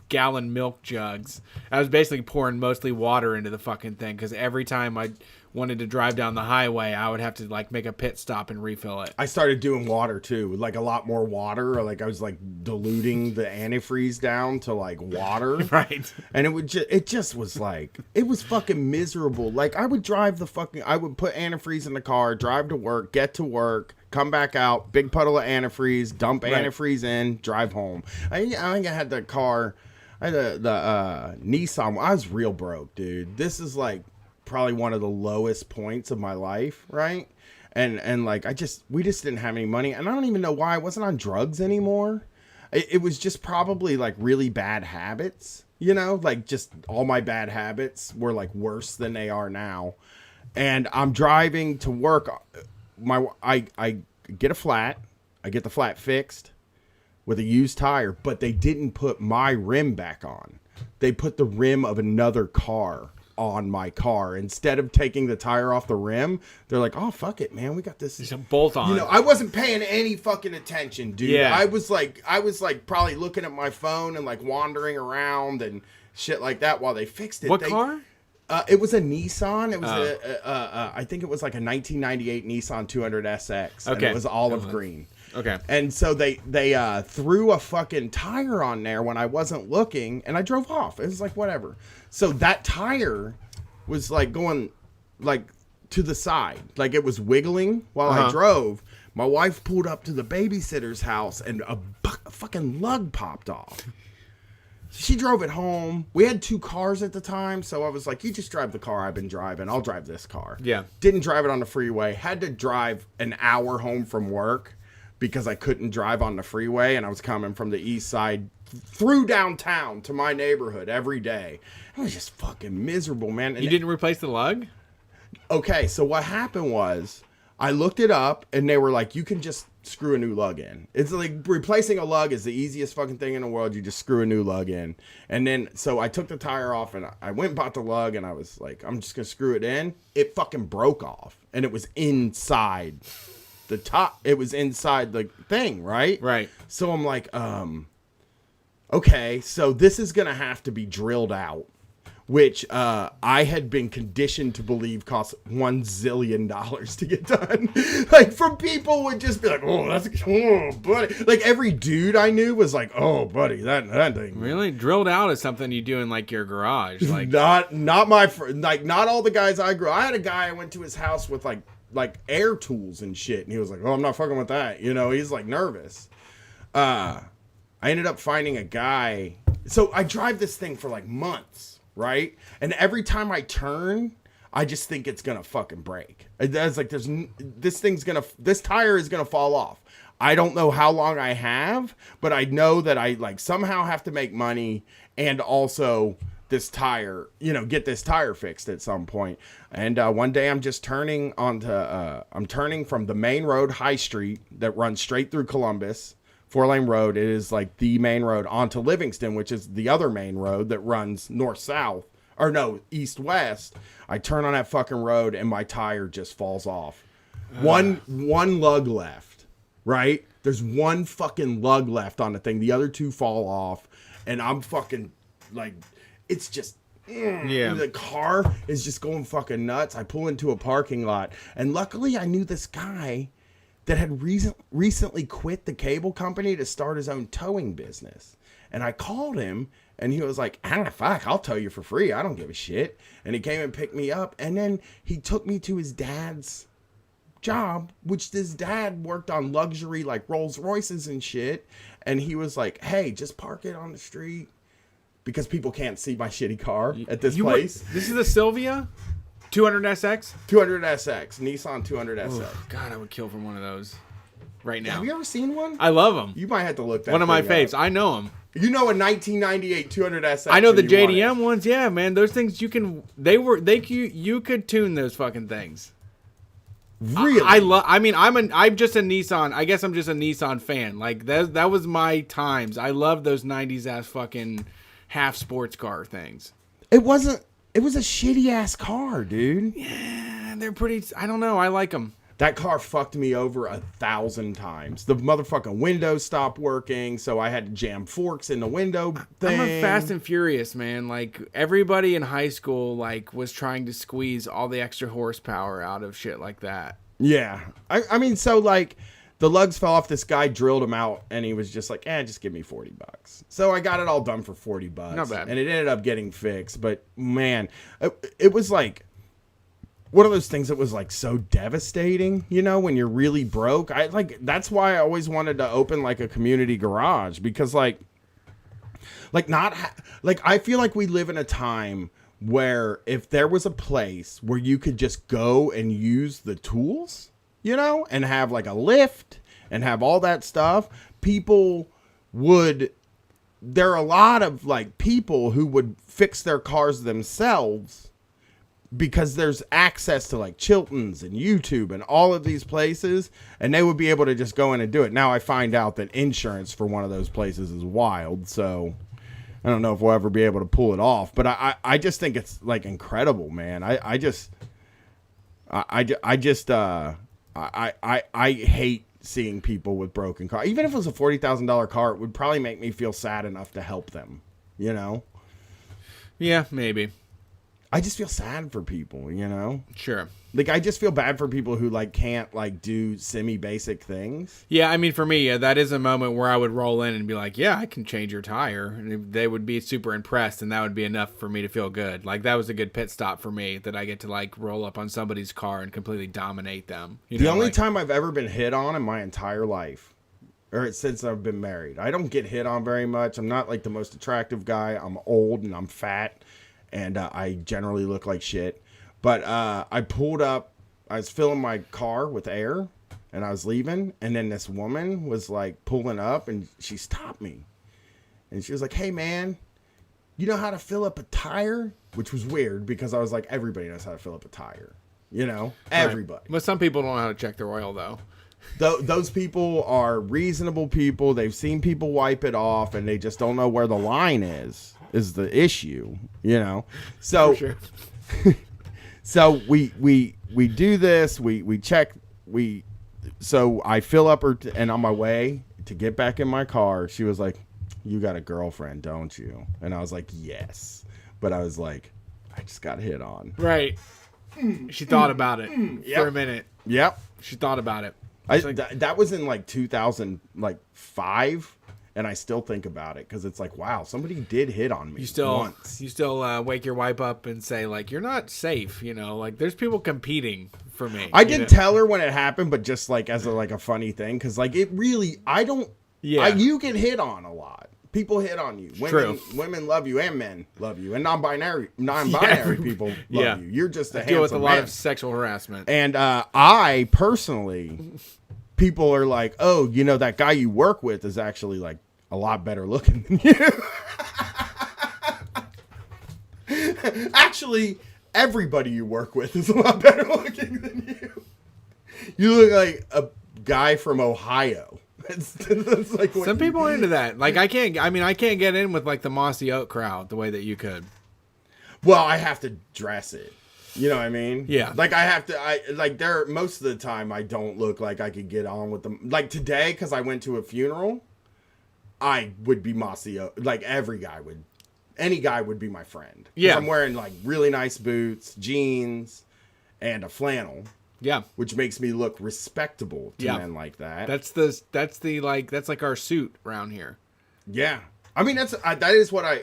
gallon milk jugs. I was basically pouring mostly water into the fucking thing because every time I wanted to drive down the highway, I would have to like make a pit stop and refill it. I started doing water too, like a lot more water. Or like I was like diluting the antifreeze down to like water, right? And it just was like, it was fucking miserable. Like I would I would put antifreeze in the car, drive to work, get to work, come back out, big puddle of antifreeze, dump antifreeze in, drive home. I think I had the car, I had the Nissan. I was real broke, dude. This is like probably one of the lowest points of my life, right? And like we just didn't have any money, and I don't even know why. I wasn't on drugs anymore. It was just probably like really bad habits, you know, like just all my bad habits were like worse than they are now. And I'm driving to work. I get a flat. I get the flat fixed with a used tire, but they didn't put my rim back on. They put the rim of another car on my car. Instead of taking the tire off the rim, they're like, oh fuck it, man, we got this. Just a bolt on. You know, I wasn't paying any fucking attention, dude. Yeah. I was like probably looking at my phone and like wandering around and shit like that while they fixed it. What car? It was a Nissan. It was I think it was like a 1998 Nissan 200 SX. Okay. And it was olive green. Okay. And so they threw a fucking tire on there when I wasn't looking, and I drove off. It was like, whatever. So that tire was like going like to the side. Like it was wiggling while I drove. My wife pulled up to the babysitter's house, and a fucking lug popped off. She drove it home. We had 2 cars at the time, so I was like, you just drive the car I've been driving. I'll drive this car. Yeah. Didn't drive it on the freeway. Had to drive an hour home from work because I couldn't drive on the freeway, and I was coming from the east side through downtown to my neighborhood every day. It was just fucking miserable, man. And you didn't replace the lug? Okay, so what happened was I looked it up, and they were like, you can just screw a new lug in. It's like replacing a lug is the easiest fucking thing in the world. You just screw a new lug in. And then, so I took the tire off and I went and bought the lug and I was like, I'm just going to screw it in. It fucking broke off and it was inside the top. It was inside the thing, right? Right. So I'm like, okay, so this is going to have to be drilled out, which I had been conditioned to believe cost $1 zillion to get done. Like, from people would just be like, oh, buddy. Like, every dude I knew was like, oh, buddy, that thing. Really? Drilled out is something you do in, like, your garage. Like, not all the guys I grew. I had a guy, I went to his house with, like air tools and shit, and he was like, oh, I'm not fucking with that. You know, he's, like, nervous. I ended up finding a guy. So I drive this thing for, like, months. Right? And every time I turn, I just think it's gonna fucking break. It's like this tire is gonna fall off. I don't know how long I have, but I know that I like somehow have to make money and also this tire, get this tire fixed at some point. And one day I'm just turning I'm turning from the main road, High Street, that runs straight through Columbus. 4-lane road. It is like the main road onto Livingston, which is the other main road that runs north-south, or no, east-west. I turn on that fucking road and my tire just falls off. One lug left, right? There's one fucking lug left on the thing. The other 2 fall off, and I'm fucking like, it's just. Yeah. The car is just going fucking nuts. I pull into a parking lot, and luckily I knew this guy that had recently quit the cable company to start his own towing business. And I called him, and he was like, fuck, I'll tow you for free. I don't give a shit. And he came and picked me up, and then he took me to his dad's job, which this dad worked on luxury, like Rolls Royces and shit. And he was like, hey, just park it on the street because people can't see my shitty car at this place. This is a Sylvia? 200SX? 200SX. Nissan 200SX. Oh, God, I would kill for one of those right now. Have you ever seen one? I love them. You might have to look that one of my faves. up. I know them. You know a 1998 200SX. I know the JDM ones. Yeah, man. Those things you can. You could tune those fucking things. Really? I'm just a Nissan. I guess I'm just a Nissan fan. Like that was my times. I love those 90s ass fucking half sports car things. It was a shitty ass car, dude. Yeah, they're pretty. I don't know. I like them. That car fucked me over 1,000 times. The motherfucking window stopped working, so I had to jam forks in the window thing. I'm a Fast and Furious, man. Like, everybody in high school, like, was trying to squeeze all the extra horsepower out of shit like that. Yeah. I mean, so, like, the lugs fell off. This guy drilled them out, and he was just like, just give me $40. So I got it all done for $40. Not bad. And it ended up getting fixed. But, man, it was like one of those things that was like so devastating, when you're really broke. That's why I always wanted to open like a community garage, because I feel like we live in a time where if there was a place where you could just go and use the tools, and have like a lift and have all that stuff, there are a lot of like people who would fix their cars themselves, because there's access to like Chilton's and YouTube and all of these places, and they would be able to just go in and do it. Now I find out that insurance for one of those places is wild, so I don't know if we'll ever be able to pull it off. But I just think it's like incredible, man. I hate seeing people with broken cars. Even if it was a $40,000 car, it would probably make me feel sad enough to help them, Yeah, maybe. I just feel sad for people, Sure. Like, I just feel bad for people who, like, can't, like, do semi-basic things. Yeah, I mean, for me, that is a moment where I would roll in and be like, yeah, I can change your tire. And they would be super impressed, and that would be enough for me to feel good. Like, that was a good pit stop for me, that I get to, like, roll up on somebody's car and completely dominate them. The only time I've ever been hit on in my entire life or since I've been married. I don't get hit on very much. I'm not like the most attractive guy. I'm old and I'm fat, and I generally look like shit. But I pulled up. I was filling my car with air, and I was leaving, and then this woman was like pulling up, and she stopped me, and she was like, "Hey, man, you know how to fill up a tire?" Which was weird because I was like, everybody knows how to fill up a tire. You know, everybody. Right. But some people don't know how to check their oil, though. Those people are reasonable people. They've seen people wipe it off, and they just don't know where the line is the issue, you know? So, For sure. so we do this. We check. So I fill up her, and on my way to get back in my car, she was like, "You got a girlfriend, don't you?" And I was like, "Yes." But I was like, I just got hit on. Right. She thought about it for a minute. Yep. She thought about it. That was in like 2005, and I still think about it because it's like, wow, somebody did hit on me once. You still wake your wife up and say, like, you're not safe, you know? Like, there's people competing for me. I did tell her when it happened, but just like as a funny thing, because like it really, you get hit on a lot. People hit on you. Women love you, and men love you, and non-binary people love you. You're just a handsome deal with a lot man. of sexual harassment. And I personally, people are like, "Oh, you know that guy you work with is actually like a lot better looking than you." Actually, everybody you work with is a lot better looking than you. You look like a guy from Ohio. That's like some people are into that. Like I can't get in with like the Mossy Oak crowd the way that you could. Well, I have to dress it. You know what I mean? Yeah. Like most of the time I don't look like I could get on with them. Like today, because I went to a funeral, I would be Mossy Oak. Like any guy would be my friend. Yeah. I'm wearing like really nice boots, jeans, and a flannel. Yeah, which makes me look respectable to men like that. That's like our suit around here. Yeah, I mean that is what I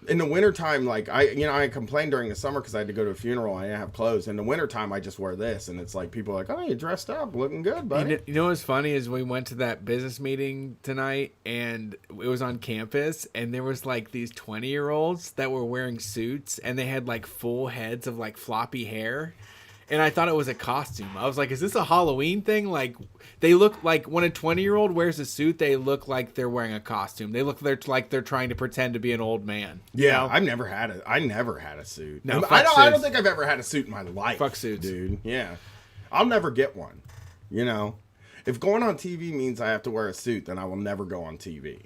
in the wintertime, like I complained during the summer because I had to go to a funeral and I didn't have clothes. In the wintertime, I just wear this, and it's like people are like, "Oh, you dressed up, looking good, buddy." You know what's funny is we went to that business meeting tonight, and it was on campus, and there was like these 20-year-olds that were wearing suits, and they had like full heads of like floppy hair. And I thought it was a costume. I was like, is this a Halloween thing? Like, they look like when a 20-year-old wears a suit, they look like they're wearing a costume. They look like they're trying to pretend to be an old man. Yeah, you know? I never had a suit. No, I don't think I've ever had a suit in my life. Fuck suits, dude. Yeah, I'll never get one. You know, if going on TV means I have to wear a suit, then I will never go on TV.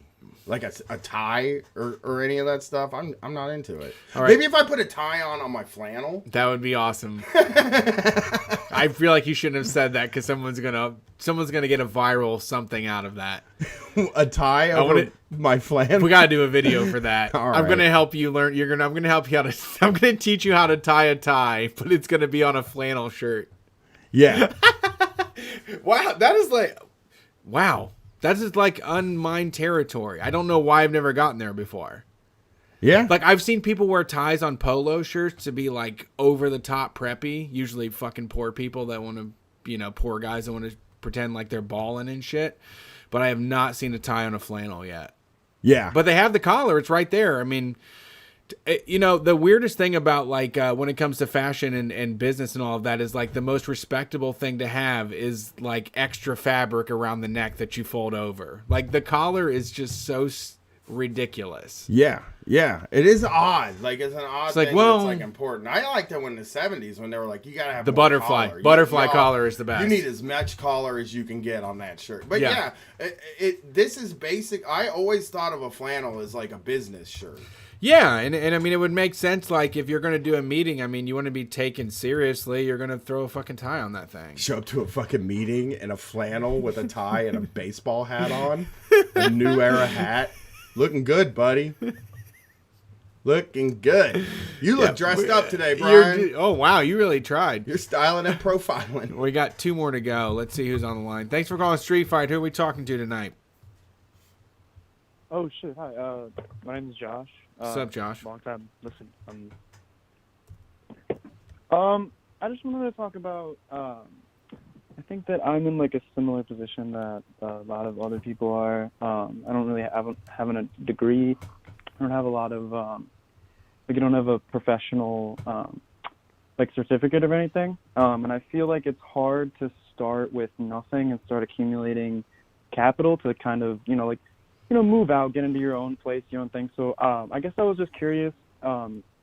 Like a tie or any of that stuff, I'm not into it. All right. Maybe if I put a tie on my flannel, that would be awesome. I feel like you shouldn't have said that because someone's gonna get a viral something out of that. A tie over my flannel. We gotta do a video for that. All I'm right. gonna help you learn. I'm gonna help you I'm gonna teach you how to tie a tie, but it's gonna be on a flannel shirt. Yeah. Wow, that is like, wow. That is like unmined territory. I don't know why I've never gotten there before. Yeah. Like I've seen people wear ties on polo shirts to be like over the top preppy. Usually fucking poor people that want to, poor guys that want to pretend like they're balling and shit. But I have not seen a tie on a flannel yet. Yeah. But they have the collar. It's right there. I mean, the weirdest thing about like when it comes to fashion and business and all of that is like the most respectable thing to have is like extra fabric around the neck that you fold over. Like the collar is just so ridiculous. Yeah, it is odd. Like it's an odd like, thing that's like important. I liked it when the 70s when they were like, you gotta have the more butterfly collar. Collar is the best. You need as much collar as you can get on that shirt. But yeah, this is basic. I always thought of a flannel as like a business shirt. Yeah, and I mean, it would make sense, like, if you're going to do a meeting, I mean, you want to be taken seriously, you're going to throw a fucking tie on that thing. Show up to a fucking meeting in a flannel with a tie and a baseball hat on, a New Era hat. Looking good, buddy. Looking good. You look dressed up today, Brian. Oh, wow, you really tried. You're styling and profiling. We got 2 more to go. Let's see who's on the line. Thanks for calling Street Fight. Who are we talking to tonight? Oh, shit. Hi. My name is Josh. What's up, Josh? Long time. Listen, I just wanted to talk about. I think that I'm in like a similar position that a lot of other people are. I don't really have a degree. I don't have a lot of like I don't have a professional like certificate or anything. And I feel like it's hard to start with nothing and start accumulating capital to kind of move out, get into your own place, your own thing. So I guess I was just curious.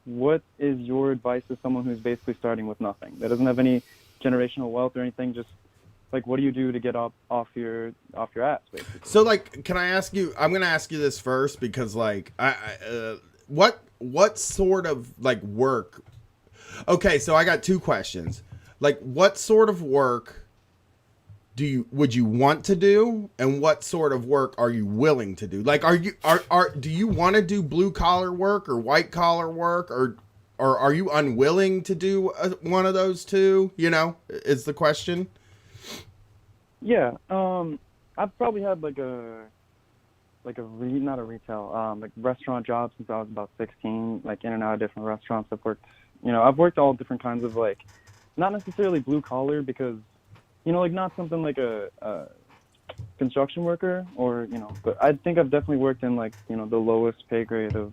What is your advice to someone who's basically starting with nothing, that doesn't have any generational wealth or anything? Just like, what do you do to get off your ass, basically? So, like, can I ask you? I'm going to ask you this first because, like, what sort of like work? Okay, so I got two questions. Like, what sort of work would you want to do, and what sort of work are you willing to do? Like, do you want to do blue collar work or white collar work, or are you unwilling to do one of those two? Is the question. Yeah, I've probably had like not a retail, like restaurant job since I was about 16, like in and out of different restaurants. I've worked all different kinds of, like, not necessarily blue collar because, like not something like a construction worker or, but I think I've definitely worked in like, the lowest pay grade of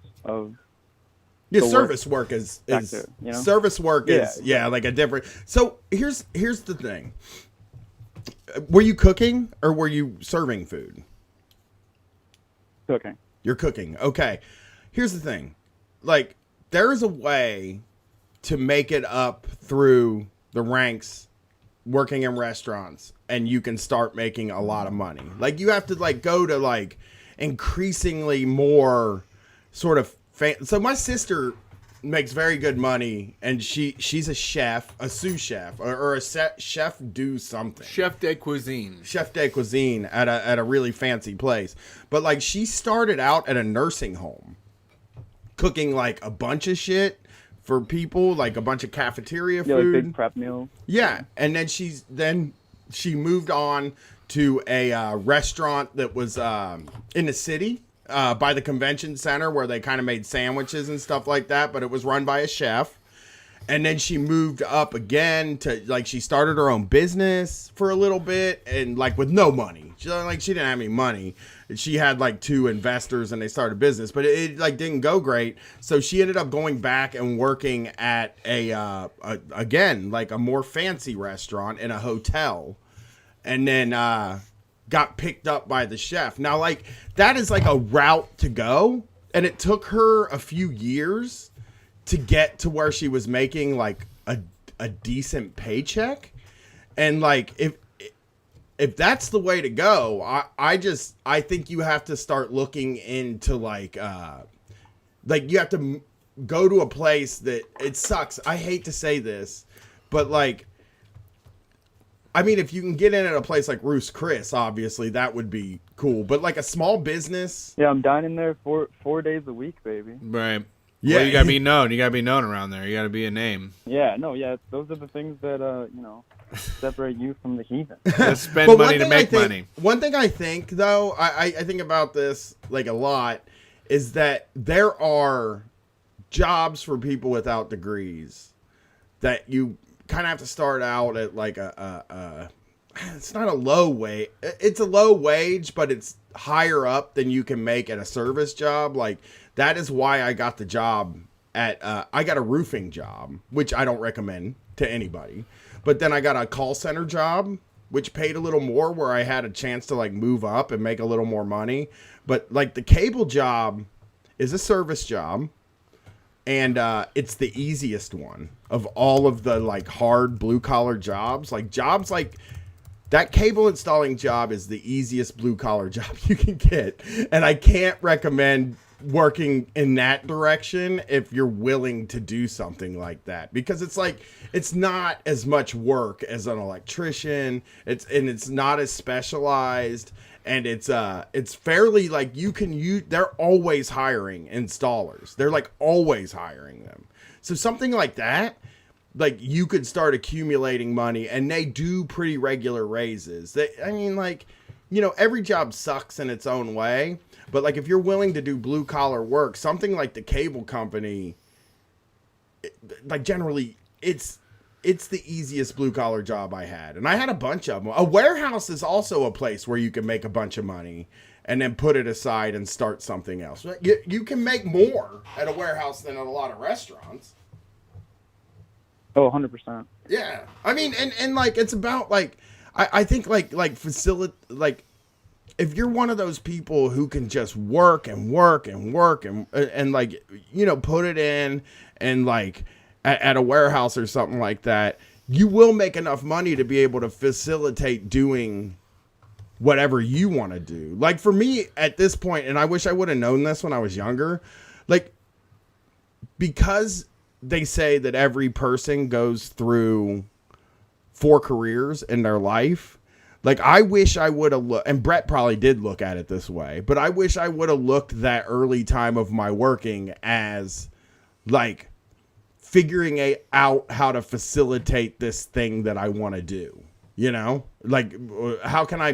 service work is sector, service work is like a different. So here's the thing. Were you cooking or were you serving food? Cooking. You're cooking. Okay. Here's the thing. Like, there's a way to make it up through the ranks working in restaurants, and you can start making a lot of money. Like, you have to like go to like increasingly more sort of so my sister makes very good money, and she's a chef, a sous chef, or a chef do something. Chef de cuisine at a really fancy place. But like, she started out at a nursing home cooking like a bunch of shit for people, like a bunch of cafeteria food, like big prep meals. Yeah, and then she moved on to a restaurant that was in the city by the convention center, where they kind of made sandwiches and stuff like that, but it was run by a chef. And then she moved up again to, like, she started her own business for a little bit, and like with no money. She didn't have any money. She had like 2 investors and they started a business, but it like didn't go great. So she ended up going back and working at again, like a more fancy restaurant in a hotel, and then got picked up by the chef. Now, like, that is like a route to go, and it took her a few years to get to where she was making like a decent paycheck. And like, if that's the way to go, I think you have to start looking into like you have to go to a place that, it sucks, I hate to say this, but like, I mean, if you can get in at a place like Ruth's Chris, obviously that would be cool. But like a small business. Yeah, I'm dining there 4 days a week, baby. Right. Yeah, well, you gotta be known. You gotta be known around there. You gotta be a name. Yeah, no, yeah, those are the things that separate you from the heathen. Just spend money to make money. One thing I think, though, I think about this like a lot, is that there are jobs for people without degrees that you kind of have to start out at like it's not a low wage. It's a low wage, but it's higher up than you can make at a service job. Like, that is why I got the job at, I got a roofing job, which I don't recommend to anybody. But then I got a call center job, which paid a little more, where I had a chance to like move up and make a little more money. But like, the cable job is a service job, and it's the easiest one of all of the like hard blue collar jobs. Like, jobs like that cable installing job is the easiest blue collar job you can get. And I can't recommend working in that direction if you're willing to do something like that, because it's like, it's not as much work as an electrician. It's not as specialized, and it's fairly like, they're always hiring installers. They're like always hiring them. So something like that, like, you could start accumulating money, and they do pretty regular raises. Every job sucks in its own way, but like, if you're willing to do blue collar work, something like the cable company, like, generally it's it's the easiest blue collar job I had. And I had a bunch of them. A warehouse is also a place where you can make a bunch of money and then put it aside and start something else. You can make more at a warehouse than at a lot of restaurants. Oh, 100%. Yeah. I mean, and like, it's about like, I think like if you're one of those people who can just work and work and work and like, you know, put it in and like at a warehouse or something like that, you will make enough money to be able to facilitate doing whatever you want to do. Like for me at this point, and I wish I would have known this when I was younger, like, because they say that every person goes through 4 careers in their life. Like, I wish I would have looked, and Brett probably did look at it this way, but I wish I would have looked that early time of my working as like figuring out how to facilitate this thing that I want to do. You know, like, how can I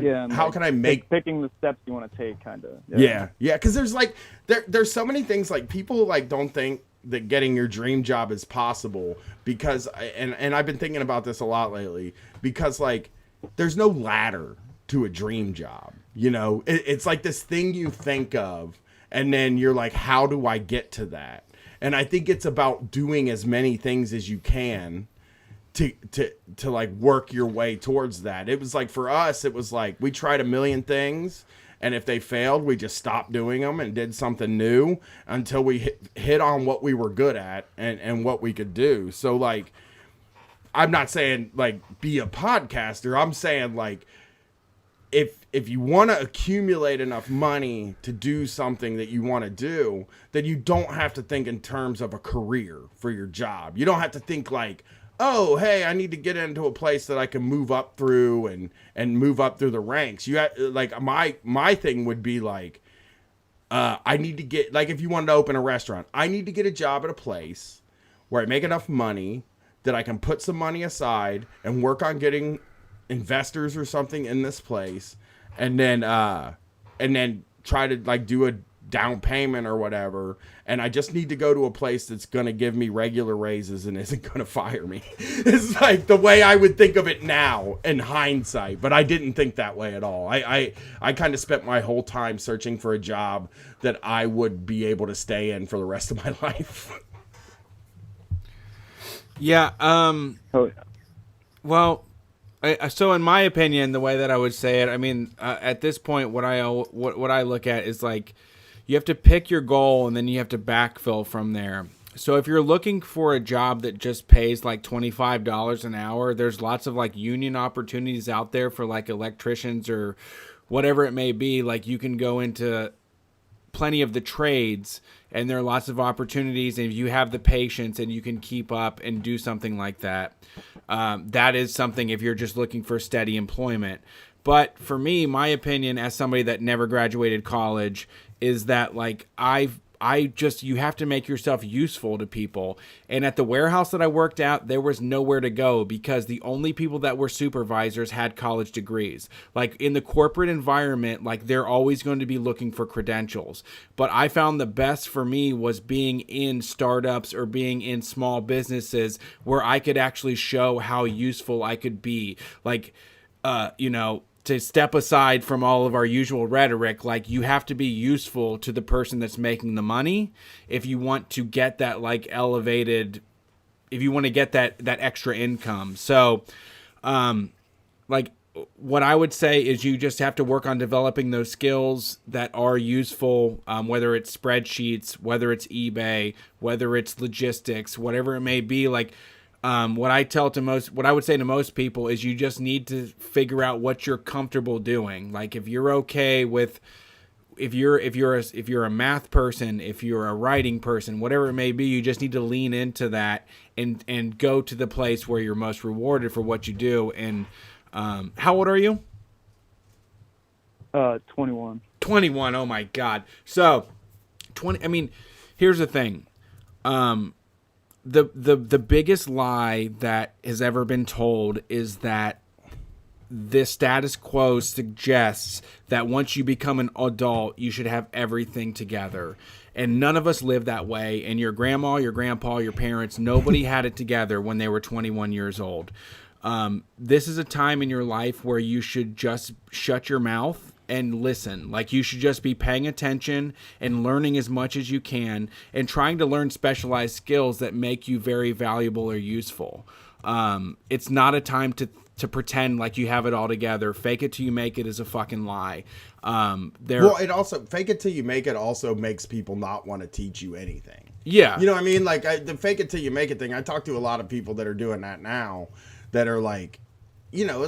make picking the steps you want to take, kind of. Yeah. Because there's like, there's so many things, like, people like don't think that getting your dream job is possible because, and I've been thinking about this a lot lately, because like, there's no ladder to a dream job. You know, it's like this thing you think of, and then you're like, how do I get to that? And I think it's about doing as many things as you can to like work your way towards that. It was like, for us, it was like we tried a million things, and if they failed, we just stopped doing them and did something new until we hit on what we were good at and what we could do. So like, I'm not saying like be a podcaster. I'm saying like, if you want to accumulate enough money to do something that you want to do, then you don't have to think in terms of a career for your job. You don't have to think like, oh, hey, I need to get into a place that I can move up through and move up through the ranks. You have, like, my thing would be like, I need to get, like, if you wanted to open a restaurant, I need to get a job at a place where I make enough money that I can put some money aside and work on getting investors or something in this place, and then try to like do a down payment or whatever, and I just need to go to a place that's going to give me regular raises and isn't going to fire me. It's like the way I would think of it now in hindsight, but I didn't think that way at all. I kind of spent my whole time searching for a job that I would be able to stay in for the rest of my life. Yeah. Well, so in my opinion, the way that I would say it, I mean, at this point, what I look at is like, you have to pick your goal and then you have to backfill from there. So if you're looking for a job that just pays like $25 an hour, there's lots of like union opportunities out there for like electricians or whatever it may be. Like, you can go into plenty of the trades and there are lots of opportunities, and if you have the patience and you can keep up and do something like that, that is something if you're just looking for steady employment. But for me, my opinion as somebody that never graduated college is that like you have to make yourself useful to people. And at the warehouse that I worked at, there was nowhere to go because the only people that were supervisors had college degrees. Like in the corporate environment, like they're always going to be looking for credentials. But I found the best for me was being in startups or being in small businesses where I could actually show how useful I could be. Like, to step aside from all of our usual rhetoric, like you have to be useful to the person that's making the money if you want to get that like elevated, if you want to get that extra income. So like what I would say is you just have to work on developing those skills that are useful, whether it's spreadsheets, whether it's eBay, whether it's logistics, whatever it may be. Like, what I would say to most people is you just need to figure out what you're comfortable doing. Like if you're okay with, if you're a math person, if you're a writing person, whatever it may be, you just need to lean into that and go to the place where you're most rewarded for what you do. And how old are you? 21. 21. Oh my God. So 20. I mean, here's the thing. The biggest lie that has ever been told is that the status quo suggests that once you become an adult, you should have everything together. And none of us live that way. And your grandma, your grandpa, your parents, nobody had it together when they were 21 years old. This is a time in your life where you should just shut your mouth and listen. Like, you should just be paying attention and learning as much as you can and trying to learn specialized skills that make you very valuable or useful. It's not a time to pretend like you have it all together. Fake it till you make it is a fucking lie. Well, it also, fake it till you make it also makes people not want to teach you anything. Yeah. You know what I mean? Like, the fake it till you make it thing, I talk to a lot of people that are doing that now that are like, you know,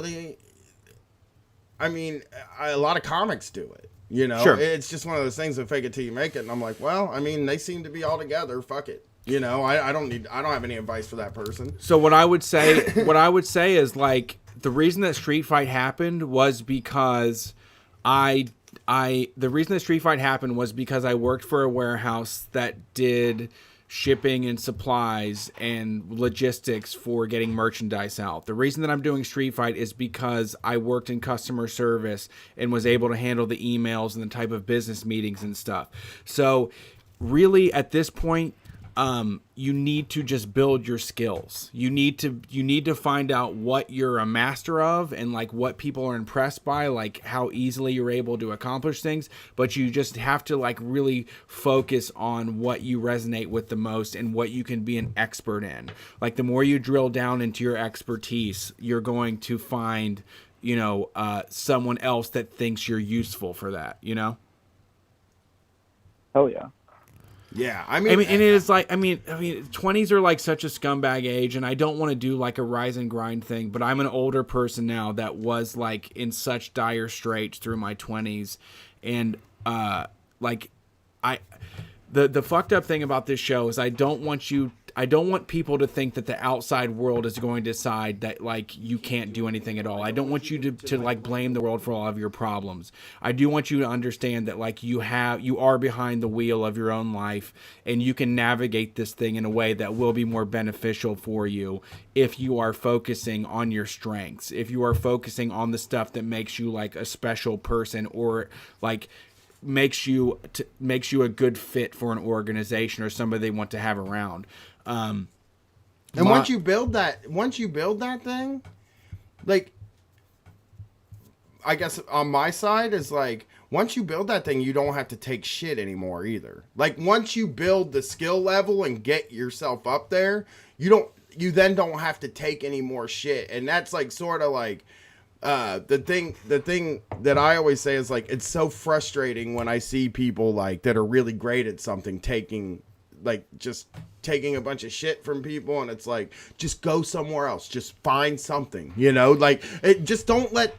a lot of comics do it. You know, Sure. It's just one of those things that fake it till you make it. And I'm like, well, I mean, they seem to be all together. Fuck it. You know, I don't have any advice for that person. So what I would say is, like, the reason that Street Fight happened was because I worked for a warehouse that did shipping and supplies and logistics for getting merchandise out. The reason that I'm doing Street Fight is because I worked in customer service and was able to handle the emails and the type of business meetings and stuff. So really, at this point, you need to just build your skills. You need to find out what you're a master of and like what people are impressed by, like how easily you're able to accomplish things. But you just have to like really focus on what you resonate with the most and what you can be an expert in. Like, the more you drill down into your expertise, you're going to find, you know, someone else that thinks you're useful for that, you know? Oh yeah. Yeah, and it is like, 20s are like such a scumbag age, and I don't want to do like a rise and grind thing, but I'm an older person now that was like in such dire straits through my 20s, and the fucked up thing about this show is I don't want people to think that the outside world is going to decide that like you can't do anything at all. I don't want you to like blame the world for all of your problems. I do want you to understand that like you are behind the wheel of your own life, and you can navigate this thing in a way that will be more beneficial for you if you are focusing on your strengths, if you are focusing on the stuff that makes you like a special person, or like makes you a good fit for an organization or somebody they want to have around. And once you build that thing, like, I guess on my side is like, once you build that thing, you don't have to take shit anymore either. Like, once you build the skill level and get yourself up there, you then don't have to take any more shit. And that's like sort of like, the thing that I always say is like, it's so frustrating when I see people like that are really great at something taking a bunch of shit from people, and it's like, just go somewhere else, just find something, you know, like, just when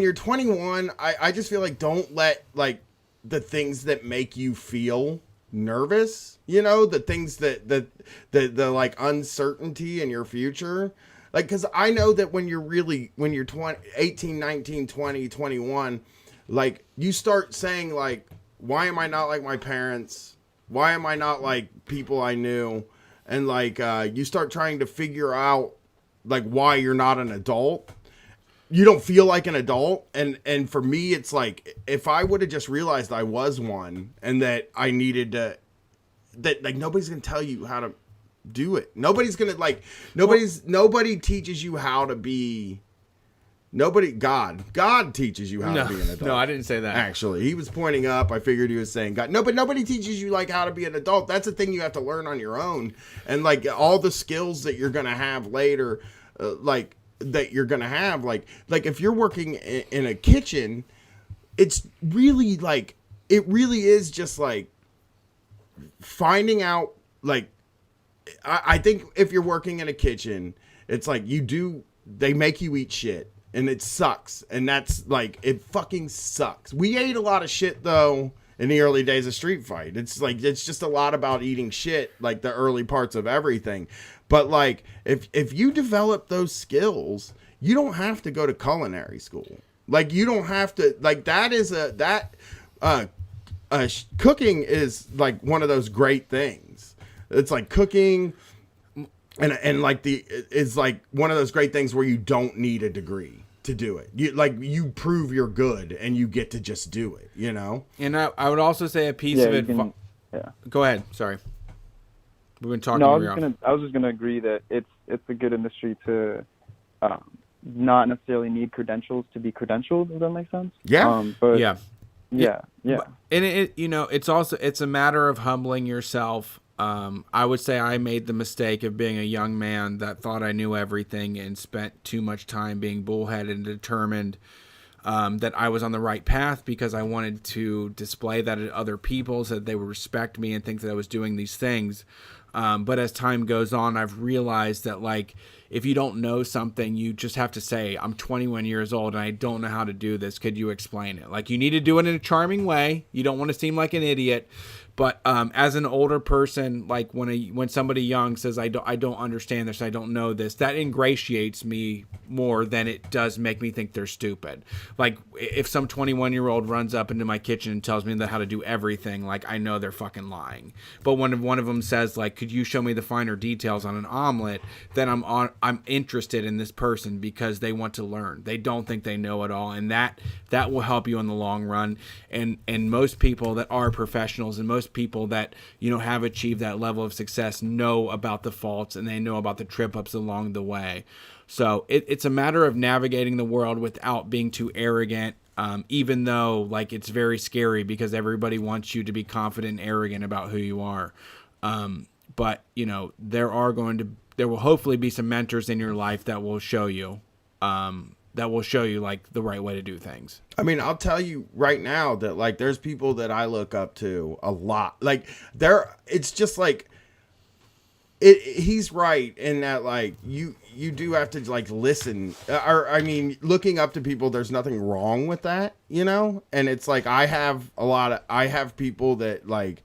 you're 21, I just feel like don't let like the things that make you feel nervous, you know, the things the like uncertainty in your future. Like, because I know that when you're 18, 19, 20, 21, like, you start saying, like, why am I not like my parents? Why am I not like people I knew? And, like, you start trying to figure out, like, why you're not an adult. You don't feel like an adult. And for me, it's like, if I would have just realized I was one and that I needed to, that, like, nobody's going to tell you how to do it. Nobody's gonna like nobody teaches you how to be God teaches you how to be an adult. No, I didn't say that. Actually, he was pointing up. I figured he was saying God. No, but nobody teaches you like how to be an adult. That's a thing you have to learn on your own. And like all the skills that you're gonna have later, like if you're working in a kitchen, it's really like, it really is just like finding out, like, I think if you're working in a kitchen, it's like they make you eat shit, and it sucks. And that's like, it fucking sucks. We ate a lot of shit though in the early days of Street Fight. It's like, it's just a lot about eating shit, like the early parts of everything. But like, if you develop those skills, you don't have to go to culinary school. Like, you don't have to, like, cooking is like one of those great things. It's like cooking and like it's like one of those great things where you don't need a degree to do it. You prove you're good and you get to just do it, you know? And I would also say a piece of advice. Yeah. Go ahead. Sorry. We've been talking. No, I was just gonna agree that it's a good industry to not necessarily need credentials to be credentialed. If that makes sense. Yeah. But yeah. Yeah. And it's a matter of humbling yourself. I would say I made the mistake of being a young man that thought I knew everything and spent too much time being bullheaded and determined that I was on the right path because I wanted to display that at other people so that they would respect me and think that I was doing these things. But as time goes on, I've realized that, like, if you don't know something, you just have to say, I'm 21 years old and I don't know how to do this. Could you explain it? Like, you need to do it in a charming way. You don't want to seem like an idiot. But as an older person, like when somebody young says, I don't understand this, I don't know this, that ingratiates me more than it does make me think they're stupid. Like, if some 21-year-old runs up into my kitchen and tells me how to do everything, like, I know they're fucking lying. But when one of them says, like, could you show me the finer details on an omelet, then I'm interested in this person because they want to learn. They don't think they know it all, and that will help you in the long run. And most people that are professionals and most people that, you know, have achieved that level of success know about the faults and they know about the trip ups along the way. So it's a matter of navigating the world without being too arrogant, even though, like, it's very scary because everybody wants you to be confident and arrogant about who you are. But, you know, there will hopefully be some mentors in your life that will show you, like, the right way to do things. I mean, I'll tell you right now that, like, there's people that I look up to a lot. Like, it's just like, he's right in that, like, you do have to, like, listen. Or, I mean, looking up to people, there's nothing wrong with that, you know? And it's like, I have people that, like,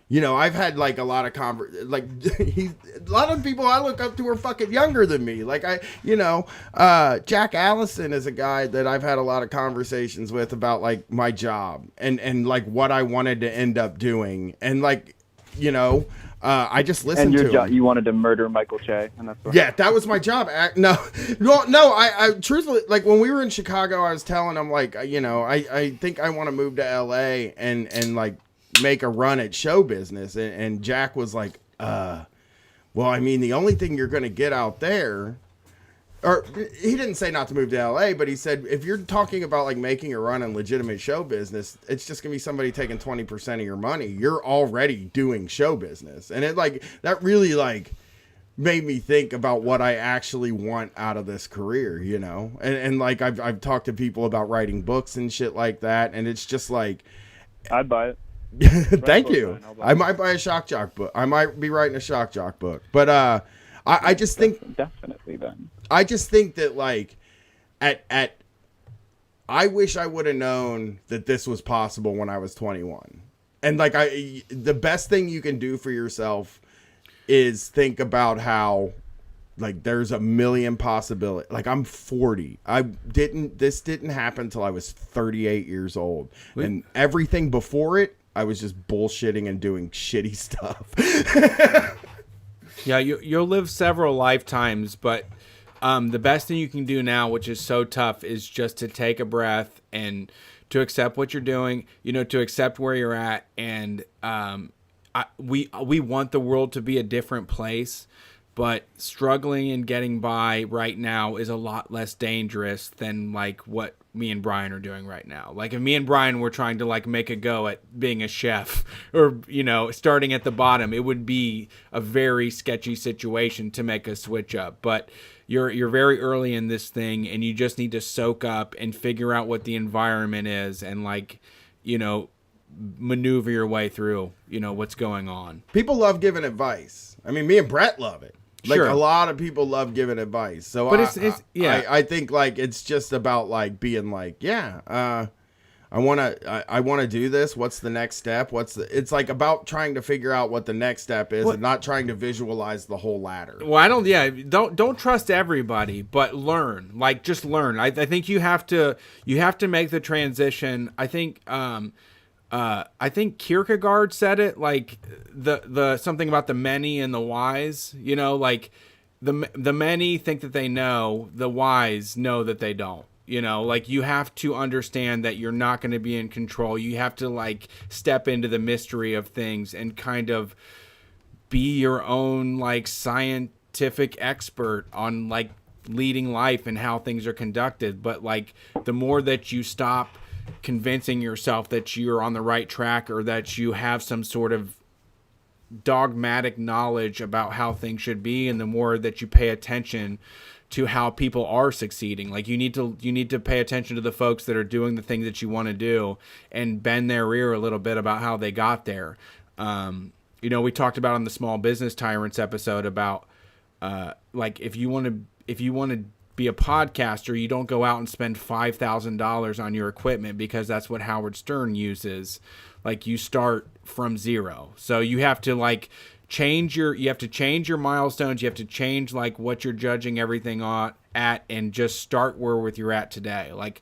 you know, I've had, like, a lot of a lot of people I look up to are fucking younger than me. Like, Jack Allison is a guy that I've had a lot of conversations with about, like, my job and like what I wanted to end up doing. And, like, you know, I just listened to him. You wanted to murder Michael Che, and that's what that was my job. I truthfully, like, when we were in Chicago, I was telling him, like, you know, I think I want to move to LA and like make a run at show business. And Jack was like, well, I mean, the only thing you're going to get out there, or he didn't say not to move to LA, but he said, if you're talking about, like, making a run in legitimate show business, it's just going to be somebody taking 20% of your money. You're already doing show business. And it, like, that really, like, made me think about what I actually want out of this career, you know? And like, I've talked to people about writing books and shit like that. And it's just like, I'd buy it. Thank you. I might buy a shock jock book. I might be writing a shock jock book. But I just think definitely then. I just think that, like, I wish I would have known that this was possible when I was 21. And, like, the best thing you can do for yourself is think about how, like, there's a million possibilities. Like, I'm 40. This didn't happen till I was 38 years old. And everything before it, I was just bullshitting and doing shitty stuff. Yeah, you'll live several lifetimes, but the best thing you can do now, which is so tough, is just to take a breath and to accept what you're doing, you know, to accept where you're at. And we want the world to be a different place, but struggling and getting by right now is a lot less dangerous than, like, what me and Brian are doing right now. Like, if me and Brian were trying to, like, make a go at being a chef or, you know, starting at the bottom, it would be a very sketchy situation to make a switch up. But you're very early in this thing, and you just need to soak up and figure out what the environment is and, like, you know, maneuver your way through, you know, what's going on. People love giving advice. I mean, me and Brett love it. Like, sure. A lot of people love giving advice. So but I think, like, it's just about, like, being like, I want to do this. What's the next step? It's like about trying to figure out what the next step is and not trying to visualize the whole ladder. Well, don't trust everybody, but learn. Like, just learn. I think you have to make the transition. I think Kierkegaard said it, like, the something about the many and the wise, you know, like the many think that they know, the wise know that they don't. You know, like, you have to understand that you're not going to be in control. You have to, like, step into the mystery of things and kind of be your own, like, scientific expert on, like, leading life and how things are conducted. But, like, the more that you stop convincing yourself that you're on the right track, or that you have some sort of dogmatic knowledge about how things should be, and the more that you pay attention to how people are succeeding. Like, you need to pay attention to the folks that are doing the things that you want to do, and bend their ear a little bit about how they got there. You know, we talked about on the Small Business Tyrants episode about like, if you want to be a podcaster, you don't go out and spend $5,000 on your equipment because that's what Howard Stern uses. Like, you start from zero. So you have to, like, change your milestones. You have to change, like, what you're judging everything at, and just start where you're at today. Like,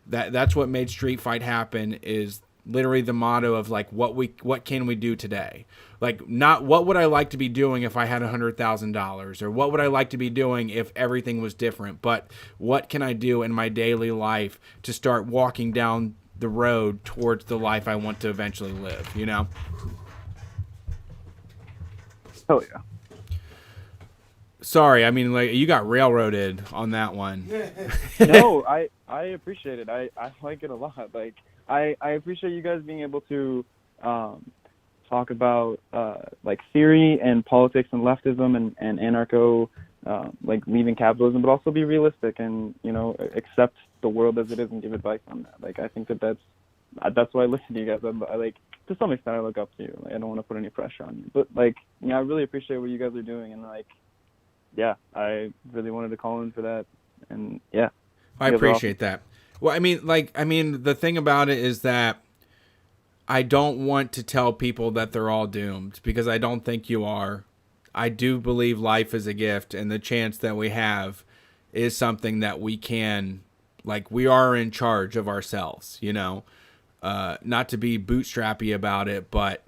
that's what made Street Fight happen, is literally the motto of, like, what can we do today? Like, not what would I like to be doing if I had $100,000, or what would I like to be doing if everything was different, but what can I do in my daily life to start walking down the road towards the life I want to eventually live, you know? Oh yeah. Sorry, I mean, like, you got railroaded on that one. No, I appreciate it. I like it a lot. Like, I appreciate you guys being able to talk about like theory and politics and leftism and anarcho, like leaving capitalism, but also be realistic and, you know, accept the world as it is and give advice on that. Like, I think that's why I listen to you guys. I like, to some extent, I look up to you. Like, I don't want to put any pressure on you, but, like, you know, I really appreciate what you guys are doing, and, like, yeah, I really wanted to call in for that, and yeah. I appreciate that. Well, I mean, the thing about it is that I don't want to tell people that they're all doomed, because I don't think you are. I do believe life is a gift, and the chance that we have is something that we can, like, we are in charge of ourselves, you know? Not to be bootstrappy about it, but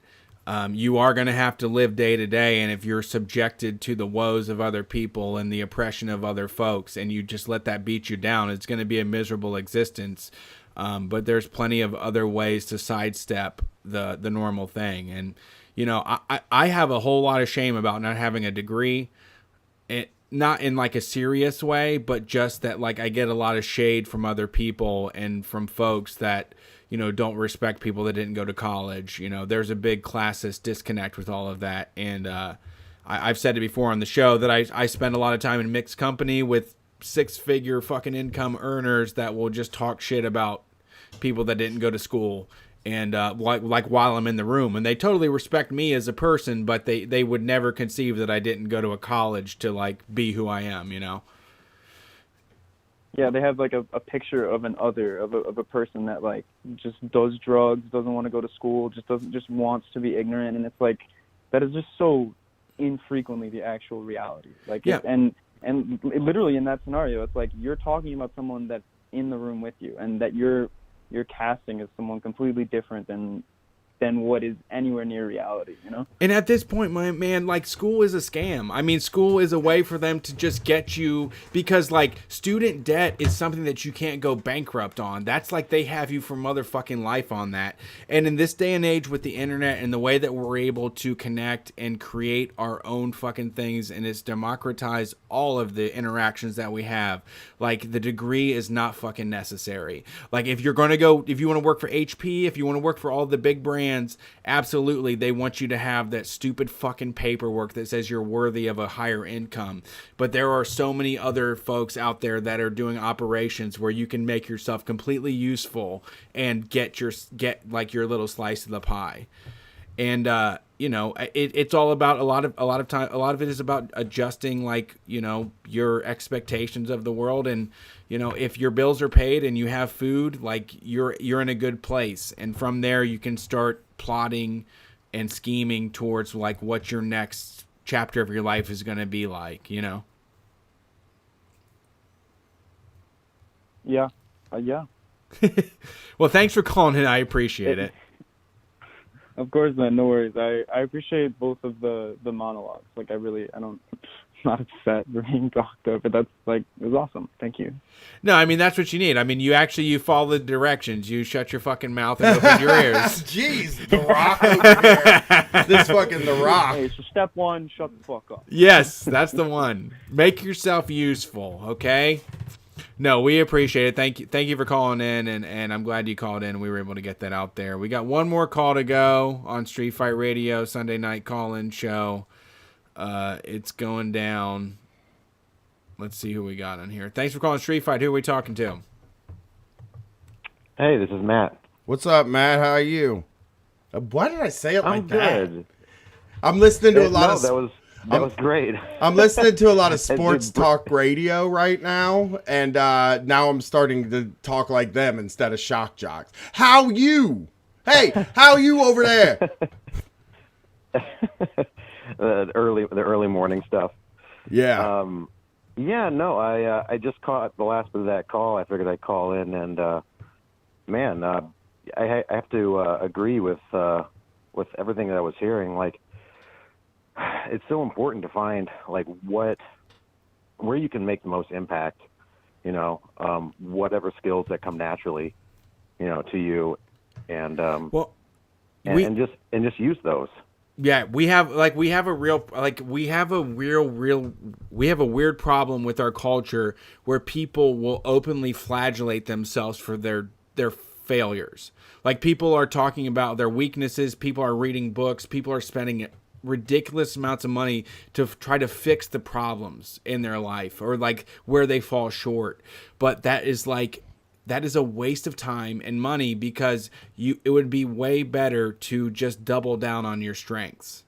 you are going to have to live day to day, and if you're subjected to the woes of other people and the oppression of other folks, and you just let that beat you down, it's going to be a miserable existence. But there's plenty of other ways to sidestep the normal thing. And, you know, I have a whole lot of shame about not having a degree. Not in, like, a serious way, but just that, like, I get a lot of shade from other people and from folks that, you know, don't respect people that didn't go to college. You know, there's a big classist disconnect with all of that. And I've said it before on the show that I spend a lot of time in mixed company with 6-figure fucking income earners that will just talk shit about people that didn't go to school. And like while I'm in the room, and they totally respect me as a person, but they would never conceive that I didn't go to a college to, like, be who I am, you know? Yeah, they have, like, a picture of an other, of a person that, like, just does drugs, doesn't want to go to school, just wants to be ignorant, and it's like, that is just so infrequently the actual reality. Like, yeah. And literally in that scenario, it's like you're talking about someone that's in the room with you, and that you're casting as someone completely different than what is anywhere near reality, you know? And at this point, my man, like, school is a scam. I mean, school is a way for them to just get you, because, like, student debt is something that you can't go bankrupt on. That's like they have you for motherfucking life on that. And in this day and age with the internet and the way that we're able to connect and create our own fucking things, and it's democratized all of the interactions that we have, like, the degree is not fucking necessary. Like, if you want to work for HP, if you want to work for all the big brands, absolutely, they want you to have that stupid fucking paperwork that says you're worthy of a higher income. But there are so many other folks out there that are doing operations where you can make yourself completely useful and get like your little slice of the pie. And you know, it's all about a lot of it is about adjusting, like, you know, your expectations of the world. And, you know, if your bills are paid and you have food, like, you're in a good place. And from there you can start plotting and scheming towards, like, what your next chapter of your life is going to be like, you know? Yeah. Yeah. Well, thanks for calling in. I appreciate it. Of course, man. No worries. I appreciate both of the monologues. Like, I don't. not upset for being talked over. That's like, it was awesome. Thank you. No, I mean, that's what you need. I mean, you follow the directions. You shut your fucking mouth and open your ears. Jeez, The Rock over here. This fucking The Rock. Hey, so step one, shut the fuck up. Yes, that's the one. Make yourself useful, okay? No, we appreciate it. Thank you for calling in, and I'm glad you called in and we were able to get that out there. We got one more call to go on Street Fight Radio, Sunday night call-in show. It's going down. Let's see who we got on here. Thanks for calling Street Fight. Who are we talking to? Hey, this is Matt. What's up, Matt? How are you? Why did I say it like I'm good. that? I'm listening to a lot of... That was great. I'm listening to a lot of sports talk radio right now, and now I'm starting to talk like them instead of shock jocks. How you? Hey, how you over there? The early morning stuff. Yeah. Yeah, no, I just caught the last bit of that call. I figured I'd call in, and man, I have to agree with everything that I was hearing. Like, it's so important to find like where you can make the most impact. You know, whatever skills that come naturally, you know, to you, and just use those. Yeah, we have a weird problem with our culture where people will openly flagellate themselves for their failures. Like, people are talking about their weaknesses, people are reading books, people are spending ridiculous amounts of money to try to fix the problems in their life or like where they fall short. But that is a waste of time and money, because it would be way better to just double down on your strengths.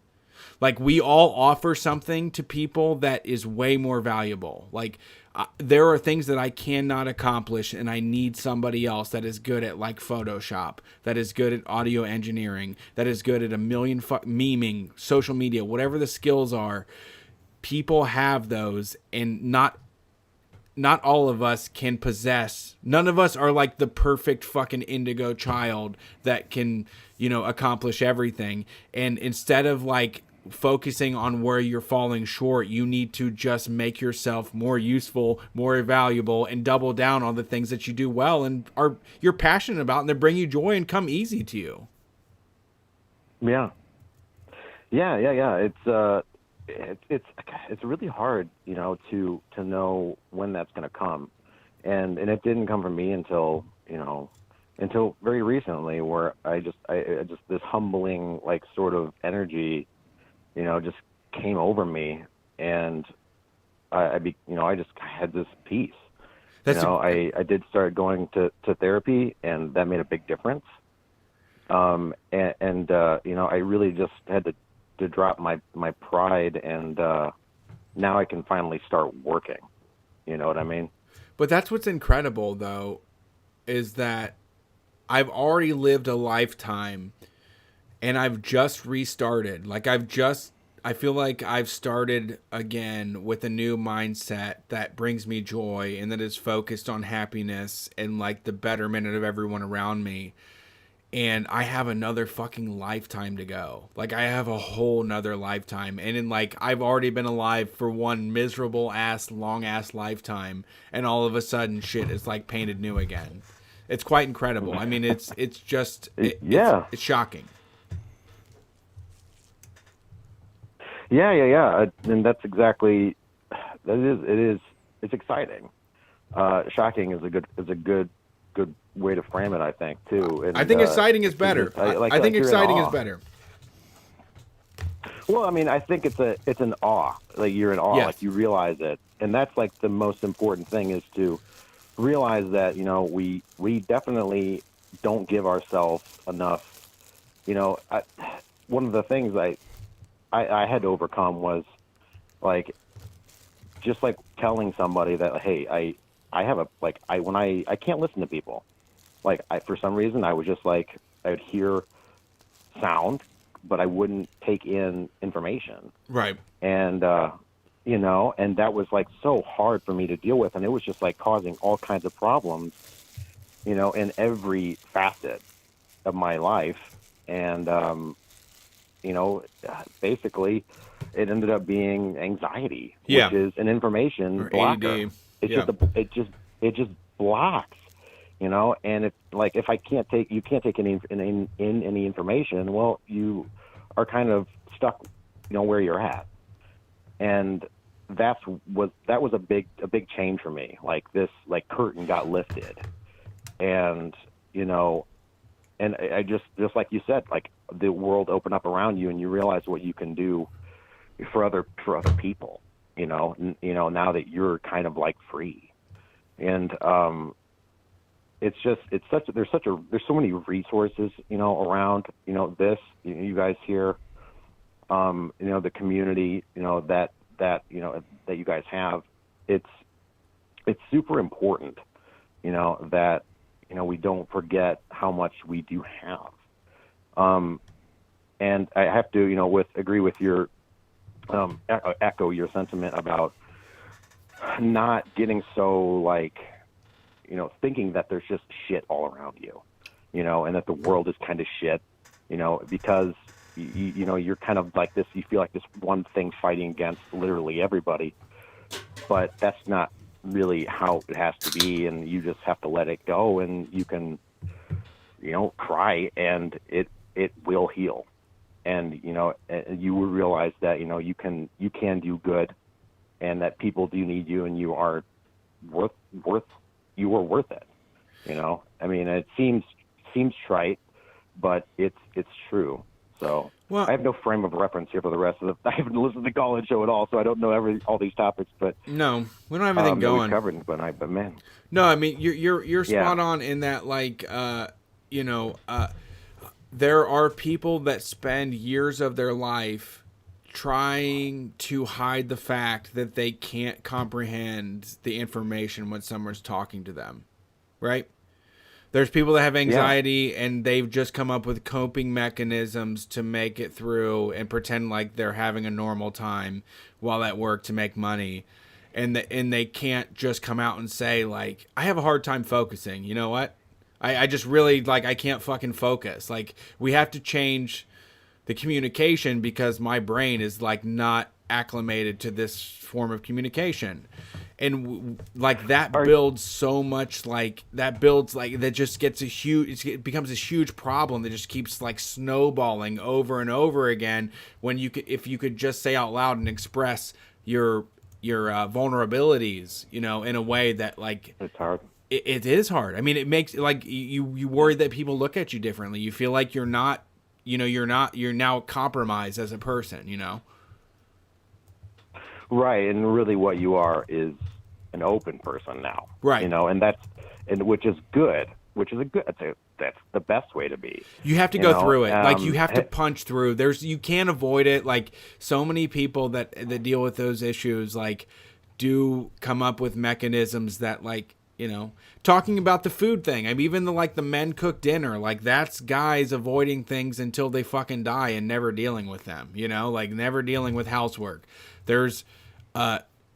Like, we all offer something to people that is way more valuable. Like, there are things that I cannot accomplish, and I need somebody else that is good at, like, Photoshop, that is good at audio engineering, that is good at a million memeing, social media, whatever the skills are. People have those, and not all of us can possess. None of us are like the perfect fucking indigo child that can, you know, accomplish everything. And instead of like focusing on where you're falling short, you need to just make yourself more useful, more valuable, and double down on the things that you do well and you're passionate about, and that bring you joy and come easy to you. Yeah. It's really hard, you know, to know when that's going to come, and it didn't come from me until very recently, where I just this humbling, like, sort of energy, you know, just came over me, and I just had this peace. I did start going to therapy, and that made a big difference. I really just had to drop my pride, and now I can finally start working. You know what I mean? But that's what's incredible, though, is that I've already lived a lifetime, and I've just restarted. Like, I feel like I've started again with a new mindset that brings me joy and that is focused on happiness and, like, the betterment of everyone around me. And I have another fucking lifetime to go. Like, I have a whole nother lifetime. And I've already been alive for one miserable ass, long ass lifetime. And all of a sudden shit is like painted new again. It's quite incredible. I mean, it's shocking. Yeah. And that's exactly, it's exciting. Shocking is a good way to frame it, I think, too. And, I think exciting is better. I think exciting is better. Well, I mean, I think it's an awe. Like, you're in awe. Yes. Like, you realize it, and that's like the most important thing, is to realize that, you know, we definitely don't give ourselves enough. You know, one of the things I had to overcome was, like, just like telling somebody that, hey, I have I can't listen to people. Like, for some reason, I was just like, I would hear sound, but I wouldn't take in information. Right. And, and that was, like, so hard for me to deal with. And it was just, like, causing all kinds of problems, you know, in every facet of my life. And, basically, it ended up being anxiety, Yeah. which is an information Or blocker. AD. It's Yeah. it just blocks, you know. And it's like if you can't take any in any information, well, you are kind of stuck, you know, where you're at. And that was a big change for me. Like this, like curtain got lifted, and you know, and I just like you said, like the world opened up around you, and you realize what you can do for other people. You know, now that you're kind of like free, and it's there's so many resources, you know, around, you know, you guys here, you know, the community, you know, that you know that you guys have. It's super important, you know, that, you know, we don't forget how much we do have. And I have to, you know, agree with your echo your sentiment about not getting so, like, you know, thinking that there's just shit all around you, you know, and that the world is kind of shit, you know, because you know, you're kind of like this, you feel like this one thing fighting against literally everybody, but that's not really how it has to be, and you just have to let it go, and you can, you know, cry, and it will heal. And, you know, you will realize that, you know, you can do good, and that people do need you, and you are worth it. You know, I mean, it seems trite, but it's true. So I have no frame of reference here for the rest of the. I haven't listened to the Callin Show at all, so I don't know all these topics. But no, we don't have anything that going. we've covered, but man, no, I mean you're spot Yeah. on in that, like, you know, there are people that spend years of their life trying to hide the fact that they can't comprehend the information when someone's talking to them, right? There's people that have anxiety, and they've just come up with coping mechanisms to make it through and pretend like they're having a normal time while at work to make money. And they can't just come out and say, like, I have a hard time focusing. You know what? I just really, like, I can't fucking focus. Like, we have to change the communication because my brain is, like, not acclimated to this form of communication. And like that builds so much, like that just gets it becomes this huge problem that just keeps like snowballing over and over again. When if you could just say out loud and express your vulnerabilities, you know, in a way that, like, it's hard. It is hard. I mean, it makes, like, you worry that people look at you differently. You feel like you're now compromised as a person, you know. Right, and really what you are is an open person now. Right. You know, which is good. That's the best way to be. You have to go through it. Like, you have to punch through. You can't avoid it. Like, so many people that deal with those issues, like, do come up with mechanisms that, like, you know, talking about the food thing. I mean, even the men cook dinner, like, that's guys avoiding things until they fucking die and never dealing with them, you know, like never dealing with housework. There's,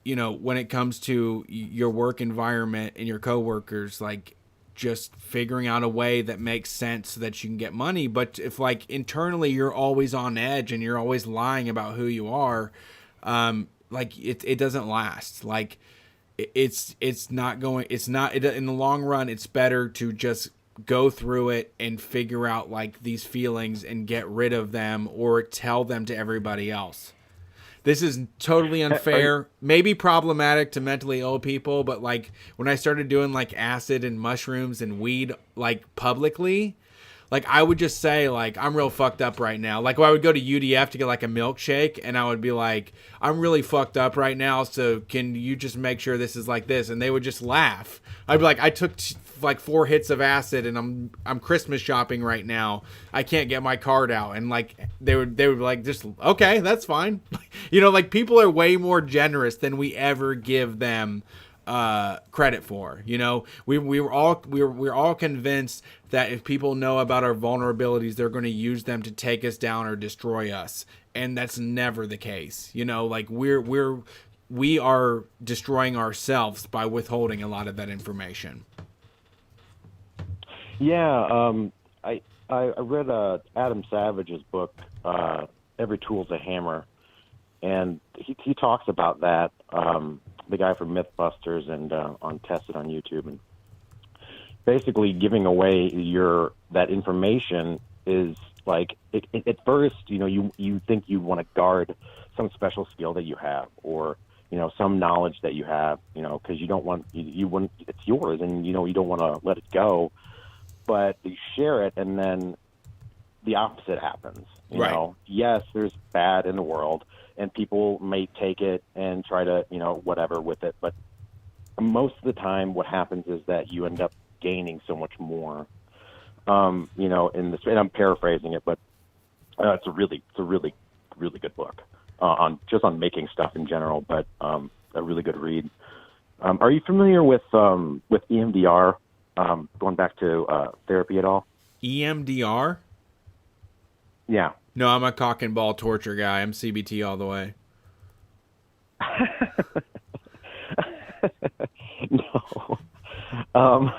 you know, when it comes to your work environment and your coworkers, like, just figuring out a way that makes sense so that you can get money. But if, like, internally you're always on edge and you're always lying about who you are, like, it doesn't last. Like, in the long run, it's better to just go through it and figure out, like, these feelings and get rid of them or tell them to everybody else. This is totally unfair, maybe problematic to mentally ill people, but, like, when I started doing, like, acid and mushrooms and weed, like, publicly, like, I would just say, like, I'm real fucked up right now. Like, I would go to UDF to get, like, a milkshake, and I would be like, I'm really fucked up right now, so can you just make sure this is like this? And they would just laugh. I'd be like, I took, like, 4 hits of acid, and I'm Christmas shopping right now. I can't get my card out. And, like, they would be like, just, okay, that's fine. You know, like, people are way more generous than we ever give them credit for. You know, we're all convinced that if people know about our vulnerabilities, they're going to use them to take us down or destroy us, and that's never the case. You know, like, we are destroying ourselves by withholding a lot of that information. Yeah, I read Adam Savage's book, Every Tool's a Hammer, And he talks about that, the guy from Mythbusters and on Tested on YouTube, and basically giving away that information is like at first, you think you want to guard some special skill that you have, or some knowledge that you have, because you don't want you wouldn't, it's yours, and you don't want to let it go, but you share it, and then the opposite happens. You know, yes, there's bad in the world, and people may take it and try to, whatever with it. But most of the time, what happens is that you end up gaining so much more. In this, and I'm paraphrasing it, but it's a really good book on making stuff in general. But a really good read. Are you familiar with EMDR? Going back to therapy at all? EMDR? Yeah. No, I'm a cock and ball torture guy. I'm CBT all the way. No.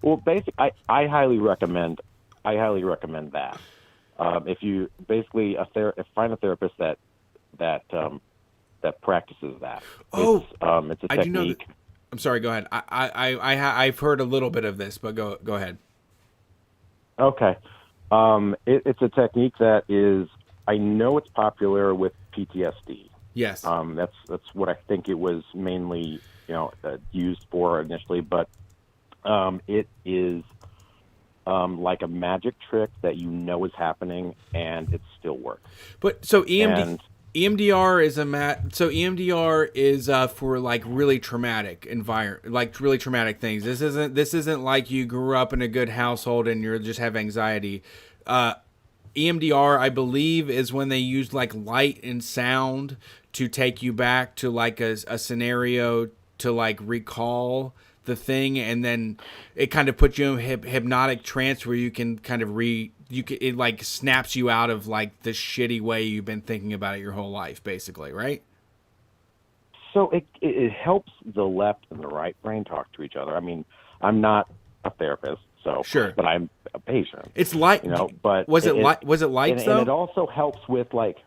Well, basically, I highly recommend that. If you basically find a therapist that practices that. Oh, it's a technique. I do know that. I'm sorry. Go ahead. I've heard a little bit of this, but go ahead. Okay. It's a technique that is, I know it's popular with PTSD. Yes. That's what I think it was mainly, used for initially, but it is like a magic trick that is happening, and it still works. But so EMDR is EMDR is for like really traumatic really traumatic things. This isn't like you grew up in a good household and you just have anxiety. EMDR, I believe, is when they use like light and sound to take you back to like a scenario to like recall the thing, and then it kind of puts you in hypnotic trance where you can kind of it like snaps you out of like the shitty way you've been thinking about it your whole life, basically, right? So it helps the left and the right brain talk to each other. I mean, I'm not a therapist, so sure, but I'm a patient. It's light, but was it light though? And it also helps with like,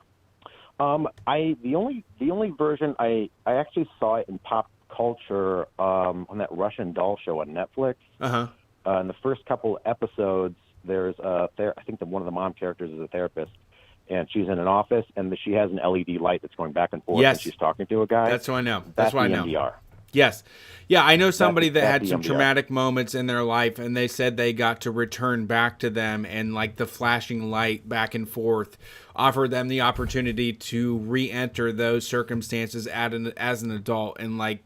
the only version I actually saw it in pop culture on that Russian doll show on Netflix. In the first couple episodes, there's I think one of the mom characters is a therapist, and she's in an office, and she has an LED light that's going back and forth, and she's talking to a guy. That's what I know. That's what I know. EMDR. Yes. Yeah, I know somebody that had some EMDR. traumatic moments in their life, and they said they got to return back to them, and like the flashing light back and forth offered them the opportunity to re-enter those circumstances as an adult, and like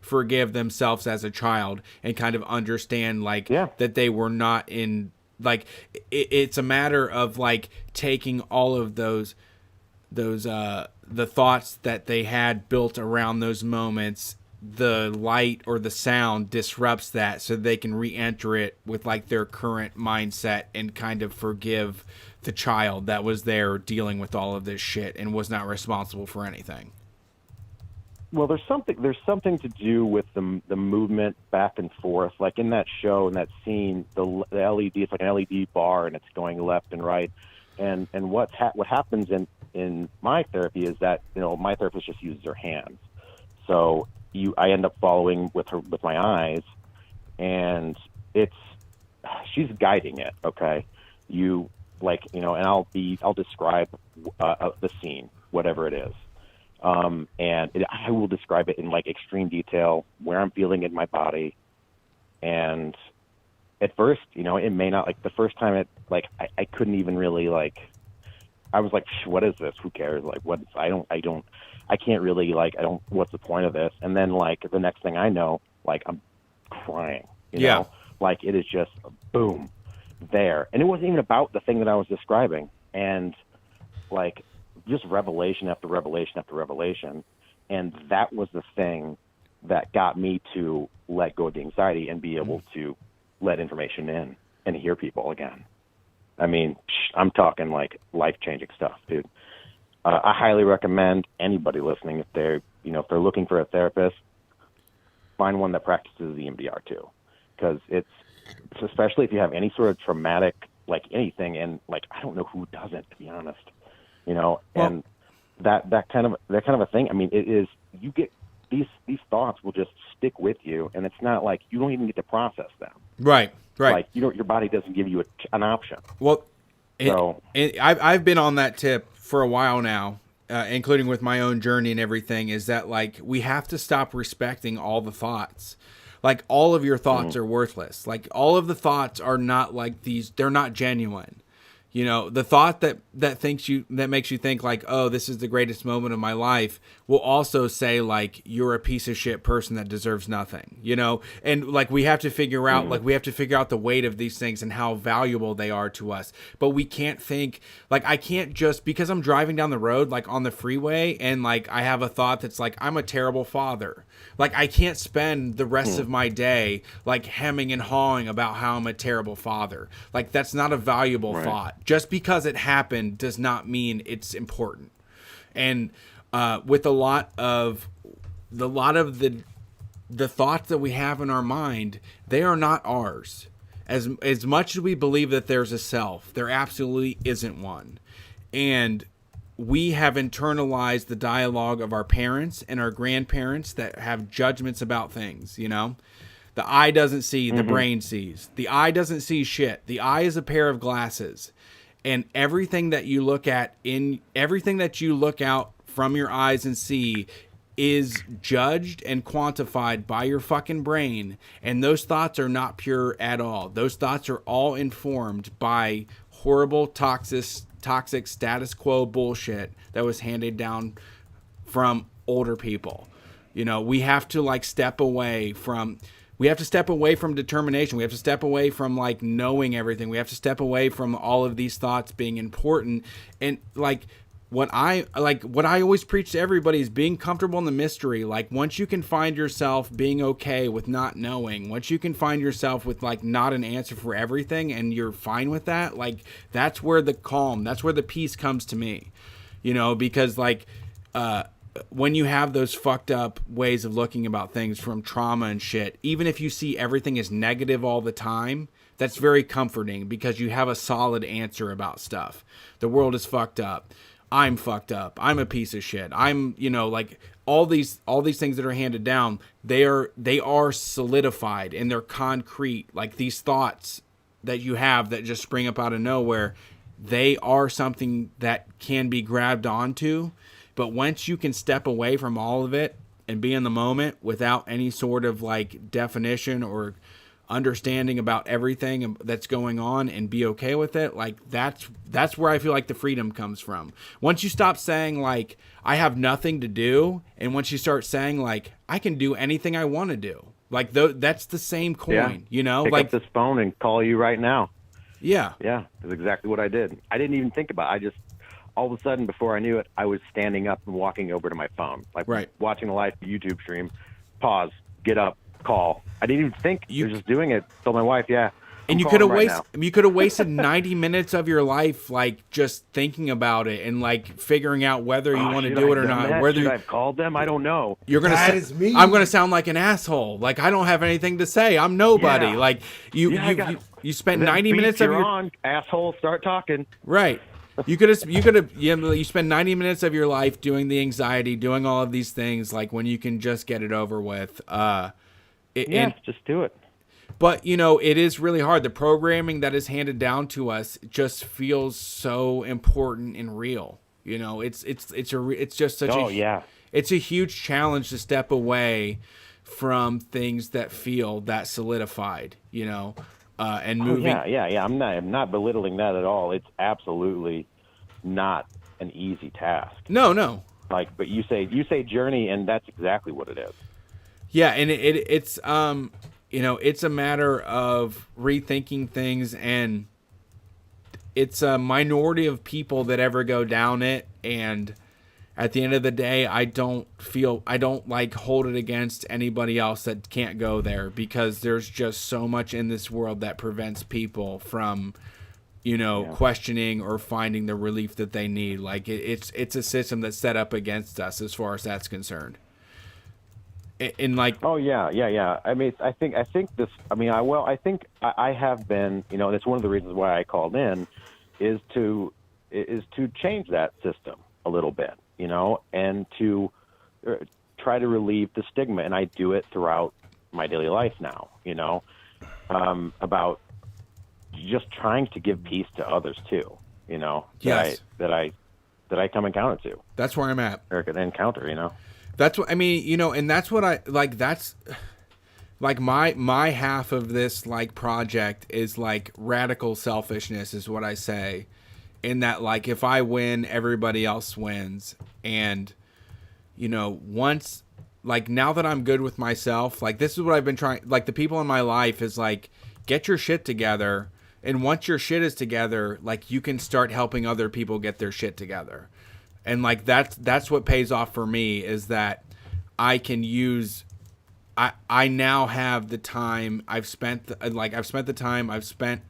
forgive themselves as a child, and kind of understand like that they were not in like it's a matter of like taking all of those the thoughts that they had built around those moments, the light or the sound disrupts that so they can re-enter it with like their current mindset and kind of forgive the child that was there dealing with all of this shit and was not responsible for anything. Well, there's something to do with the movement back and forth. Like in that show, in that scene, the LED, it's like an LED bar, and it's going left and right. And what happens in my therapy is that my therapist just uses her hands. So I end up following with my eyes, and she's guiding it. Okay, and I'll describe the scene, whatever it is. I will describe it in like extreme detail, where I'm feeling in my body. And at first, it may not, like the first time I couldn't even really I was like, what is this? Who cares? Like, I can't really what's the point of this? And then like the next thing I know, like I'm crying, you know, like it is just boom there. And it wasn't even about the thing that I was describing. And like, just revelation after revelation after revelation. And that was the thing that got me to let go of the anxiety and be able to let information in and hear people again. I mean, I'm talking like life-changing stuff, dude. I highly recommend anybody listening, if they're looking for a therapist, find one that practices EMDR too. Because it's, especially if you have any sort of traumatic, like anything, and like, I don't know who doesn't, to be honest. And that kind of a thing. I mean, it is, you get these thoughts will just stick with you, and it's not like you don't even get to process them. Right. Like, your body doesn't give you an option. Well, I've been on that tip for a while now, including with my own journey and everything, is that like we have to stop respecting all the thoughts. Like, all of your thoughts are worthless. Like, all of the thoughts are not like these, they're not genuine. You know, the thought that makes you think like, oh, this is the greatest moment of my life, will also say like, you're a piece of shit person that deserves nothing, you know? And like, we have to figure out, the weight of these things and how valuable they are to us. But we can't think, like, I can't just, because I'm driving down the road, like on the freeway, and like, I have a thought that's like, I'm a terrible father. Like, I can't spend the rest of my day like hemming and hawing about how I'm a terrible father. Like, that's not a valuable thought. Just because it happened does not mean it's important. And with a lot of the thoughts that we have in our mind, they are not ours. As much as we believe that there's a self, there absolutely isn't one. And we have internalized the dialogue of our parents and our grandparents that have judgments about things, you know? The eye doesn't see, the brain sees. The eye doesn't see shit. The eye is a pair of glasses. And everything that you look out from your eyes and see is judged and quantified by your fucking brain. And those thoughts are not pure at all. Those thoughts are all informed by horrible, toxic status quo bullshit that was handed down from older people. You know, we have to like step away from determination. We have to step away from like knowing everything. We have to step away from all of these thoughts being important. And like what I always preach to everybody is being comfortable in the mystery. Like, once you can find yourself being okay with not knowing, once you can find yourself with like not an answer for everything and you're fine with that, like that's where the calm, that's where the peace comes to me. You know, because like when you have those fucked up ways of looking about things from trauma and shit, even if you see everything as negative all the time, that's very comforting because you have a solid answer about stuff. The world is fucked up. I'm fucked up. I'm a piece of shit. I'm, you know, like all these things that are handed down, they are solidified and they're concrete. Like these thoughts that you have that just spring up out of nowhere, they are something that can be grabbed onto. But once you can step away from all of it and be in the moment without any sort of like definition or understanding about everything that's going on and be okay with it, like that's where I feel like the freedom comes from. Once you stop saying like I have nothing to do, and once you start saying like I can do anything I want to do, like that's the same coin, you know. Pick like up this phone and call you right now. Yeah, that's exactly what I did. I didn't even think about it. I just, all of a sudden, before I knew it, I was standing up and walking over to my phone, like watching a live YouTube stream. Pause, get up, call. I didn't even think. You're just doing it. Told my wife, and you could have wasted 90 minutes of your life like just thinking about it and like figuring out whether you want to do it or not. Whether I've called them, I don't know. You're gonna I'm gonna sound like an asshole. Like I don't have anything to say. I'm nobody. Yeah. Like you spent 90 minutes of your on, asshole. Start talking. Right. You spend 90 minutes of your life doing the anxiety, doing all of these things, like when you can just get it over with. Just do it. But you know, it is really hard. The programming that is handed down to us just feels so important and real. You know, it's just such it's a huge challenge to step away from things that feel that solidified. You know. And moving. I'm not belittling that at all. It's absolutely not an easy task. No. Like, but you say journey, and that's exactly what it is. Yeah, and it's you know, it's a matter of rethinking things, and it's a minority of people that ever go down it, and at the end of the day, I don't like hold it against anybody else that can't go there, because there's just so much in this world that prevents people from, you know, questioning or finding the relief that they need. Like it's a system that's set up against us as far as that's concerned. In like, I mean, I think this. I mean, I think I have been. You know, and it's one of the reasons why I called in, is to change that system a little bit. you know, and to try to relieve the stigma. And I do it throughout my daily life now, you know, about just trying to give peace to others too, you know, Yes. that I come encounter to. That's where I'm at. Or encounter, you know. That's what I mean, you know, and that's what I like. That's like my half of this like project is like radical selfishness is what I say, in that like if I win, everybody else wins, and you know once like now that I'm good with myself, like this is what I've been trying. Like the people in my life is like get your shit together, and once your shit is together, like you can start helping other people get their shit together. And like that's what pays off for me is that I can use I now have the time I've spent the time I've spent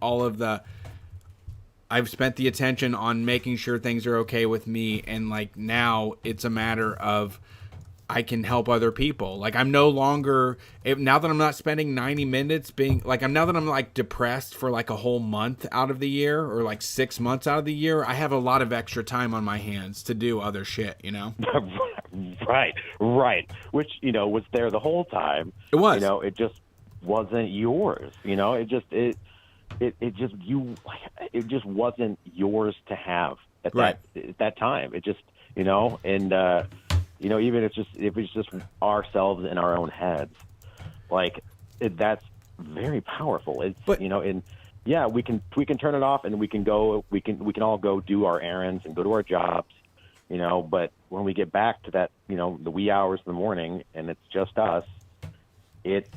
the attention on making sure things are okay with me, and like now it's a matter of I can help other people. Like I'm no longer now that I'm not spending 90 minutes being like now that I'm like depressed for like a whole month out of the year or like 6 months out of the year, I have a lot of extra time on my hands to do other shit, you know? Right. Which, you know, was there the whole time. It was. You know, it just wasn't yours. You know, it just wasn't yours to have at that time. It just, you know, and you know, even if it's just ourselves in our own heads, like that's very powerful. You know, and yeah, we can turn it off and we can all go do our errands and go to our jobs, you know. But when we get back to that, you know, the wee hours in the morning and it's just us, it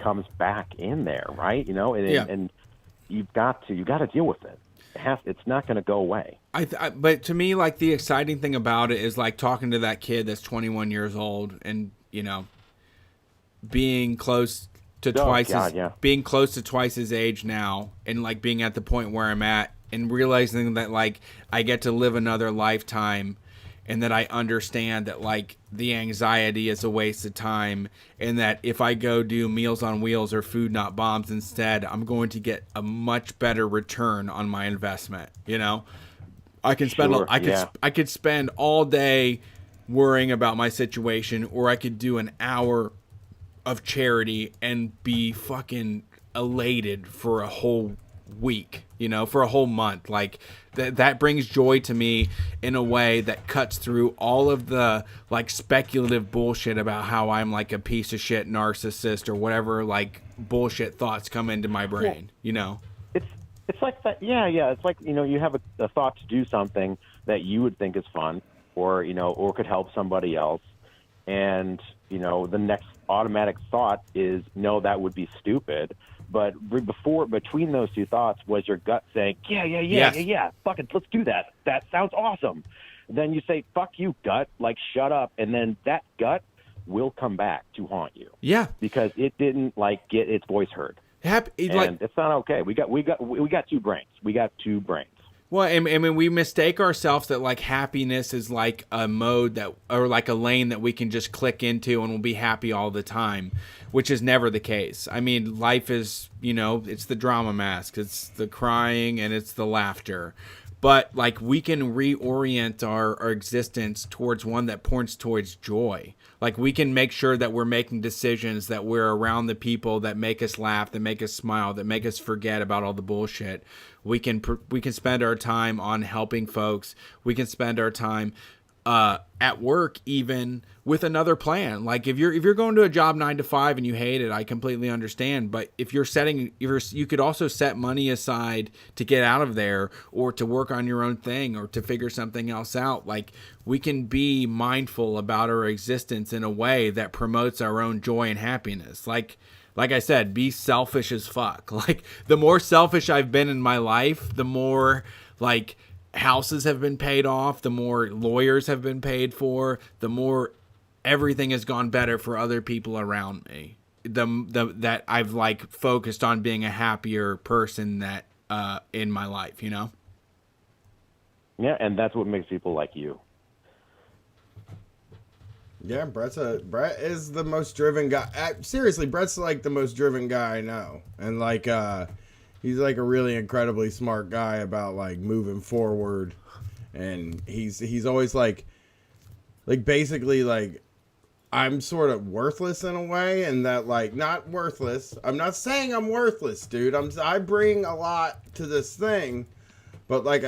comes back in there, right? You know, and you've got to deal with it. It's not going to go away. But to me, like the exciting thing about it is like talking to that kid that's 21 years old, and you know, being close to twice his age now, and like being at the point where I'm at, and realizing that like I get to live another lifetime, and that I understand that like the anxiety is a waste of time, and that if I go do Meals on Wheels or Food Not Bombs instead, I'm going to get a much better return on my investment. You know, I can spend I could spend all day worrying about my situation, or I could do an hour of charity and be fucking elated for a whole week, you know, for a whole month. Like that brings joy to me in a way that cuts through all of the like speculative bullshit about how I'm like a piece of shit narcissist or whatever like bullshit thoughts come into my brain, you know. It's like that. Yeah. It's like, you know, you have a thought to do something that you would think is fun, or, you know, or could help somebody else. And, you know, the next automatic thought is, no, that would be stupid. But between those two thoughts was your gut saying, yeah, fucking let's do that. That sounds awesome. Then you say, fuck you, gut, like shut up. And then that gut will come back to haunt you. Yeah. Because it didn't like get its voice heard. And it's not okay. We got two brains. We got two brains. Well, I mean, we mistake ourselves that like happiness is like a mode that, or like a lane that we can just click into and we'll be happy all the time, which is never the case. I mean, life is, you know, it's the drama mask, it's the crying and it's the laughter. But like we can reorient our existence towards one that points towards joy. Like we can make sure that we're making decisions, that we're around the people that make us laugh, that make us smile, that make us forget about all the bullshit. We can spend our time on helping folks. We can spend our time at work even with another plan. Like if you're going to a job 9 to 5 and you hate it, I completely understand. But if you could also set money aside to get out of there, or to work on your own thing, or to figure something else out. Like we can be mindful about our existence in a way that promotes our own joy and happiness. Like I said, be selfish as fuck. Like the more selfish I've been in my life, the more like houses have been paid off, the more lawyers have been paid for, the more everything has gone better for other people around me. That I've like focused on being a happier person that in my life, you know? Yeah, and that's what makes people like you. Yeah, Brett is the most driven guy. Seriously, Brett's like the most driven guy I know. And like he's like a really incredibly smart guy about like moving forward. And he's always like like basically like I'm sort of worthless in a way, and that like not worthless. I'm not saying I'm worthless, dude. I bring a lot to this thing, but like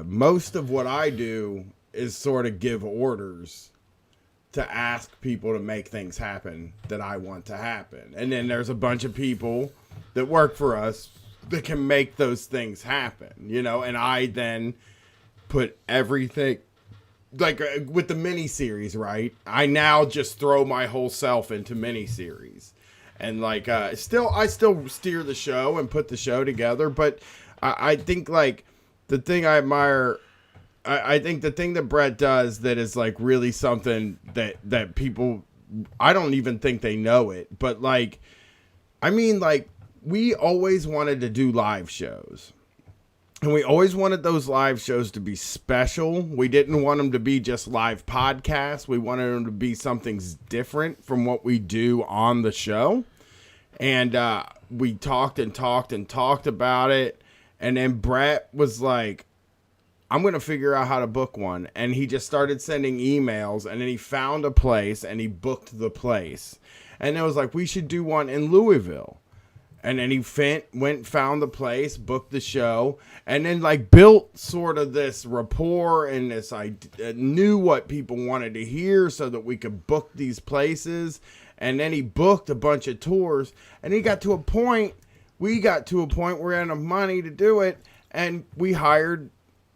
most of what I do is sort of give orders to ask people to make things happen that I want to happen. And then there's a bunch of people that work for us that can make those things happen, you know, and I then put everything, like with the mini-series, right? I now just throw my whole self into mini-series. And like, I still steer the show and put the show together, but I think like the thing I admire, I think the thing that Brett does that is like really something that people, I don't even think they know it, but like, I mean, like we always wanted to do live shows, and we always wanted those live shows to be special. We didn't want them to be just live podcasts. We wanted them to be something different from what we do on the show. And we talked about it. And then Brett was like, I'm going to figure out how to book one. And he just started sending emails, and then he found a place and he booked the place. And it was like, we should do one in Louisville. And then he found the place, booked the show, and then like built sort of this rapport and this, I knew what people wanted to hear so that we could book these places. And then he booked a bunch of tours, and we got to a point where we had enough money to do it. And we hired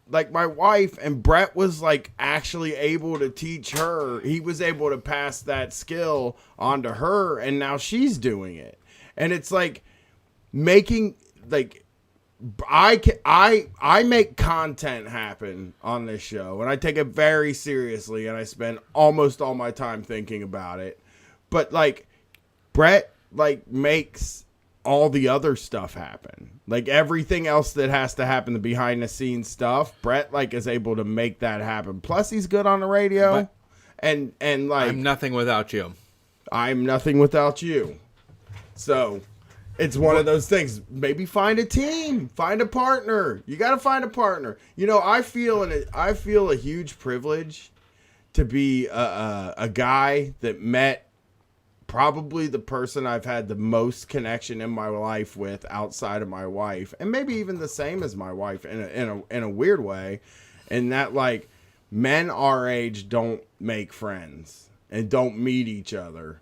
like my wife, and Brett was like actually able to teach her. He was able to pass that skill on to her, and now she's doing it. And it's like making like I make content happen on this show, and I take it very seriously, and I spend almost all my time thinking about it. But like Brett like makes all the other stuff happen. Like everything else that has to happen, the behind the scenes stuff, Brett like is able to make that happen. Plus he's good on the radio. And like I'm nothing without you. I'm nothing without you. So it's one of those things. Maybe find a team, find a partner. You got to find a partner. You know, I feel a huge privilege to be a guy that met probably the person I've had the most connection in my life with outside of my wife, and maybe even the same as my wife in a weird way, in that like men our age don't make friends and don't meet each other.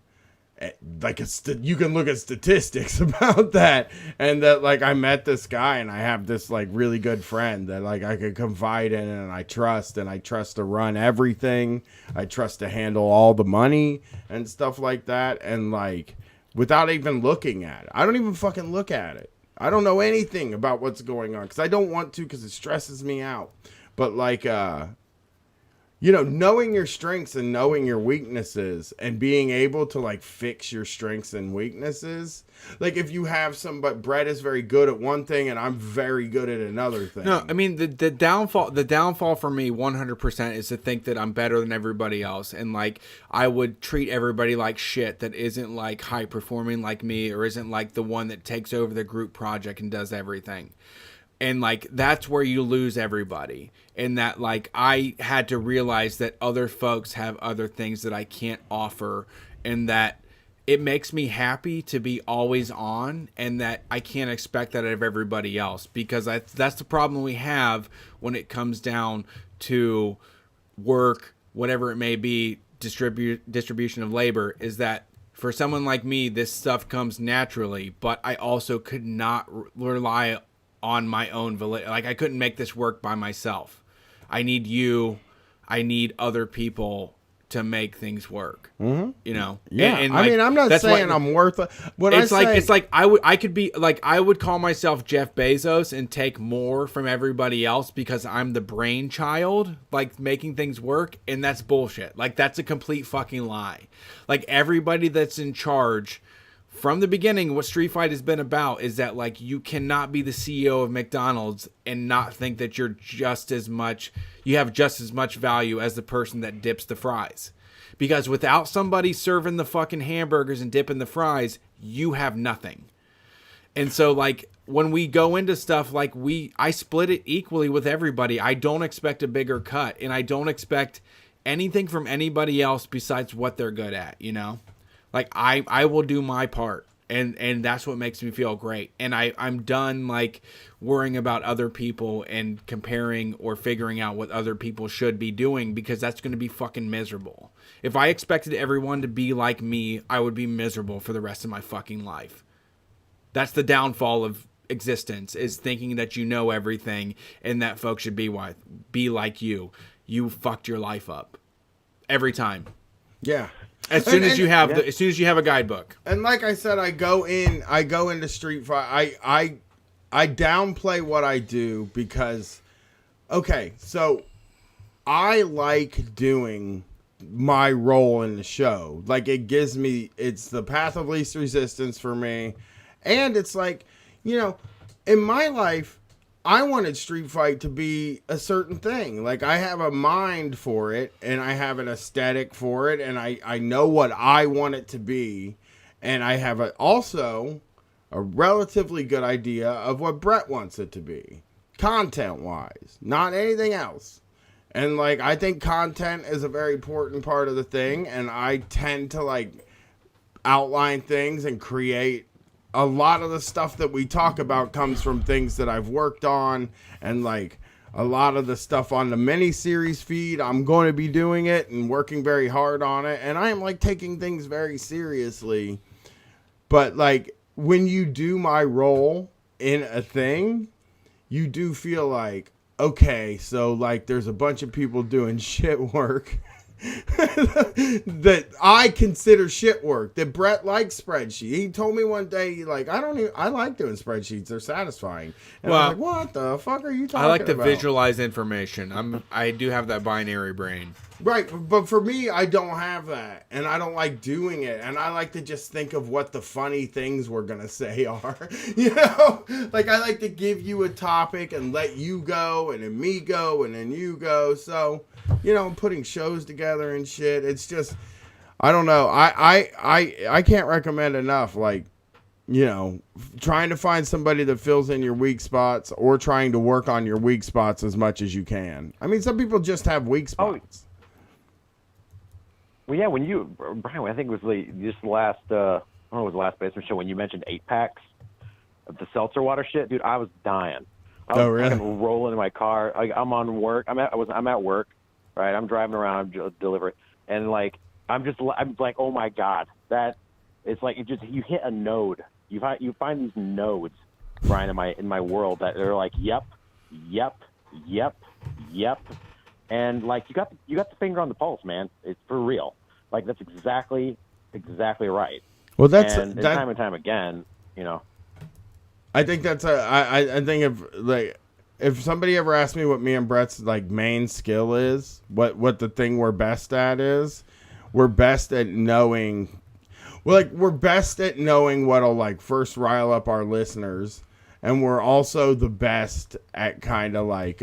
Like you can look at statistics about that, and that like I met this guy, and I have this like really good friend that like I could confide in, and I trust to run everything. I trust to handle all the money and stuff like that, and like without even looking at it. I don't even fucking look at it. I don't know anything about what's going on because I don't want to, because it stresses me out. But like you know, knowing your strengths and knowing your weaknesses and being able to like fix your strengths and weaknesses. Like if you have but Brett is very good at one thing and I'm very good at another thing. No, I mean the downfall for me 100% is to think that I'm better than everybody else, and like I would treat everybody like shit that isn't like high performing like me, or isn't like the one that takes over the group project and does everything. And like that's where you lose everybody. And that like I had to realize that other folks have other things that I can't offer, and that it makes me happy to be always on, and that I can't expect that of everybody else, because that's the problem we have when it comes down to work, whatever it may be, distribution of labor, is that for someone like me, this stuff comes naturally, but I also could not rely on my own validity. Like I couldn't make this work by myself. I need you. I need other people to make things work. Mm-hmm. You know? Yeah. And I mean, I'm not saying I'm worth it. It's like I could be like, I would call myself Jeff Bezos and take more from everybody else because I'm the brainchild, like making things work. And that's bullshit. Like that's a complete fucking lie. Like everybody that's in charge from the beginning, what Street Fight has been about is that like you cannot be the CEO of McDonald's and not think that you have just as much value as the person that dips the fries. Because without somebody serving the fucking hamburgers and dipping the fries, you have nothing. And so like when we go into stuff, like I split it equally with everybody. I don't expect a bigger cut, and I don't expect anything from anybody else besides what they're good at, you know? Like I will do my part. And that's what makes me feel great. And I'm done like worrying about other people and comparing or figuring out what other people should be doing, because that's going to be fucking miserable. If I expected everyone to be like me, I would be miserable for the rest of my fucking life. That's the downfall of existence, is thinking that you know everything and that folks should be like you. You fucked your life up every time. Yeah. As soon as you have a guidebook. And like I said, I go into Street Fight. I downplay what I do because, okay, so I like doing my role in the show. Like, it's the path of least resistance for me. And it's like, you know, in my life, I wanted Street Fight to be a certain thing. Like, I have a mind for it, and I have an aesthetic for it, and I know what I want it to be. And I have also a relatively good idea of what Brett wants it to be, content-wise, not anything else. And, like, I think content is a very important part of the thing, and I tend to, like, outline things and create. A lot of the stuff that we talk about comes from things that I've worked on, and like a lot of the stuff on the mini-series feed, I'm going to be doing it and working very hard on it, and I am like taking things very seriously. But like when you do my role in a thing, you do feel like, okay, so like there's a bunch of people doing shit work that I consider shit work, that Brett likes spreadsheets. He told me one day, like, I like doing spreadsheets. They're satisfying. And I was like, what the fuck are you talking about? I like to visualize information. I do have that binary brain. Right, but for me, I don't have that, and I don't like doing it, and I like to just think of what the funny things we're gonna say are, you know? Like, I like to give you a topic and let you go, and then me go, and then you go, so, you know, putting shows together and shit, it's just, I don't know, I can't recommend enough, like, you know, trying to find somebody that fills in your weak spots, or trying to work on your weak spots as much as you can. I mean, some people just have weak spots. Well, yeah, Brian, I think it was this last, I don't know, it was the last basement show when you mentioned 8-packs of the seltzer water shit. Dude, I was dying. I was really? fucking rolling in my car. Like, I'm on work. I'm at work, right? I'm driving around, delivering, and like, I'm like, oh my God, that it's like, you hit a node. You find these nodes, Brian, in my world that are like, yep. And like you got the finger on the pulse, man. It's for real. Like that's exactly right. Well, time and time again, you know. I think I think if somebody ever asked me what me and Brett's like main skill is, what the thing we're best at is, we're best at knowing. We're best at knowing what'll like first rile up our listeners, and we're also the best at kind of like.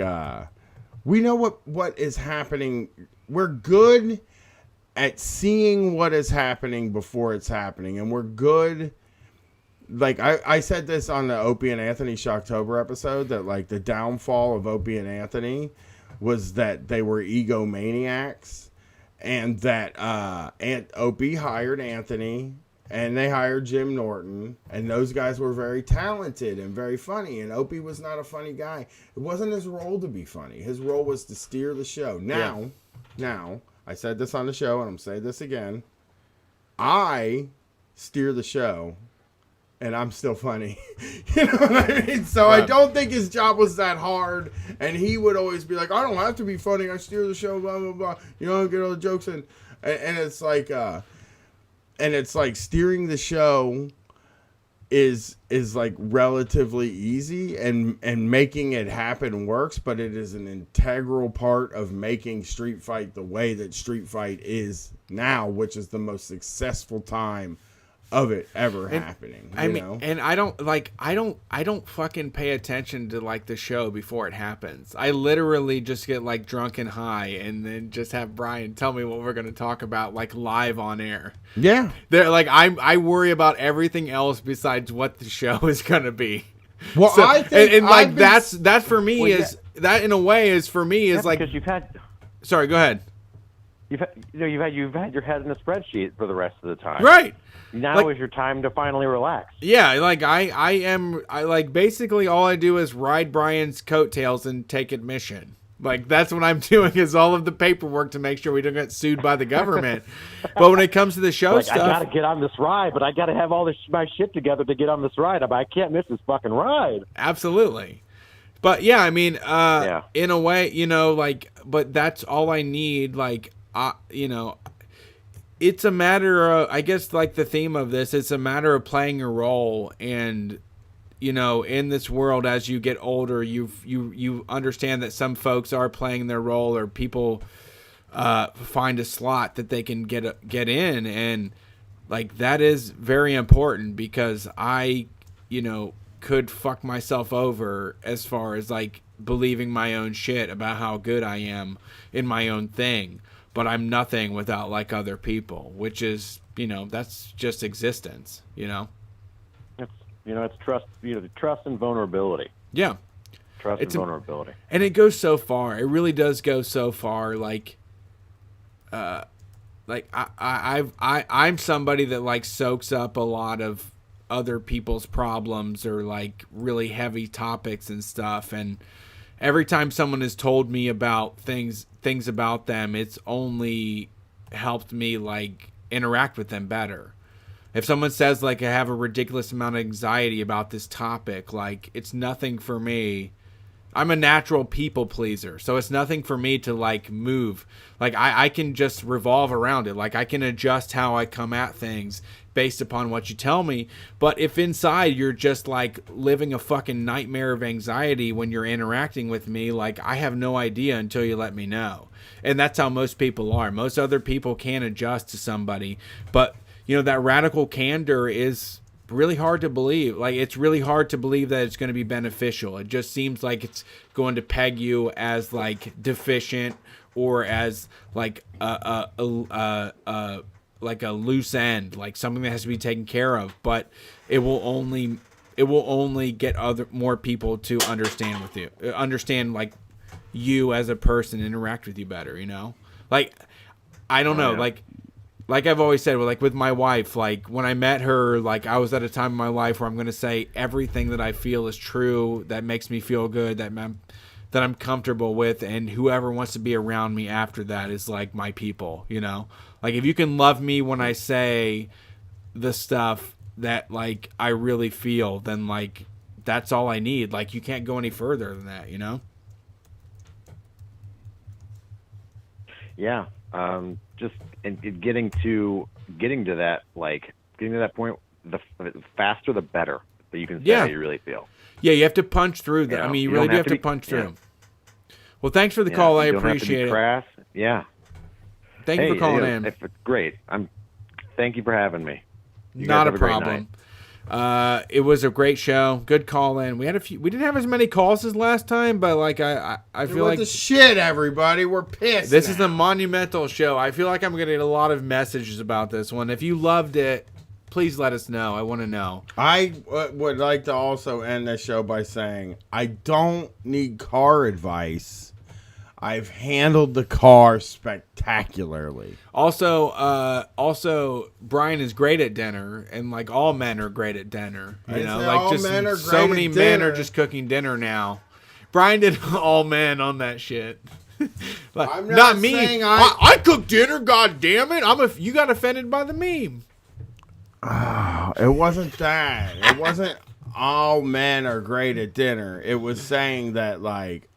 We know what is happening. We're good at seeing what is happening before it's happening. And we're good. Like, I said this on the Opie and Anthony Shocktober episode, that, like, the downfall of Opie and Anthony was that they were egomaniacs. And that Opie hired Anthony, and they hired Jim Norton, and those guys were very talented and very funny, and Opie was not a funny guy. It wasn't his role to be funny. His role was to steer the show. Now, I said this on the show, and I'm saying this again. I steer the show, and I'm still funny. You know what I mean? So right. I don't think his job was that hard, and he would always be like, I don't have to be funny. I steer the show, blah, blah, blah. You know, get all the jokes in. And it's like... And it's like steering the show is like relatively easy, and making it happen works, but it is an integral part of making Street Fight the way that Street Fight is now, which is the most successful time of it ever happening. I mean, and I don't fucking pay attention to like the show before it happens. I literally just get like drunk and high, and then just have Brian tell me what we're going to talk about, like live on air. Yeah, they're like, I worry about everything else besides what the show is going to be. Well, so, I think, and like that for me is that in a way is for me is like, because you've had. Sorry, go ahead. you've had your head in a spreadsheet for the rest of the time. Right. Now is your time to finally relax. Yeah, like I like basically all I do is ride Brian's coattails and take admission. Like that's what I'm doing is all of the paperwork to make sure we don't get sued by the government. But when it comes to the show stuff, I gotta get on this ride, but I gotta have all my shit together to get on this ride. I can't miss this fucking ride. Absolutely. But yeah, I mean, in a way, like, but that's all I need. Like, it's a matter of, I guess, like the theme of this, it's a matter of playing a role. And, in this world, as you get older, you understand that some folks are playing their role, or people find a slot that they can get in. And like, that is very important because I, could fuck myself over as far as like believing my own shit about how good I am in my own thing, but I'm nothing without like other people, which is, that's just existence, It's trust, trust and vulnerability. Yeah. Trust and vulnerability. And it goes so far. It really does go so far. Like I'm somebody that like soaks up a lot of other people's problems or like really heavy topics and stuff, and every time someone has told me about things about them, it's only helped me like interact with them better. If someone says like I have a ridiculous amount of anxiety about this topic, like it's nothing for me. I'm a natural people pleaser, so it's nothing for me to like move. Like I can just revolve around it. Like I can adjust how I come at things based upon what you tell me. But if inside you're just like living a fucking nightmare of anxiety when you're interacting with me, like I have no idea until you let me know. And that's how most people are. Most other people can adjust to somebody, but that radical candor is really hard to believe. Like it's really hard to believe that it's going to be beneficial. It just seems like it's going to peg you as like deficient or as like a loose end, like something that has to be taken care of. But it will only get more people to understand like you as a person, interact with you better. Like I don't know, like I've always said, like with my wife, like when I met her, like I was at a time in my life where I'm going to say everything that I feel is true, that makes me feel good, that I'm comfortable with, and whoever wants to be around me after that is like my people, Like if you can love me when I say the stuff that like I really feel, then like that's all I need. Like you can't go any further than that, Yeah. Just getting to that, like getting to that point, the faster the better that you can say how you really feel. Yeah, you have to punch through that. I mean, you really do have to punch through. Well, thanks for the call. I appreciate it. Crass. Yeah. Thank you for calling in. It's great. Thank you for having me. Not a problem. It was a great show. Good call in. We didn't have as many calls as last time, but like I feel like the shit, everybody. We're pissed. This is a monumental show. I feel like I'm gonna get a lot of messages about this one. If you loved it, please let us know. I want to know. I would like to also end this show by saying I don't need car advice. I've handled the car spectacularly. Also, Brian is great at dinner, and like all men are great at dinner. Like just so many men are just cooking dinner now. Brian did all men on that shit. Like, I'm not me. saying I cook dinner. God damn it! You got offended by the meme. Oh, it wasn't that. It wasn't all men are great at dinner. It was saying that like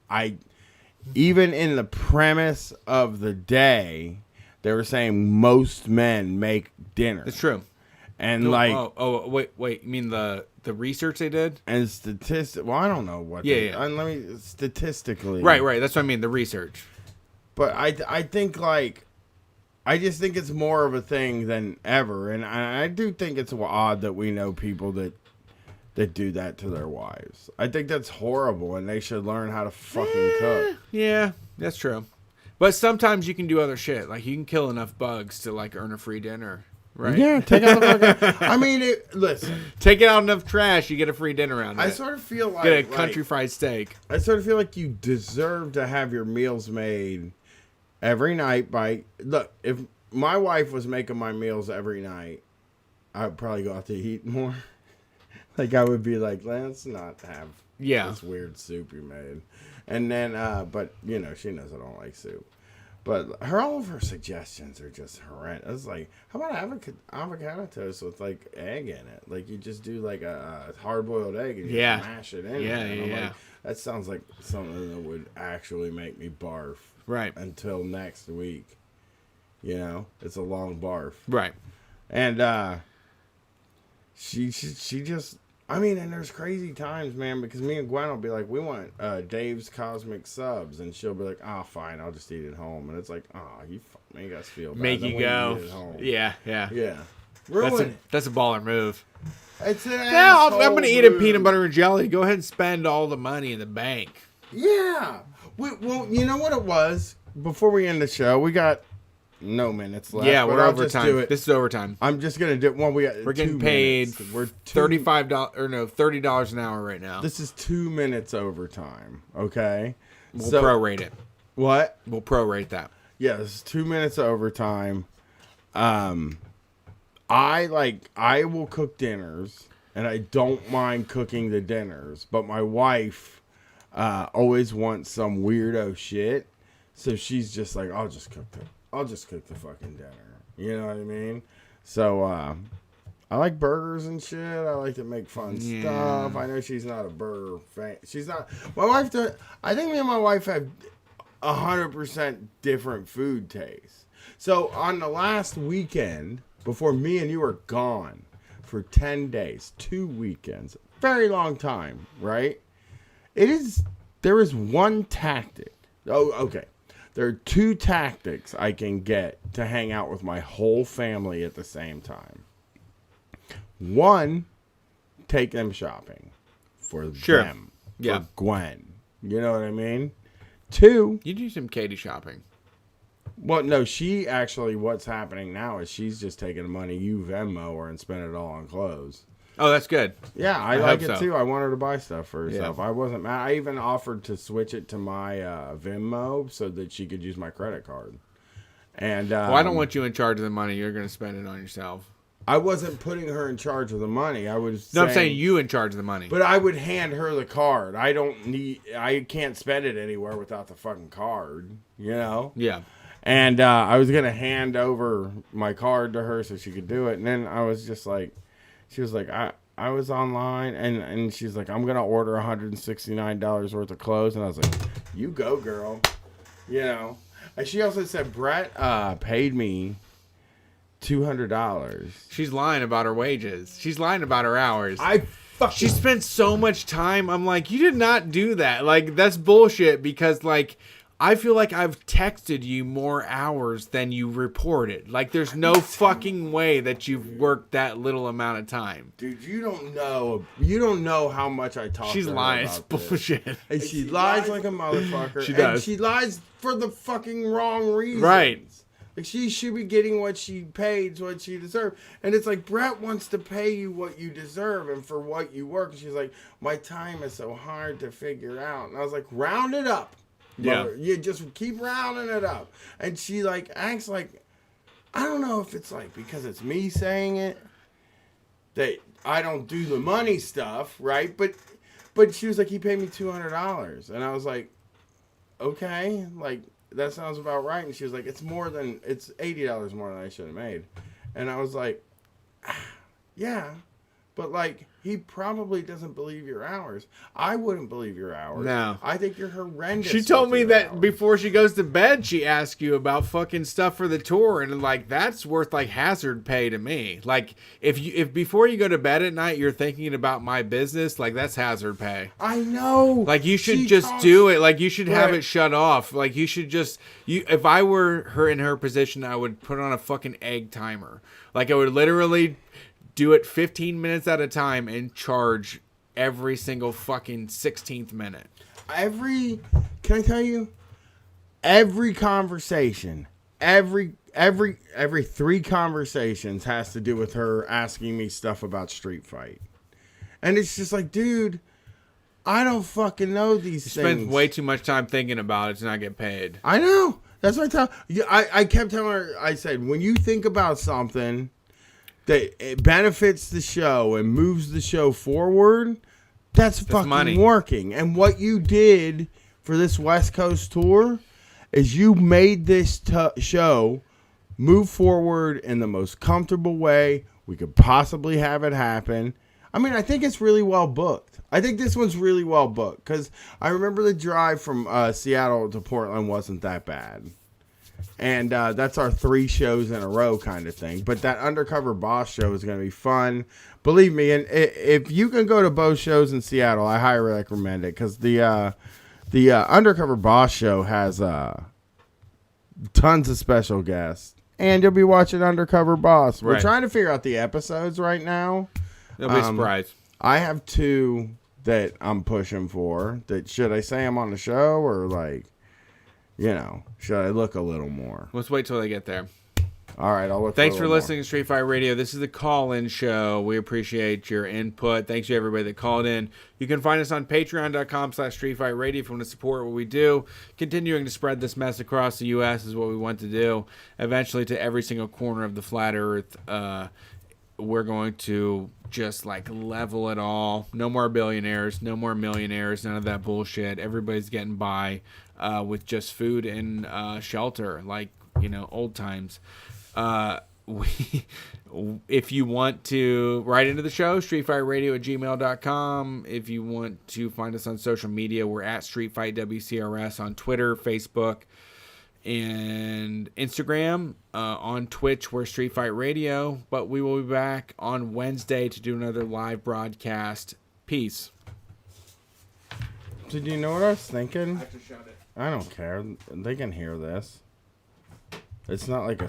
even in the premise of the day, they were saying most men make dinner. It's true. And wait, you mean the research they did? And well, I don't know what. Statistically. Right. That's what I mean. The research. But I think like, I just think it's more of a thing than ever, and I do think it's odd that we know people that do that to their wives. I think that's horrible, and they should learn how to fucking cook. Yeah, that's true. But sometimes you can do other shit. Like you can kill enough bugs to like earn a free dinner, right? Yeah, take out the fucking. I mean, listen. Take out enough trash, you get a free dinner out of it. I sort of feel like get a country fried steak. I sort of feel like you deserve to have your meals made every night look, if my wife was making my meals every night, I would probably go out to eat more. Like, I would be like, let's not have this weird soup you made. And then, but, you know, she knows I don't like soup. But all of her suggestions are just horrendous. It's like, how about avocado toast with, like, egg in it? Like, you just do, like, a hard-boiled egg and you mash it in. Like, that sounds like something that would actually make me barf. Right. Until next week. You know? It's a long barf. Right. And, she just... I mean, and there's crazy times, man, because me and Gwen will be like, we want Dave's Cosmic Subs, and she'll be like, oh, fine, I'll just eat it home. And it's like, oh, you make us feel bad. Make you go. Yeah. That's a baller move. It's an I'm going to eat a peanut butter and jelly. Go ahead and spend all the money in the bank. Yeah. Well, you know what it was? Before we end the show, we got no minutes left. Yeah, we're overtime. This is overtime. I'm just gonna do one. We're getting paid. We're $30 an hour right now. This is 2 minutes overtime. Okay, we'll prorate it. What? We'll prorate that. Yeah, this is 2 minutes overtime. I will cook dinners, and I don't mind cooking the dinners. But my wife always wants some weirdo shit, so she's just like, I'll just cook the fucking dinner. You know what I mean? So, I like burgers and shit. I like to make fun stuff. I know she's not a burger fan. She's not. My wife does. I think me and my wife have 100% different food tastes. So, on the last weekend, before me and you were gone for 10 days, 2 weekends, very long time, right? There is one tactic. Oh, okay. There are 2 tactics I can get to hang out with my whole family at the same time. One, take them shopping for them. For Gwen. You know what I mean? 2. You do some Katie shopping. Well, no, she actually, what's happening now is she's just taking the money you Venmo her and spend it all on clothes. Oh, that's good. Yeah, I like it too. I want her to buy stuff for herself. I wasn't mad. I even offered to switch it to my Venmo so that she could use my credit card. And I don't want you in charge of the money. You're going to spend it on yourself. I wasn't putting her in charge of the money. I'm saying you in charge of the money. But I would hand her the card. I can't spend it anywhere without the fucking card, you know? Yeah. And I was going to hand over my card to her so she could do it. And then I was just like, she was like, I was online, and she's like, I'm going to order $169 worth of clothes. And I was like, you go, girl. You know? And she also said, Brett paid me $200. She's lying about her wages. She's lying about her hours. She spent so much time. I'm like, you did not do that. Like, that's bullshit because, like, I feel like I've texted you more hours than you reported. Like, there's no fucking way that you've worked that little amount of time. Dude, you don't know. You don't know how much I talk She's to her lying. about It's bullshit. This. And she lies like a motherfucker. She does. And she lies for the fucking wrong reasons. Right. Like, she should be getting what she paid, what she deserved. And it's like, Brett wants to pay you what you deserve and for what you work. And she's like, my time is so hard to figure out. And I was like, round it up. Yeah. You just keep rounding it up. And she, like, acts like, I don't know if it's, like, because it's me saying it, that I don't do the money stuff, right? But she was like, he paid me $200. And I was like, okay, like, that sounds about right. And she was like, it's $80 more than I should have made. And I was like, yeah, but like, he probably doesn't believe your hours. I wouldn't believe your hours. No. I think you're horrendous. She told me that hours. before she goes to bed, she asked you about fucking stuff for the tour, and like that's worth like hazard pay to me. Like if before you go to bed at night you're thinking about my business, like that's hazard pay. I know. Like you should do it. Like you should have it shut off. Like you should just if I were her in her position, I would put on a fucking egg timer. Like I would literally do it 15 minutes at a time and charge every single fucking 16th minute. Can I tell you? Every conversation, every 3 conversations has to do with her asking me stuff about Street Fight. And it's just like, dude, I don't fucking know these things. You spend way too much time thinking about it to not get paid. I know. That's what I tell you. I kept telling her, I said, when you think about something that it benefits the show and moves the show forward, that's fucking money. working. And what you did for this West Coast tour is you made this show move forward in the most comfortable way we could possibly have it happen. I mean, I think it's really well booked. I think this one's really well booked because I remember the drive from Seattle to Portland wasn't that bad. And that's our 3 shows in a row kind of thing. But that Undercover Boss show is going to be fun. Believe me, and if you can go to both shows in Seattle, I highly recommend it because the Undercover Boss show has tons of special guests. And you'll be watching Undercover Boss. We're trying to figure out the episodes right now. They'll be surprised. I have 2 that I'm pushing for. That should I say I'm on the show or like, should I look a little more? Let's wait till they get there. All right, I'll look. Thanks for listening to Street Fight Radio. This is the Callin Show. We appreciate your input. Thanks to everybody that called in. You can find us on patreon.com/StreetFightRadio if you want to support what we do. Continuing to spread this mess across the U.S. is what we want to do. Eventually to every single corner of the flat earth. We're going to just like level it all. No more billionaires, no more millionaires, none of that bullshit. Everybody's getting by with just food and shelter, like, old times. If you want to write into the show, streetfightradio@gmail.com. If you want to find us on social media, we're at StreetFightWCRS on Twitter, Facebook, and Instagram. On Twitch, we're Street Fight Radio. But we will be back on Wednesday to do another live broadcast. Peace. Did you know what I was thinking? I have to shut it. I don't care. They can hear this. It's not like a